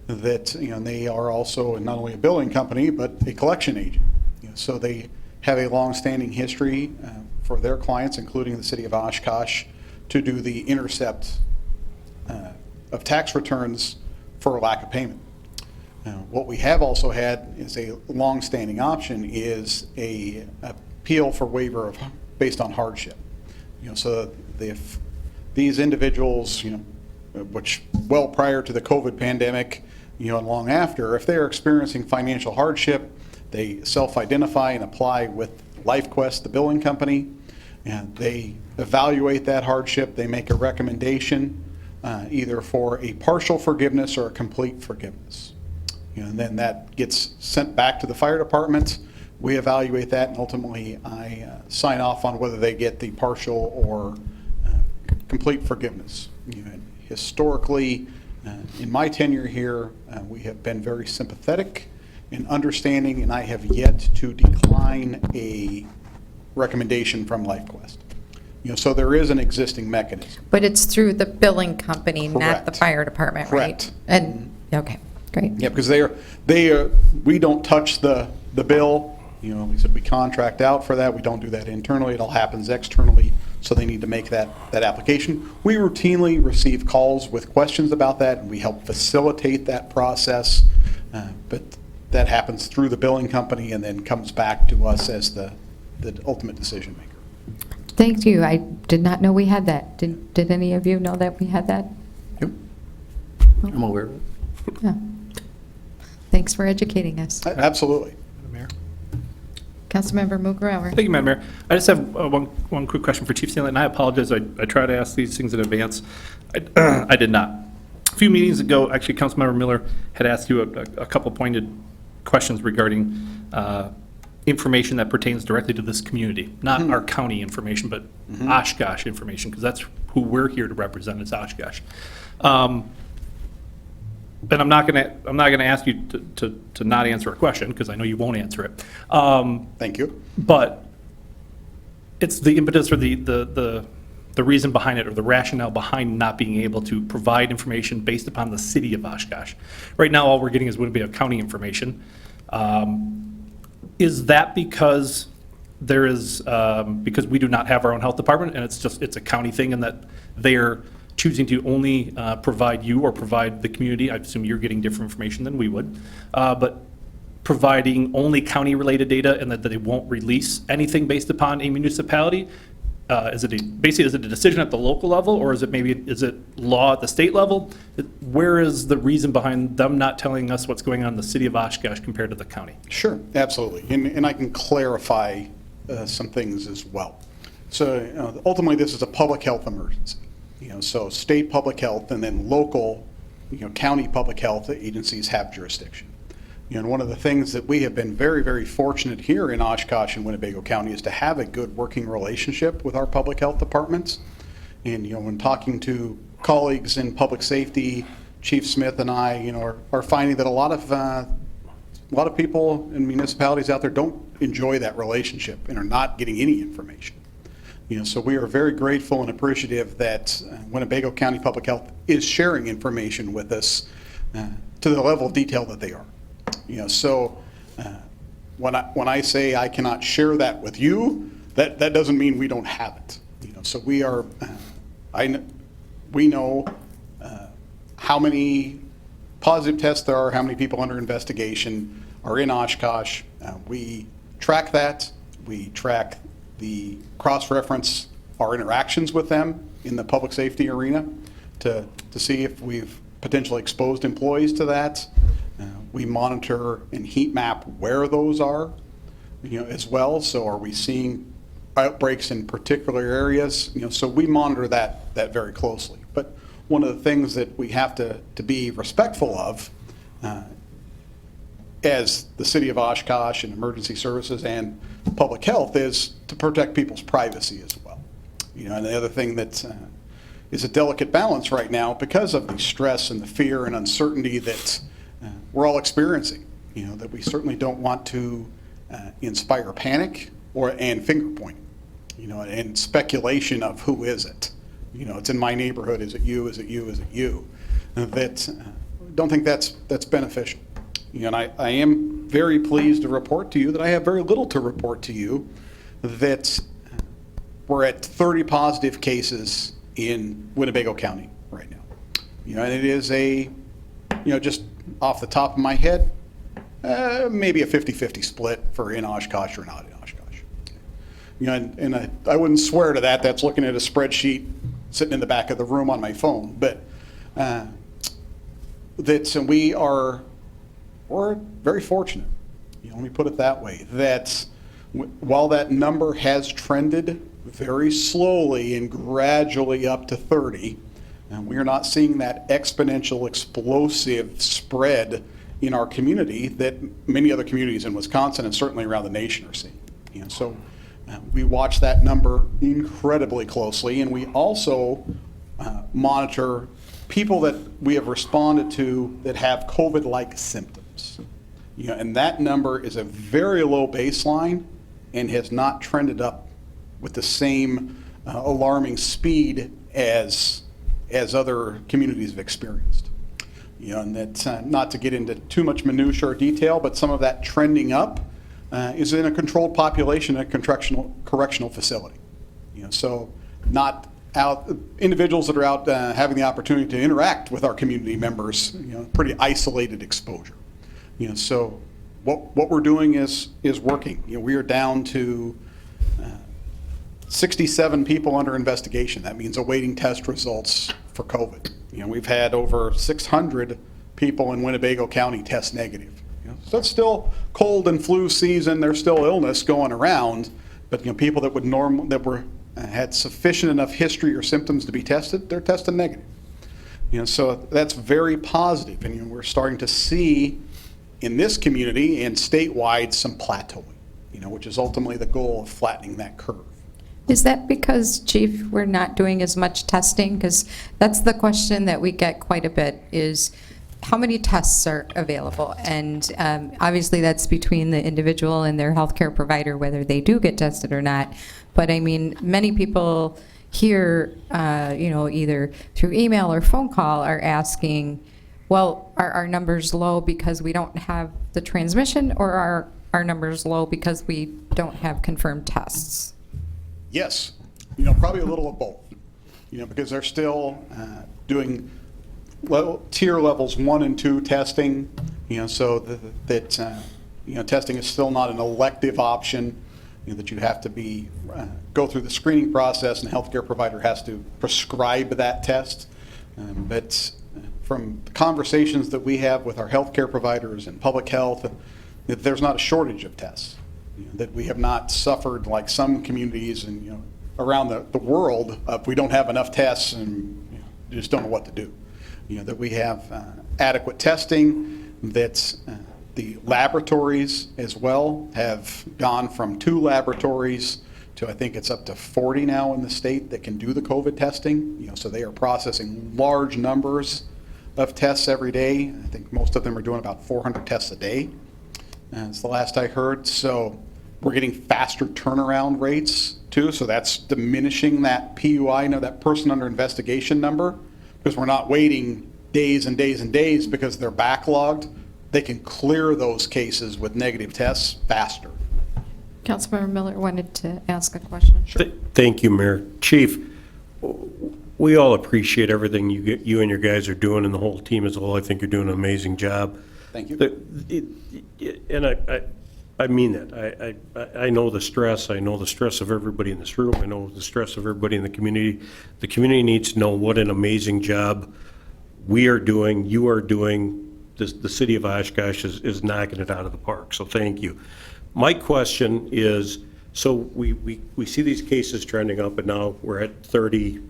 That, they are also not only a billing company, but a collection agent. So they have a long-standing history for their clients, including the city of Oshkosh, to do the intercept of tax returns for a lack of payment. What we have also had is a long-standing option is a appeal for waiver of based on hardship. So if these individuals, which well prior to the COVID pandemic, and long after, if they're experiencing financial hardship, they self-identify and apply with LifeQuest, the billing company, and they evaluate that hardship. They make a recommendation either for a partial forgiveness or a complete forgiveness. And then that gets sent back to the fire department. We evaluate that, and ultimately I sign off on whether they get the partial or complete forgiveness. Historically, in my tenure here, we have been very sympathetic and understanding, and I have yet to decline a recommendation from LifeQuest. So there is an existing mechanism. But it's through the billing company, not the Correct. fire department, right? Correct. And, okay, great. Yeah, because we don't touch the bill. We said we contract out for that. We don't do that internally. It all happens externally, so they need to make that application. We routinely receive calls with questions about that, and we help facilitate that process. But that happens through the billing company and then comes back to us as the ultimate decision maker. Thank you. I did not know we had that. Did any of you know that we had that? Yep. I'm aware of it. Yeah. Thanks for educating us. Absolutely. Mayor. Councilmember Mugrower. Thank you, Madam Mayor. I just have one quick question for Chief Stanley, and I apologize. I try to ask these things in advance. I did not. A few meetings ago, actually, Councilmember Miller had asked you a couple pointed questions regarding information that pertains directly to this community, not our county information, but Oshkosh information, because that's who we're here to represent, is Oshkosh. And I'm not gonna ask you to not answer a question, because I know you won't answer it. Thank you. But it's the impetus or the reason behind it, or the rationale behind not being able to provide information based upon the city of Oshkosh. Right now, all we're getting is Winnebago County information. Is that because there is, because we do not have our own health department, and it's a county thing, and that they're choosing to only provide you or provide the community? I assume you're getting different information than we would, but providing only county-related data, and that they won't release anything based upon a municipality? Is it a decision at the local level, or is it law at the state level? Where is the reason behind them not telling us what's going on in the city of Oshkosh compared to the county? Sure, absolutely. And I can clarify some things as well. So ultimately, this is a public health emergency. So state public health and then local, county public health agencies have jurisdiction. And one of the things that we have been very, very fortunate here in Oshkosh and Winnebago County is to have a good working relationship with our public health departments. And, when talking to colleagues in public safety, Chief Smith and I, are finding that a lot of people in municipalities out there don't enjoy that relationship and are not getting any information. So we are very grateful and appreciative that Winnebago County Public Health is sharing information with us to the level of detail that they are. So when I say I cannot share that with you, that doesn't mean we don't have it. So we are, we know how many positive tests there are, how many people under investigation are in Oshkosh. We track that. We track the cross-reference our interactions with them in the public safety arena to see if we've potentially exposed employees to that. We monitor and heat map where those are, as well. So are we seeing outbreaks in particular areas? So we monitor that very closely. But one of the things that we have to be respectful of as the city of Oshkosh and emergency services and public health is to protect people's privacy as well. And the other thing that is a delicate balance right now because of the stress and the fear and uncertainty that we're all experiencing, that we certainly don't want to inspire panic and finger pointing, and speculation of who is it. It's in my neighborhood. Is it you? Is it you? Is it you? That don't think that's beneficial. And I am very pleased to report to you that I have very little to report to you, that we're at 30 positive cases in Winnebago County right now. And it is just off the top of my head, maybe a 50-50 split for in Oshkosh or not in Oshkosh. And I wouldn't swear to that. That's looking at a spreadsheet sitting in the back of the room on my phone. But we're very fortunate. Let me put it that way. That while that number has trended very slowly and gradually up to 30, And we are not seeing that exponential, explosive spread in our community that many other communities in Wisconsin and certainly around the nation are seeing. So we watch that number incredibly closely, and we also monitor people that we have responded to that have COVID-like symptoms. And that number is a very low baseline and has not trended up with the same alarming speed as other communities have experienced. And that's not to get into too much minutia or detail, but some of that trending up is in a controlled population at a correctional facility. So not out individuals that are out having the opportunity to interact with our community members. Pretty isolated exposure. So what we're doing is working. We are down to 67 people under investigation. That means awaiting test results for COVID. We've had over 600 people in Winnebago County test negative. So it's still cold and flu season. There's still illness going around, but people that had sufficient enough history or symptoms to be tested, they're tested negative. So that's very positive, and we're starting to see in this community and statewide some plateauing, which is ultimately the goal of flattening that curve. Is that because, Chief, we're not doing as much testing? Because that's the question that we get quite a bit, is how many tests are available? And obviously that's between the individual and their healthcare provider, whether they do get tested or not. But I mean, many people here, either through email or phone call are asking, well, are our numbers low because we don't have the transmission, or are our numbers low because we don't have confirmed tests? Yes, probably a little of both, because they're still doing tier levels 1 and 2 testing, so that testing is still not an elective option, that you have to go through the screening process, and the healthcare provider has to prescribe that test. But from the conversations that we have with our healthcare providers and public health, that there's not a shortage of tests. That we have not suffered like some communities and around the world if we don't have enough tests and you just don't know what to do. That we have adequate testing, that the laboratories as well have gone from 2 laboratories to I think it's up to 40 now in the state that can do the COVID testing. So they are processing large numbers of tests every day. I think most of them are doing about 400 tests a day. That's the last I heard. So we're getting faster turnaround rates too. So that's diminishing that PUI, that person under investigation number, because we're not waiting days and days and days because they're backlogged. They can clear those cases with negative tests faster. Councilmember Miller wanted to ask a question. Sure. Thank you, Mayor. Chief, we all appreciate everything you and your guys are doing, and the whole team as a whole. I think you're doing an amazing job. Thank you. And I mean that. I know the stress. I know the stress of everybody in this room. I know the stress of everybody in the community. The community needs to know what an amazing job we are doing, you are doing. The city of Oshkosh is knocking it out of the park, so thank you. My question is, so we see these cases trending up, and now we're at 30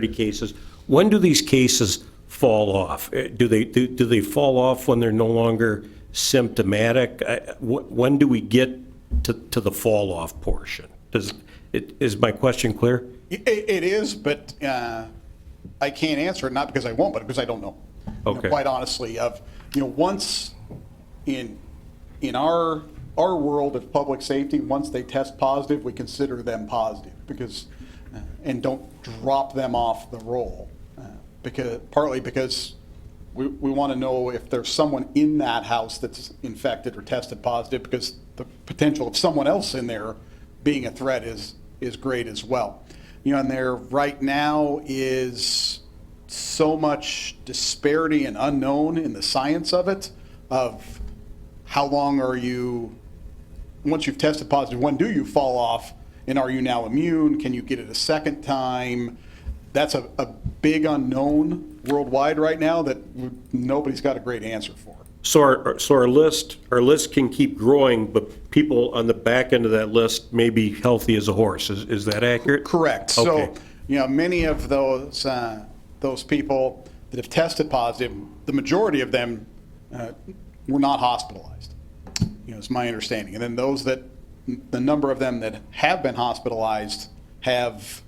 cases. When do these cases fall off? Do they fall off when they're no longer symptomatic? When do we get to the fall off portion? Is my question clear? It is, but I can't answer it, not because I won't, but because I don't know. Okay. Quite honestly, once in our world of public safety, once they test positive, we consider them positive because and don't drop them off the roll, partly because we want to know if there's someone in that house that's infected or tested positive, because the potential of someone else in there being a threat is great as well. And there right now is so much disparity and unknown in the science of it, of how long are you, once you've tested positive, when do you fall off, and are you now immune? Can you get it a second time? That's a big unknown worldwide right now that nobody's got a great answer for. So our list can keep growing, but people on the back end of that list may be healthy as a horse. Is that accurate? Correct. Okay. So, many of those those people that have tested positive, the majority of them were not hospitalized, is my understanding. And then those that, the number of them that have been hospitalized have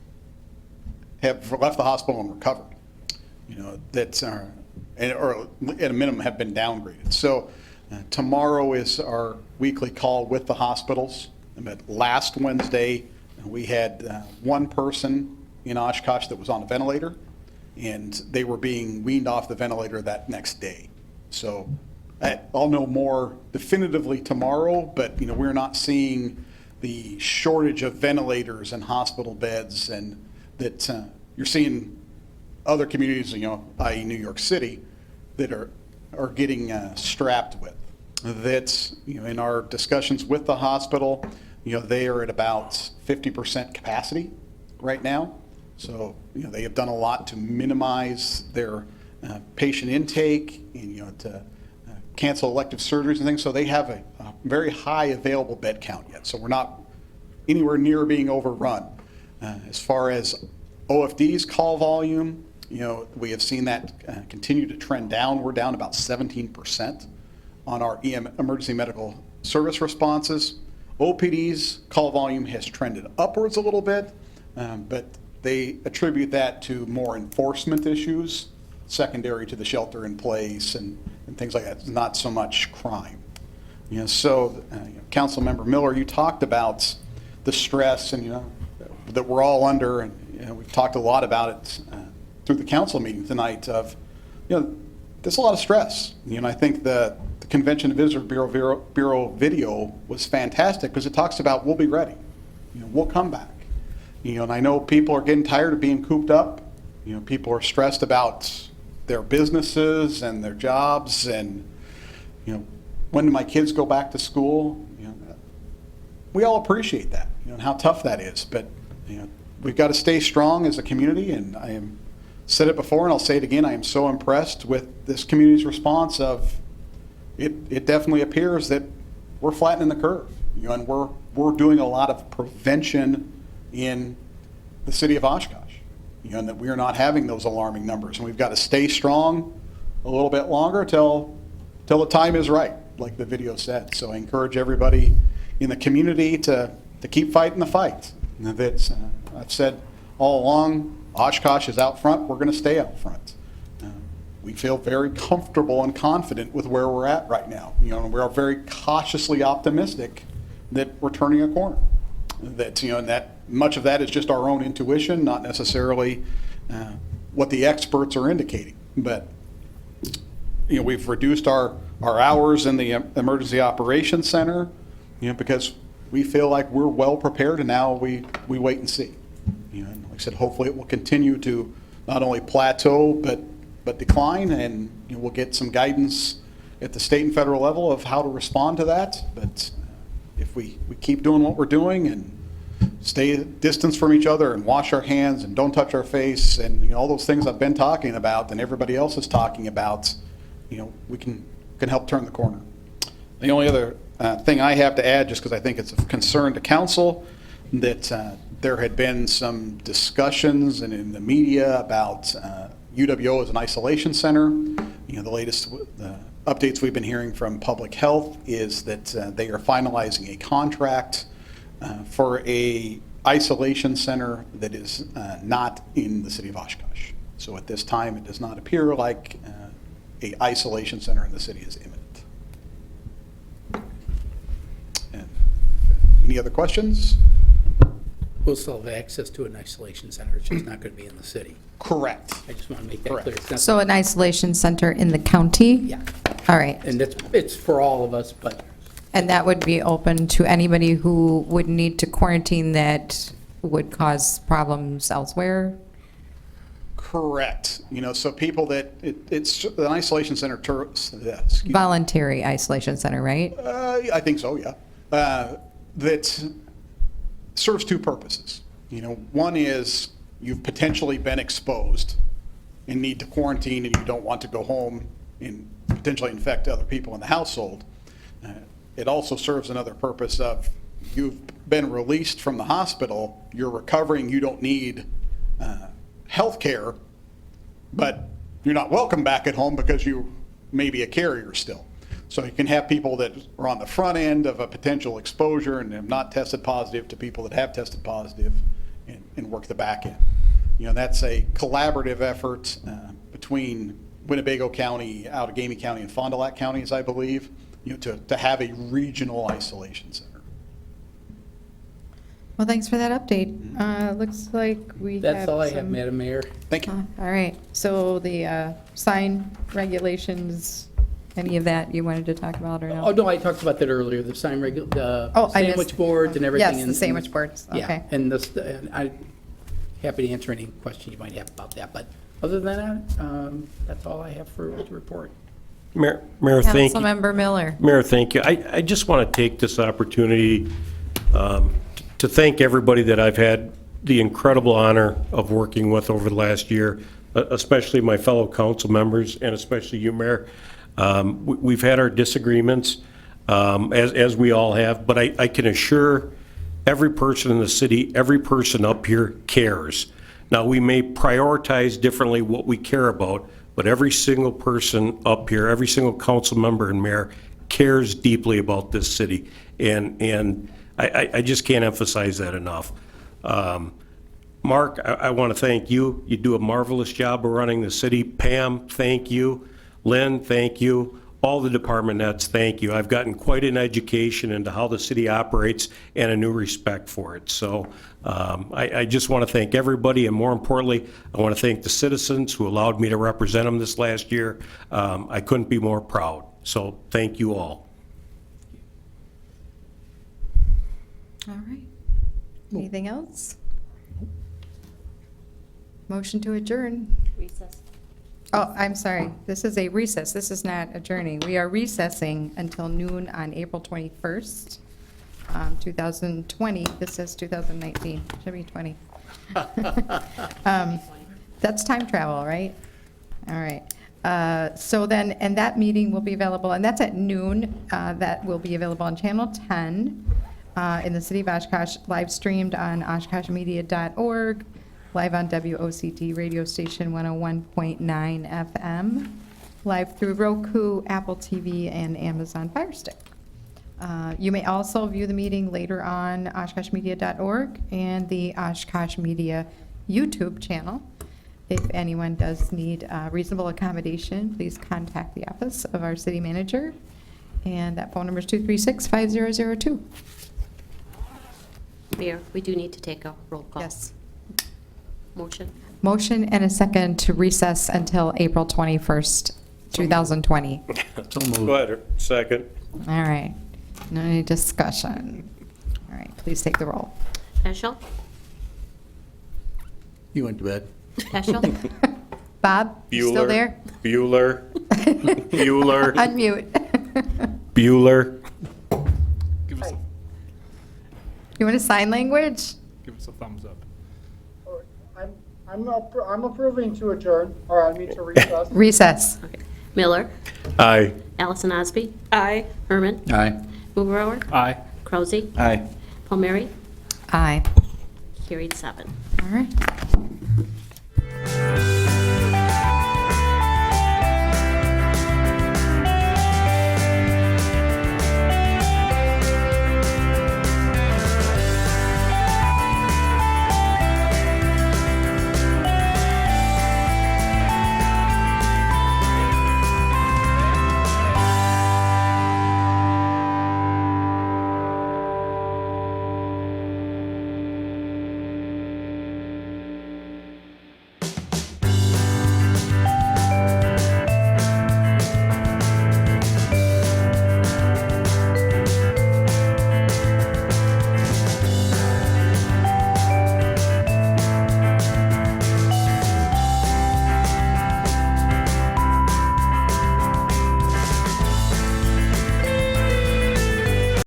left the hospital and recovered, that or at a minimum have been downgraded. So tomorrow is our weekly call with the hospitals. But last Wednesday, we had one person in Oshkosh that was on a ventilator, and they were being weaned off the ventilator that next day. So I'll know more definitively tomorrow, but we're not seeing the shortage of ventilators and hospital beds, and that you're seeing other communities, i.e. New York City, that are getting strapped with. That's, in our discussions with the hospital, they are at about 50% capacity right now. So, they have done a lot to minimize their patient intake and, to cancel elective surgeries and things. So they have a very high available bed count yet. So we're not anywhere near being overrun. As far as OFD's call volume, we have seen that continue to trend down. We're down about 17% on our emergency medical service responses. OPD's call volume has trended upwards a little bit, but they attribute that to more enforcement issues secondary to the shelter in place and things like that, not so much crime. So Councilmember Miller, you talked about the stress and that we're all under, and we've talked a lot about it through the council meeting tonight of, there's a lot of stress. I think the Convention and Visitor Bureau video was fantastic because it talks about we'll be ready. We'll come back. And I know people are getting tired of being cooped up. People are stressed about their businesses and their jobs and, when do my kids go back to school? We all appreciate that, and how tough that is. But, we've got to stay strong as a community, and I am said it before and I'll say it again, I am so impressed with this community's response of it definitely appears that we're flattening the curve, and we're doing a lot of prevention in the city of Oshkosh, and that we are not having those alarming numbers, and we've got to stay strong a little bit longer till the time is right, like the video said. So I encourage everybody in the community to keep fighting the fight. That's, I've said all along, Oshkosh is out front, we're going to stay out front. We feel very comfortable and confident with where we're at right now. And we are very cautiously optimistic that we're turning a corner. That, and that much of that is just our own intuition, not necessarily what the experts are indicating. But, we've reduced our hours in the Emergency Operations Center, because we feel like we're well prepared, and now we wait and see. And like I said, hopefully it will continue to not only plateau, but decline, and we'll get some guidance at the state and federal level of how to respond to that. But if we keep doing what we're doing and stay distance from each other and wash our hands and don't touch our face and all those things I've been talking about and everybody else is talking about, we can help turn the corner. The only other thing I have to add, just because I think it's of concern to council, that there had been some discussions and in the media about UWO as an isolation center. The latest updates we've been hearing from public health is that they are finalizing a contract for a isolation center that is not in the city of Oshkosh. So at this time, it does not appear like a isolation center in the city is imminent. And any other questions? We'll still have access to an isolation center, it's just not going to be in the city. Correct. I just want to make that clear. It's not- So an isolation center in the county? Yeah. All right. And it's for all of us, but And that would be open to anybody who would need to quarantine that would cause problems elsewhere? Correct. So people that, it's an isolation center, Voluntary isolation center, right? I think so, yeah. That serves two purposes. One is you've potentially been exposed and need to quarantine and you don't want to go home and potentially infect other people in the household. It also serves another purpose of you've been released from the hospital, you're recovering, you don't need health care, but you're not welcome back at home because you may be a carrier still. So you can have people that are on the front end of a potential exposure and have not tested positive to people that have tested positive and work the back end. You know, that's a collaborative effort between Winnebago County, Outagamie County, and Fond du Lac counties, I believe, you know, to have a regional isolation center. Well, thanks for that update. Looks like we have That's all I have, some- Madam Mayor. Thank you. All right, so the sign regulations, any of that you wanted to talk about or no? Oh, no, I talked about that earlier, the sign the Oh, I missed- sandwich boards and everything. Yes, the and- sandwich boards, Yeah, okay. and this, and I'm happy to answer any question you might have about that, but other than that, that's all I have for to report. Mayor, thank you. Councilmember Miller. Mayor, thank you. I just want to take this opportunity to thank everybody that I've had the incredible honor of working with over the last year, especially my fellow council members and especially you, Mayor. We've had our disagreements, as we all have, but I can assure every person in the city, every person up here cares. Now, we may prioritize differently what we care about, but every single person up here, every single council member and mayor cares deeply about this city. And I just can't emphasize that enough. Mark, I want to thank you. You do a marvelous job of running the city. Pam, thank you. Lynn, thank you. All the department heads, thank you. I've gotten quite an education into how the city operates and a new respect for it. So I just want to thank everybody, and more importantly, I want to thank the citizens who allowed me to represent them this last year. I couldn't be more proud. So thank you all. All right. Anything else? Motion to adjourn. Recess. Oh, I'm sorry. This is a recess. This is not adjourning. We are recessing until noon on April 21st, 2020. This says 2019. Should be 20. That's time travel, right? All right. So then, and that meeting will be available, and that's at noon. That will be available on Channel 10 in the city of Oshkosh, live streamed on oshkoshmedia.org. Live on WOCT radio station 101.9 FM, live through Roku, Apple TV, and Amazon Fire Stick. You may also view the meeting later on oshkoshmedia.org and the Oshkosh Media YouTube channel. If anyone does need reasonable accommodation, please contact the office of our city manager, and that phone number is 236-5002. Mayor, we do need to take a roll call. Yes. Motion. Motion and a second to recess until April 21st, 2020. Go ahead, second. All right. No any discussion. All right, please take the roll. Peschel. You went to bed. Peschel. Bob, you still there? Bueller. Bueller. Unmute. Bueller. Give us, You want a sign language? give us a thumbs up. I'm approving to adjourn, or I mean to recess. Recess. Okay. Miller. Aye. Allison Osby. Aye. Herman. Aye. Mugrower. Aye. Krause. Aye. Palmieri. Aye. Carried 7. All right.